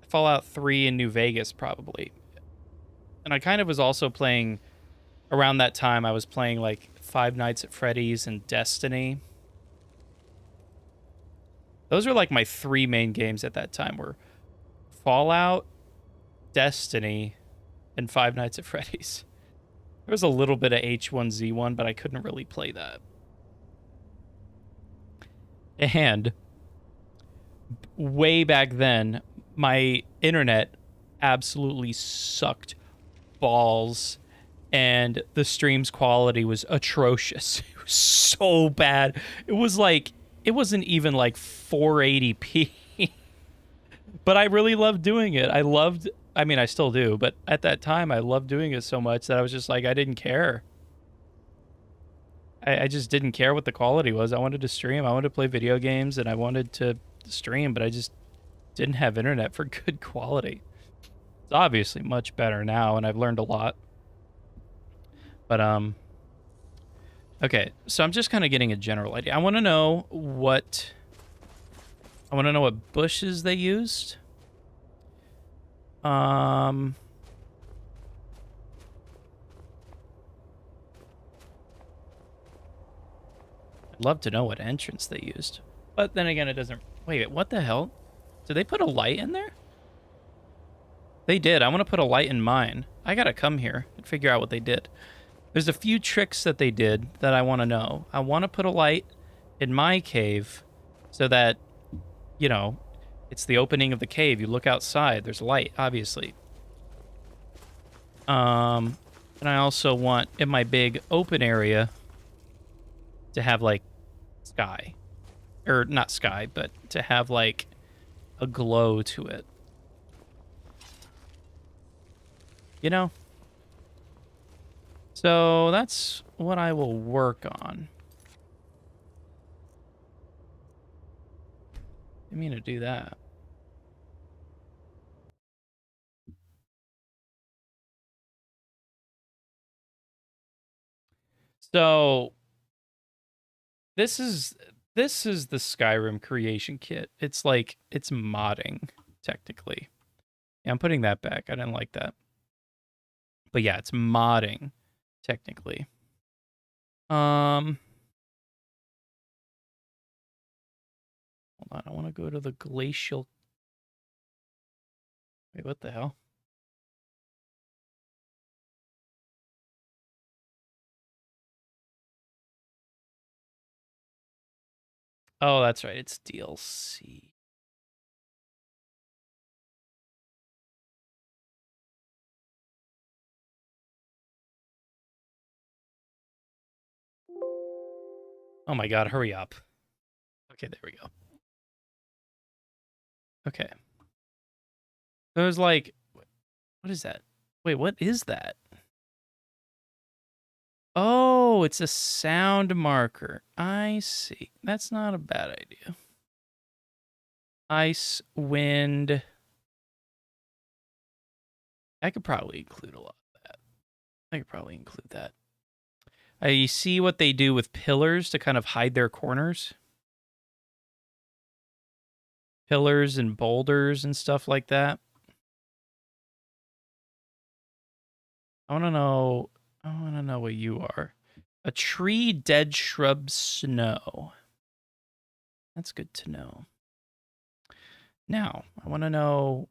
Fallout 3 in New Vegas, probably. And I kind of was also playing, around that time, I was playing like Five Nights at Freddy's and Destiny. Those were like my 3 main games at that time, were Fallout, Destiny, and Five Nights at Freddy's. There was a little bit of H1Z1, but I couldn't really play that. And way back then, my internet absolutely sucked balls, and the stream's quality was atrocious. It was so bad. It wasn't even like 480p. But I really loved doing it. I mean, I still do, but at that time, I loved doing it so much that I was just like, I didn't care. I just didn't care what the quality was. I wanted to stream. I wanted to play video games, and I wanted to stream, but I just didn't have internet for good quality. It's obviously much better now, and I've learned a lot. But, okay, so I'm just kind of getting a general idea. I want to know what bushes they used. I'd love to know what entrance they used. But then again, it doesn't... Wait, what the hell? Did they put a light in there? They did. I want to put a light in mine. I gotta come here and figure out what they did. There's a few tricks that they did that I want to know. I want to put a light in my cave so that, you know, it's the opening of the cave. You look outside. There's light, obviously. And I also want, in my big open area, to have, like, sky. Or, not sky, but to have, like, a glow to it. You know? So, that's what I will work on. I mean to do that. So this is the Skyrim creation kit. It's like, it's modding, technically. Yeah, I'm putting that back. I didn't like that. But yeah, it's modding, technically. Hold on, I want to go to the glacial... Wait, what the hell? Oh, that's right. It's DLC. Oh my god, hurry up. Okay, there we go. Okay. There's like... What is that? Wait, what is that? Oh, it's a sound marker. I see. That's not a bad idea. Ice, wind, I could probably include a lot of that. I could probably include that. I see what they do with pillars to kind of hide their corners. Pillars and boulders and stuff like that. I want to know what you are. A tree, dead shrub, snow. That's good to know. Now, I want to know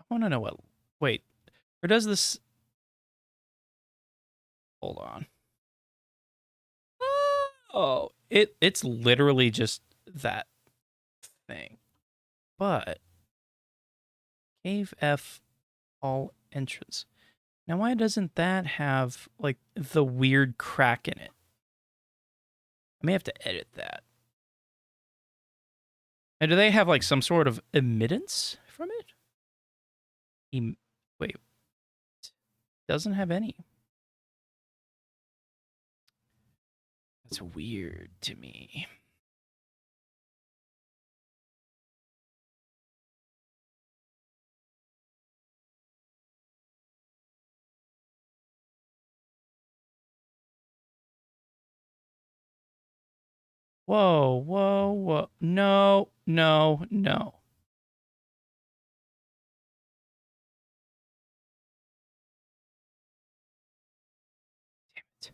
what, wait, or does this, hold on. Oh, it's literally just that thing. But cave F all entrance. Now why doesn't that have like the weird crack in it? I may have to edit that. And do they have like some sort of emittance from it? Wait. Doesn't have any. That's weird to me. Whoa, whoa, whoa. No, no, no. Damn it.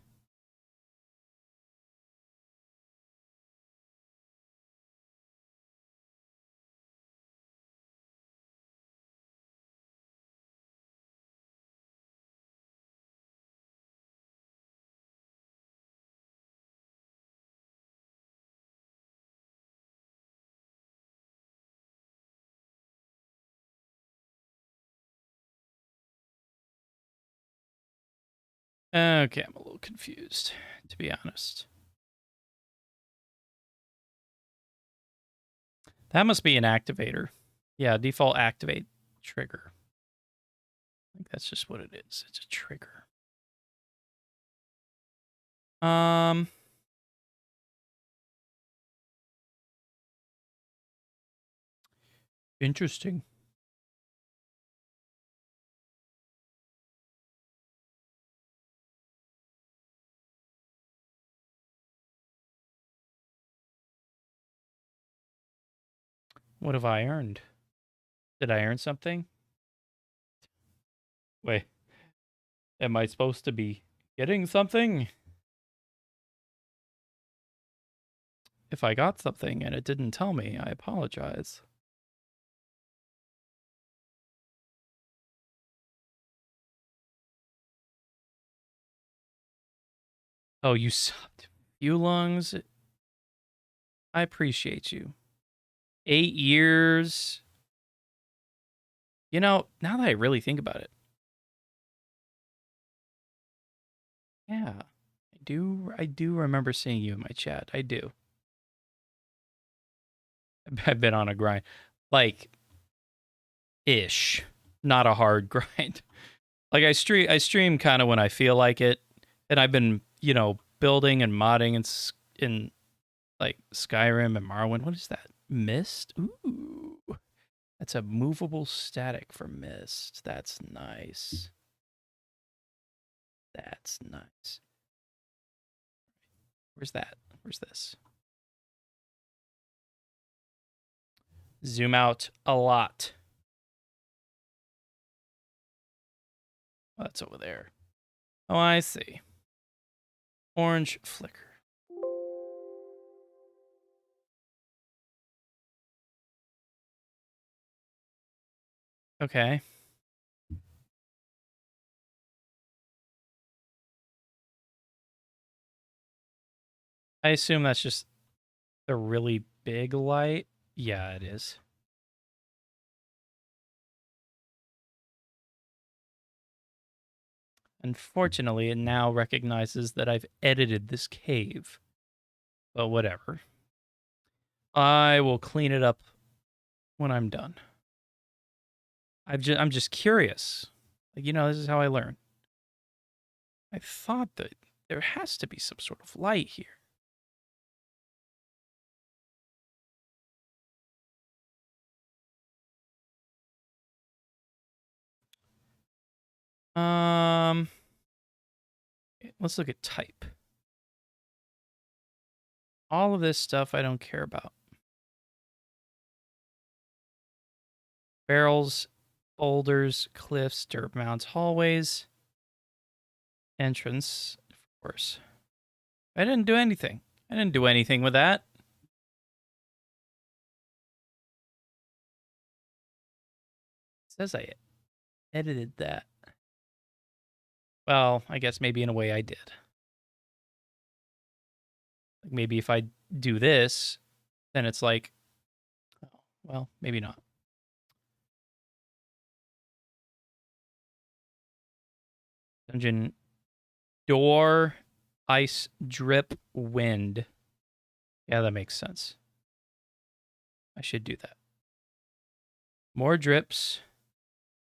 Okay, I'm a little confused, to be honest. That must be an activator. Yeah, default activate trigger. I think that's just what it is. It's a trigger. Interesting. What have I earned? Did I earn something? Wait. Am I supposed to be getting something? If I got something and it didn't tell me, I apologize. Oh, you subbed. You lungs. I appreciate you. 8 years. You know, now that I really think about it. Yeah. I do remember seeing you in my chat. I do. I've been on a grind. Like ish. Not a hard grind. Like I stream kind of when I feel like it. And I've been, you know, building and modding in like Skyrim and Morrowind. What is that? Mist? Ooh. That's a movable static for Mist. That's nice. That's nice. Where's that? Where's this? Zoom out a lot. Oh, that's over there. Oh, I see. Orange flicker. Okay. I assume that's just the really big light. Yeah, it is. Unfortunately, it now recognizes that I've edited this cave. But whatever. I will clean it up when I'm done. I'm just curious. Like, you know, this is how I learn. I thought that there has to be some sort of light here. Let's look at type. All of this stuff I don't care about. Barrels, boulders, cliffs, dirt mounds, hallways. Entrance, of course. I didn't do anything. I didn't do anything with that. It says I edited that. Well, I guess maybe in a way I did. Like maybe if I do this, then it's like, oh, well, maybe not. Dungeon door, ice, drip, wind. Yeah, that makes sense. I should do that. More drips.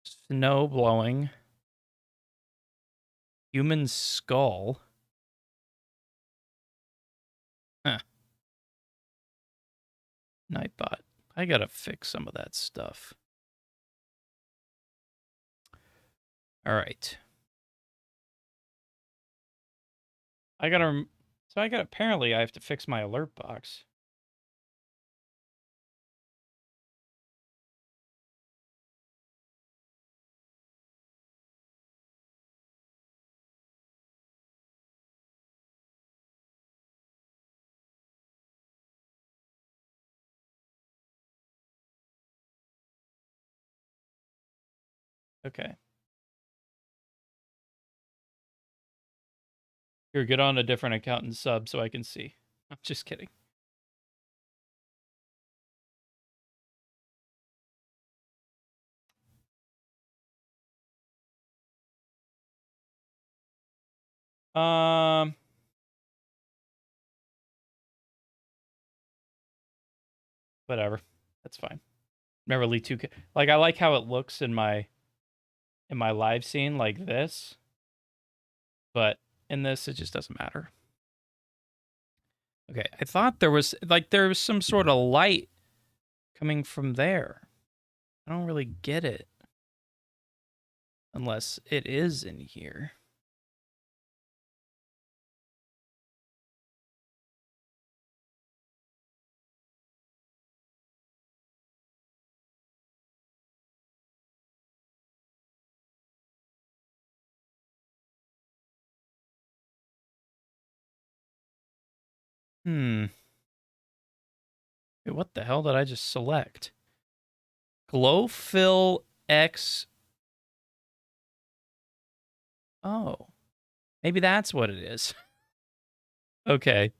Snow blowing. Human skull. Huh. Nightbot. I gotta fix some of that stuff. All right. Apparently I have to fix my alert box. Okay. Here, get on a different account and sub so I can see. I'm just kidding. Whatever. That's fine. Never leave 2K. Like, I like how it looks in my live scene like this. But in this, it just doesn't matter. Okay, I thought there was some sort of light coming from there. I don't really get it. Unless it is in here. Wait, what the hell did I just select? Glow fill X. Oh. Maybe that's what it is. Okay.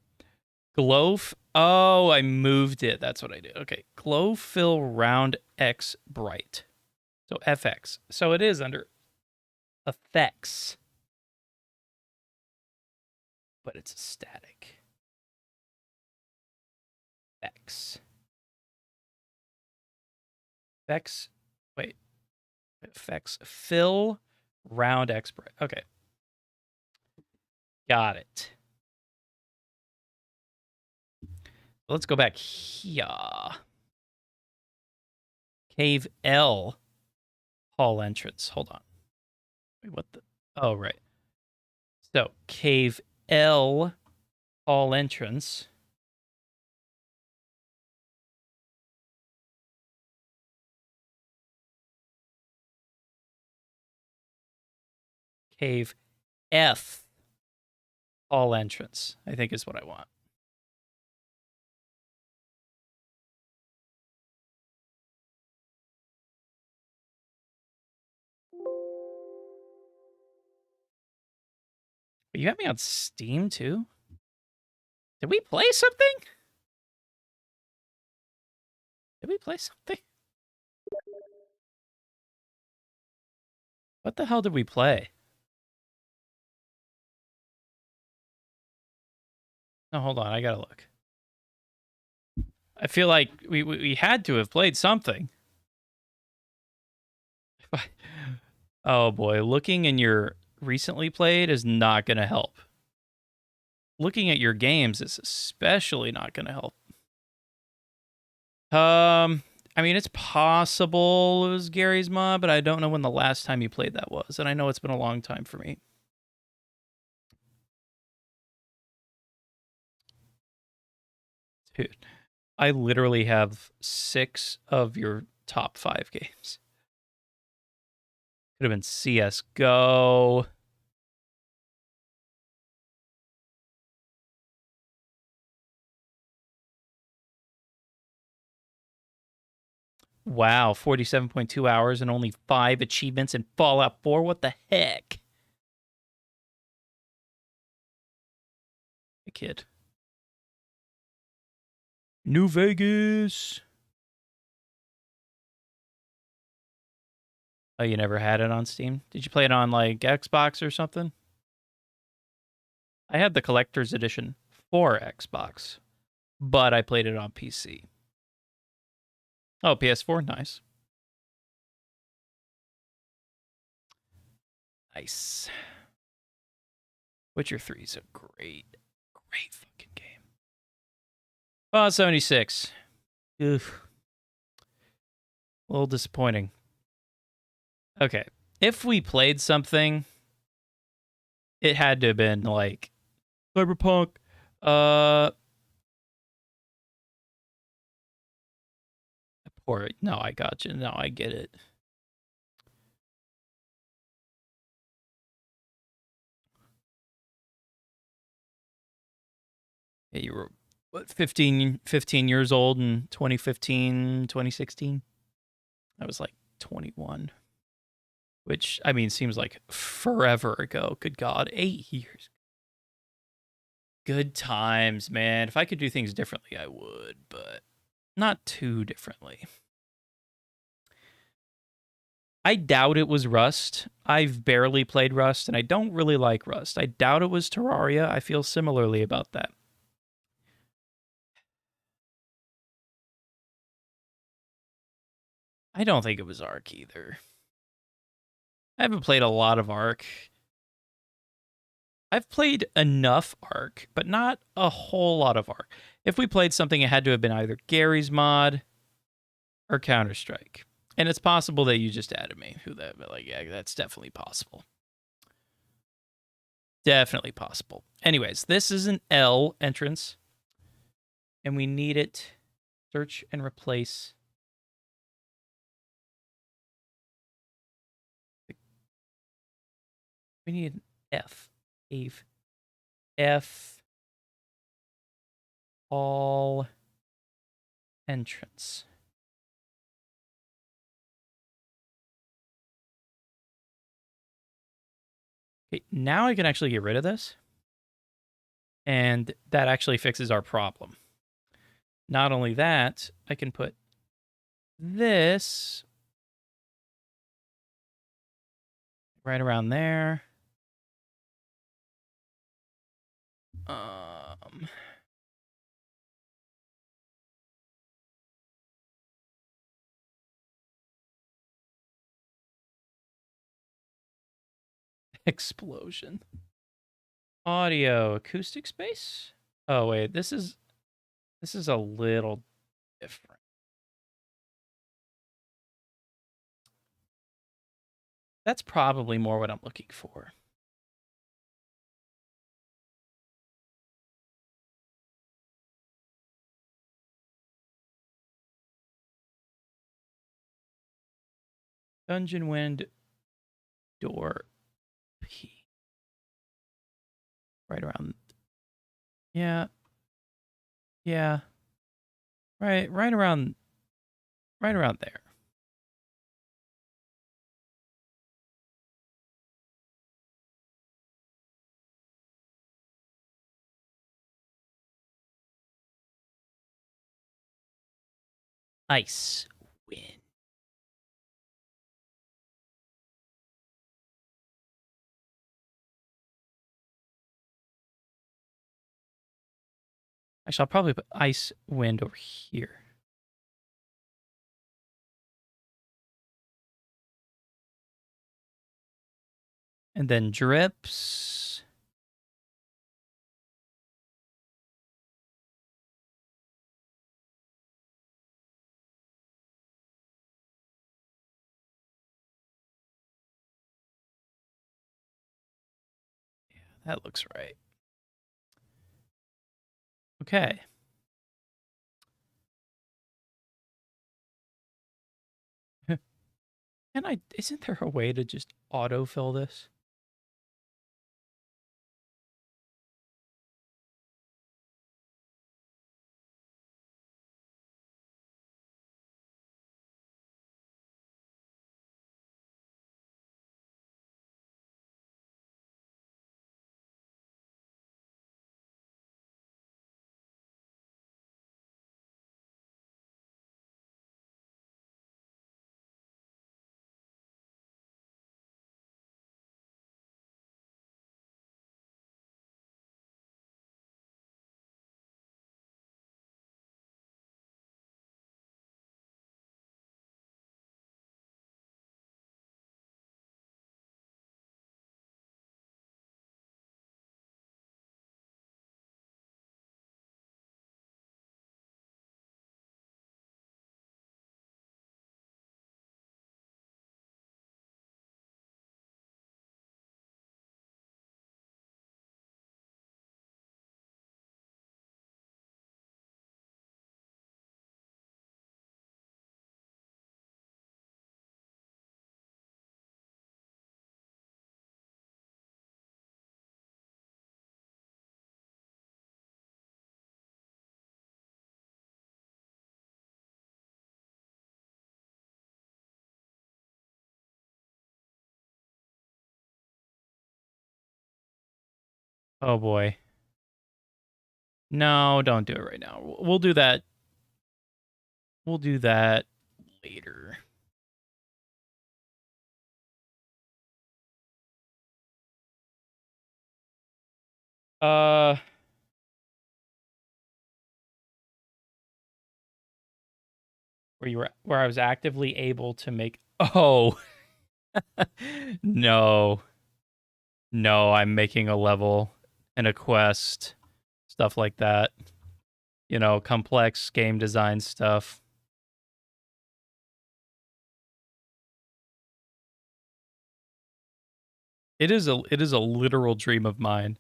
Oh, I moved it. That's what I did. Okay. Glow fill round X bright. So FX. So it is under effects. But it's static. X. Effects. Wait. Effects. Fill round X bright. Okay. Got it. Let's go back here. Cave L. Hall entrance. Hold on. Wait, what the? Oh, right. So, Cave L. Hall entrance. Cave F. Hall entrance, I think is what I want. But you have me on Steam too? Did we play something? Did we play something? What the hell did we play? No, hold on. I gotta look. I feel like we had to have played something. Oh boy, looking in your recently played is not gonna help. Looking at your games is especially not gonna help. I mean, it's possible it was Gary's mod, but I don't know when the last time you played that was, and I know it's been a long time for me. Dude, I literally have 6 of your top 5 games. Could have been CSGO. Wow, 47.2 hours and only 5 achievements in Fallout 4. What the heck? A kid. New Vegas. Oh, you never had it on Steam? Did you play it on, like, Xbox or something? I had the collector's edition for Xbox, but I played it on PC. Oh, PS4, nice. Nice. Witcher 3 is a great fucking game. Fallout 76. Oof. A little disappointing. Okay. If we played something, it had to have been like Cyberpunk. No, I got you. No, I get it. Yeah, you were, what, 15 years old in 2015, 2016? I was like 21. Which, I mean, seems like forever ago. Good God, 8 years. Good times, man. If I could do things differently, I would, but not too differently. I doubt it was Rust. I've barely played Rust, and I don't really like Rust. I doubt it was Terraria. I feel similarly about that. I don't think it was Ark either. I haven't played a lot of Ark. I've played enough Ark, but not a whole lot of Ark. If we played something, it had to have been either Gary's mod or Counter-Strike. And it's possible that you just added me. Yeah, that's definitely possible. Definitely possible. Anyways, this is an L entrance. And we need it. Search and replace. We need an F. F. All entrance. Okay, now I can actually get rid of this. And that actually fixes our problem. Not only that, I can put this right around there. Explosion. Audio, acoustic space? Oh wait, this is a little different. That's probably more what I'm looking for. Dungeon wind door P. Right around. Yeah. Yeah. Right around there. Ice wind. Actually, I'll probably put ice wind over here. And then drips. That looks right. Okay. Isn't there a way to just autofill this? Oh boy. No, don't do it right now. We'll do that. We'll do that later. Where I was actively able to make. Oh. No. No, I'm making a level and a quest, stuff like that. You know, complex game design stuff. It is a literal dream of mine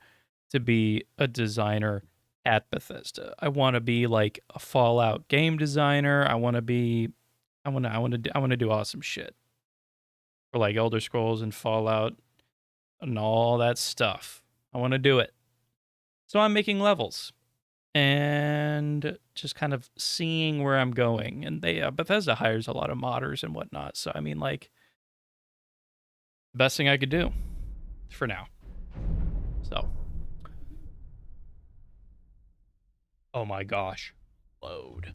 to be a designer at Bethesda. I want to be like a Fallout game designer. I want to do awesome shit for like Elder Scrolls and Fallout and all that stuff. I want to do it. So I'm making levels and just kind of seeing where I'm going. And Bethesda hires a lot of modders and whatnot. So I mean, like, best thing I could do for now. So, oh my gosh, load.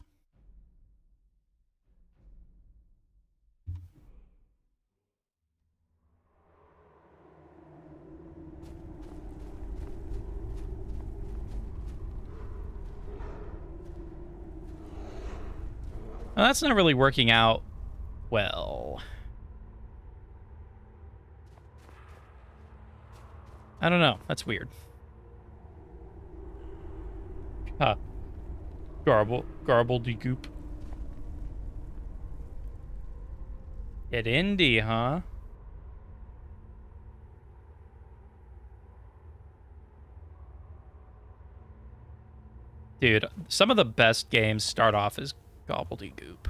Well, that's not really working out well. I don't know. That's weird. Huh. Garbledy-goop. Hit indie, huh? Dude, some of the best games start off as gobbledygook.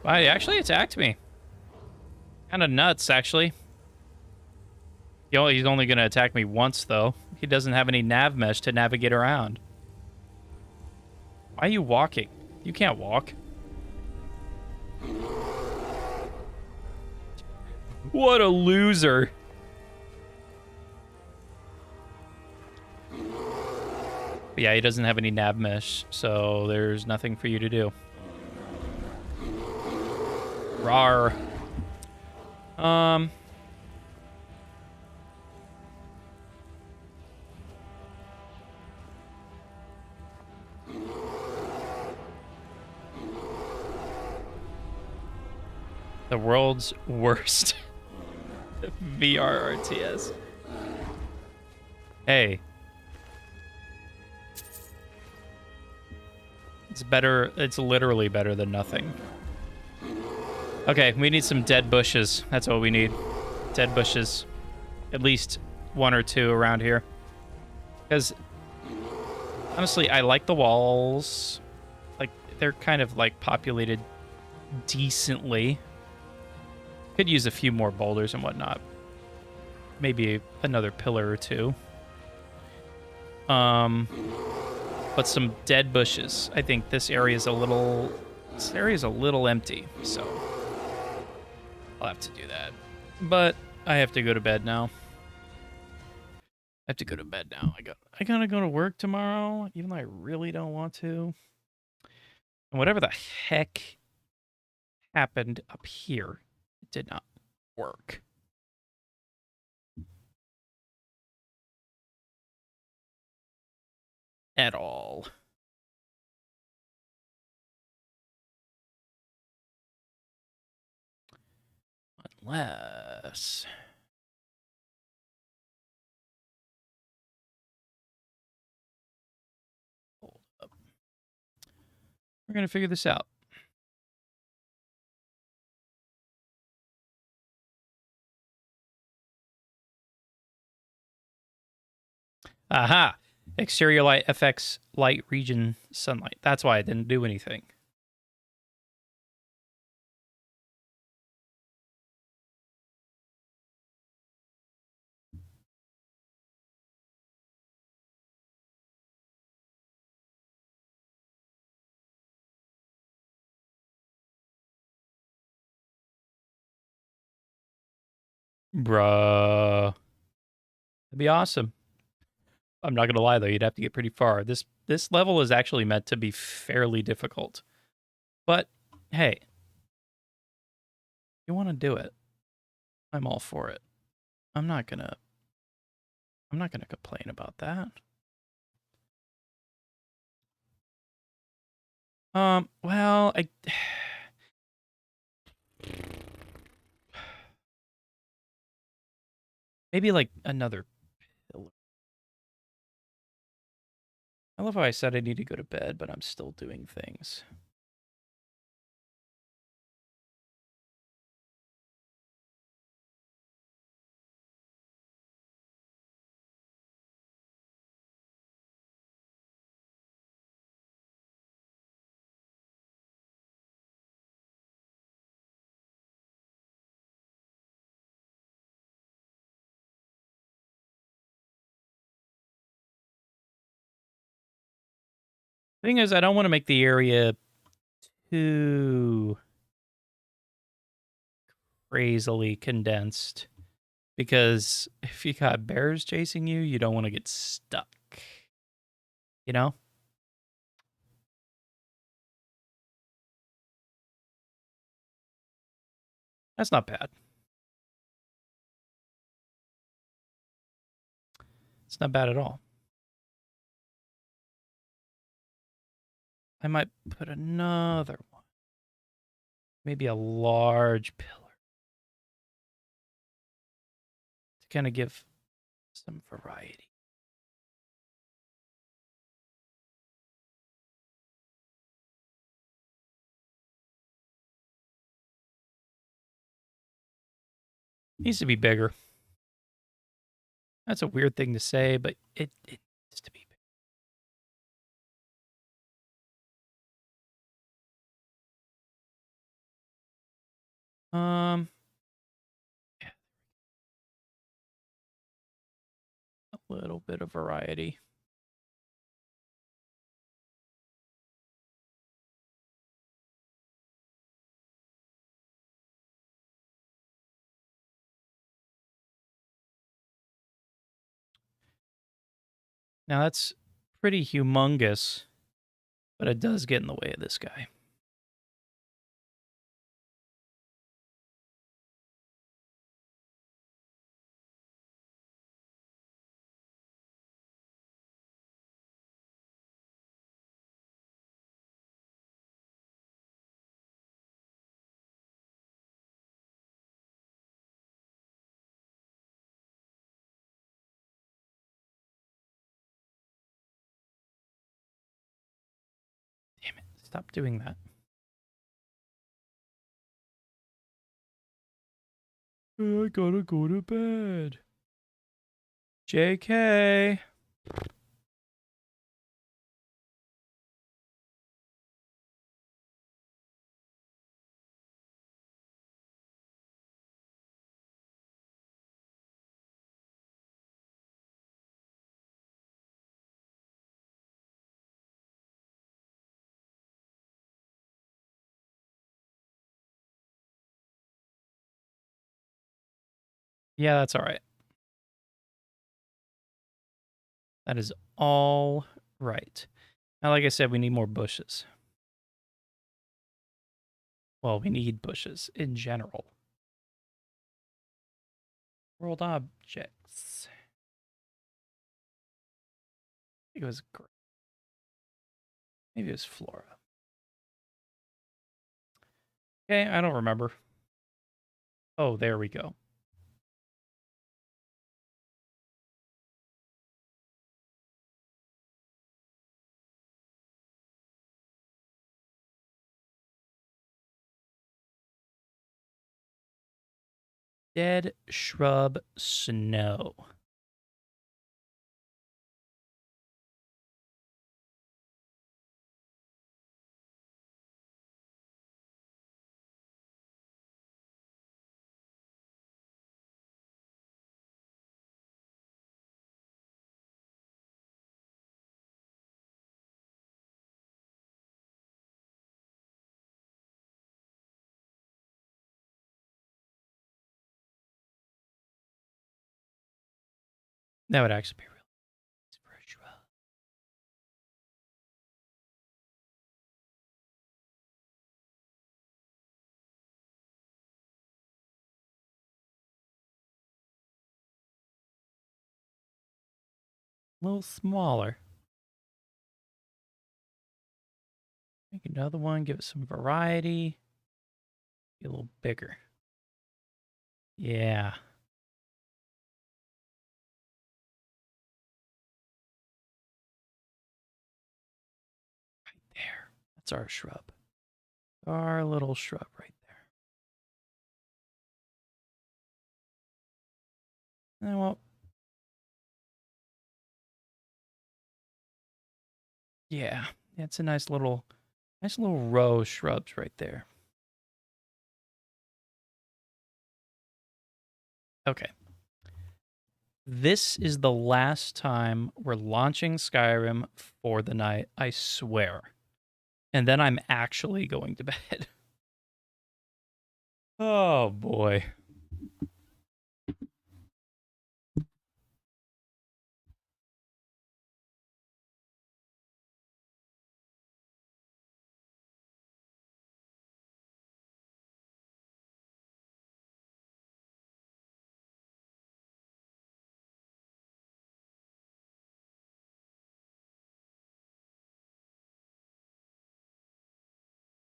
Wow, he actually attacked me. Kind of nuts, actually. He's only going to attack me once, though. He doesn't have any nav mesh to navigate around. Why are you walking? You can't walk. What a loser. But yeah, he doesn't have any nav mesh, so there's nothing for you to do. Rawr. The world's worst VR RTS. It's better. It's literally better than nothing. Okay, we need some dead bushes. That's what we need. Dead bushes. At least 1 or 2 around here. Because, honestly, I like the walls. Like, they're kind of, like, populated decently. Could use a few more boulders and whatnot. Maybe another pillar or 2. But some dead bushes. I think this area is a little empty, so I'll have to do that. But I have to go to bed now. I gotta go to work tomorrow, even though I really don't want to. And whatever the heck happened up here, it did not work. At all. Unless... Hold up. We're going to figure this out. Aha! Exterior light affects light region sunlight. That's why it didn't do anything. Bruh. That'd be awesome. I'm not gonna lie though, you'd have to get pretty far. This level is actually meant to be fairly difficult. But hey, you want to do it, I'm all for it. I'm not gonna complain about that. Well, maybe like another pillar. I love how I said I need to go to bed, but I'm still doing things. Thing is, I don't want to make the area too crazily condensed. Because if you got bears chasing you, you don't want to get stuck. You know? That's not bad. It's not bad at all. I might put another one. Maybe a large pillar. To kind of give some variety. Needs to be bigger. That's a weird thing to say, but it needs to be bigger. Yeah. A little bit of variety. Now that's pretty humongous, but it does get in the way of this guy. Damn it. Stop doing that. I gotta go to bed. JK. Yeah, that's all right. That is all right. Now, like I said, we need more bushes. Well, we need bushes in general. World objects. I think it was great. Maybe it was flora. Okay, I don't remember. Oh, there we go. Dead shrub snow. That would actually be really nice for a shrub. A little smaller. Make another one, give it some variety. Be a little bigger. Yeah. Right there. That's our shrub. Our little shrub right there. Well, yeah, it's a nice little row of shrubs right there. Okay. This is the last time we're launching Skyrim for the night, I swear. And then I'm actually going to bed. Oh boy.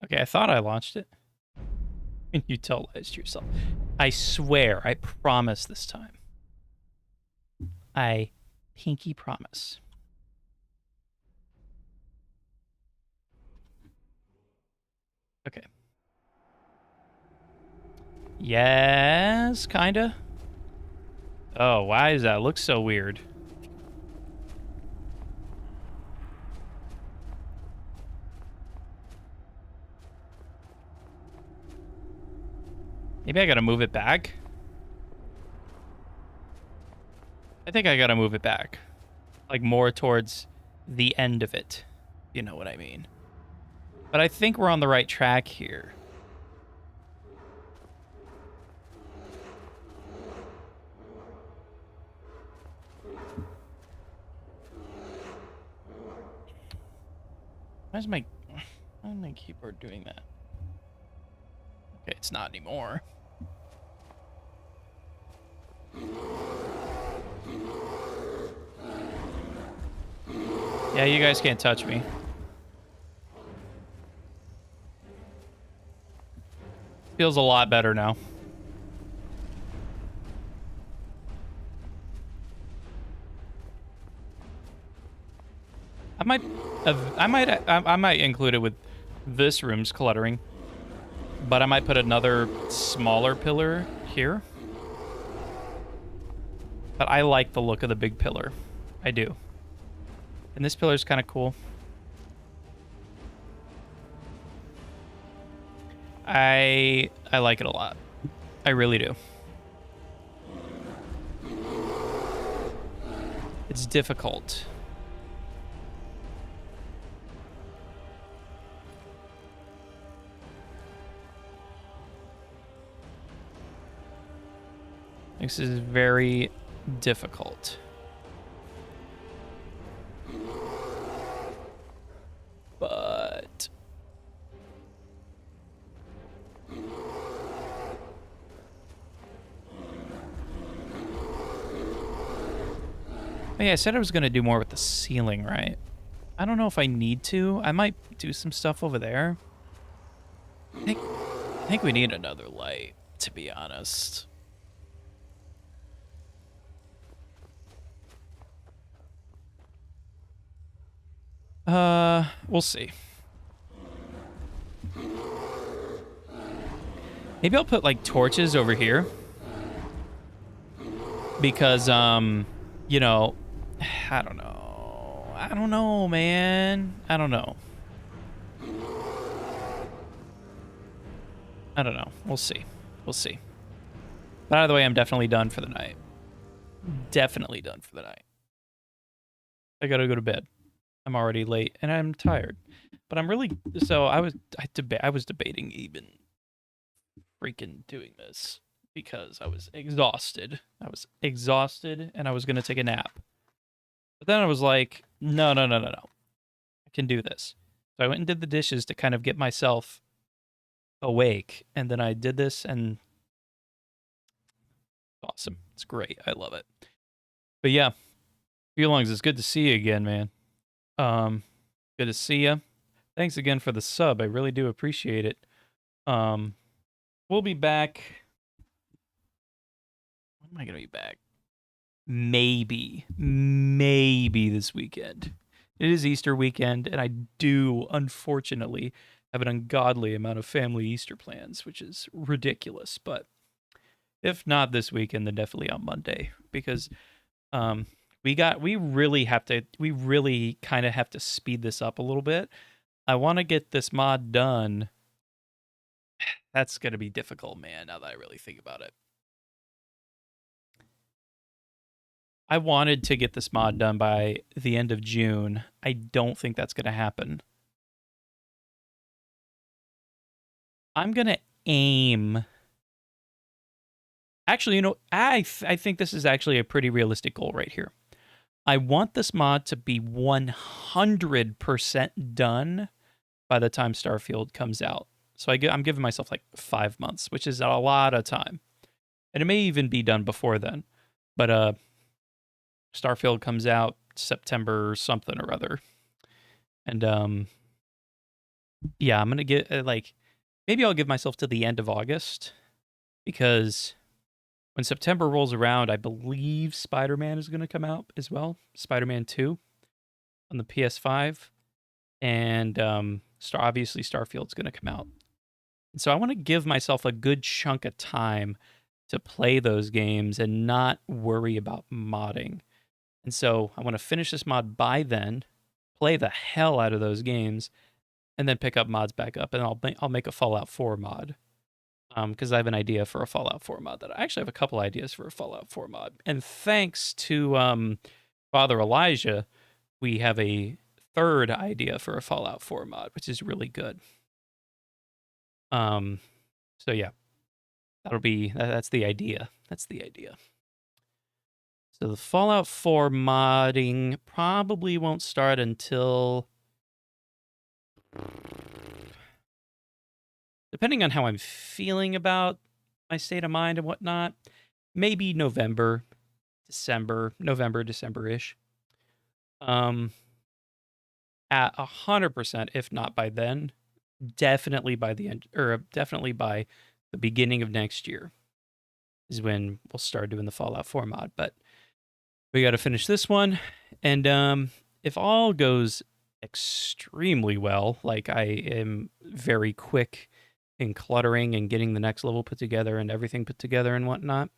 Okay, I thought I launched it. And you tell lies to yourself. I swear, I promise this time. I pinky promise. Okay. Yes, kinda. Oh, why does that look so weird? Maybe I gotta move it back. I think I gotta move it back. Like more towards the end of it. You know what I mean. But I think we're on the right track here. Why is my keyboard doing that? Okay, it's not anymore. Yeah, you guys can't touch me. Feels a lot better now. I might include it with this room's cluttering. But I might put another smaller pillar here. But I like the look of the big pillar. I do. And this pillar's kind of cool. I like it a lot. I really do. It's difficult. This is very difficult. But yeah, I said I was going to do more with the ceiling, right? I don't know if I need to. I might do some stuff over there. I think we need another light, to be honest. We'll see. Maybe I'll put like torches over here. Because, you know, I don't know. I don't know, man. I don't know. I don't know. We'll see. We'll see. But either way, I'm definitely done for the night. Definitely done for the night. I gotta go to bed. I'm already late and I'm tired. But I'm really so I was debating even freaking doing this because I was exhausted. I was exhausted and I was gonna take a nap. But then I was like, no. I can do this. So I went and did the dishes to kind of get myself awake. And then I did this and awesome. It's great. I love it. But yeah, Feelongs, it's good to see you again, man. Good to see you. Thanks again for the sub. I really do appreciate it. We'll be back. When am I gonna be back? Maybe this weekend. It is Easter weekend, and I do, unfortunately, have an ungodly amount of family Easter plans, which is ridiculous. But if not this weekend, then definitely on Monday, because we really kind of have to speed this up a little bit. I want to get this mod done. That's gonna be difficult, man. Now that I really think about it. I wanted to get this mod done by the end of June. I don't think that's going to happen. I'm going to aim. Actually, you know, I think this is actually a pretty realistic goal right here. I want this mod to be 100% done by the time Starfield comes out. So I'm giving myself like 5 months, which is a lot of time. And it may even be done before then. But Starfield comes out September something or other. And yeah, I'm going to get maybe I'll give myself to the end of August, because when September rolls around, I believe Spider-Man is going to come out as well. Spider-Man 2 on the PS5. And obviously Starfield's going to come out. And so I want to give myself a good chunk of time to play those games and not worry about modding. And so I want to finish this mod by then, play the hell out of those games, and then pick up mods back up. And I'll make a Fallout 4 mod. Because I have an idea for a Fallout 4 mod. I actually have a couple ideas for a Fallout 4 mod. And thanks to Father Elijah, we have a third idea for a Fallout 4 mod, which is really good. So yeah, that's the idea. That's the idea. So the Fallout 4 modding probably won't start until, depending on how I'm feeling about my state of mind and whatnot, maybe November, December-ish. At 100%, if not by then, definitely by the end, or definitely by the beginning of next year is when we'll start doing the Fallout 4 mod. But we got to finish this one, and if all goes extremely well. Like, I am very quick in cluttering and getting the next level put together and everything put together and whatnot.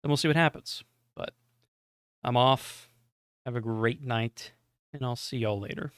Then we'll see what happens. But I'm off. Have a great night, and I'll see y'all later.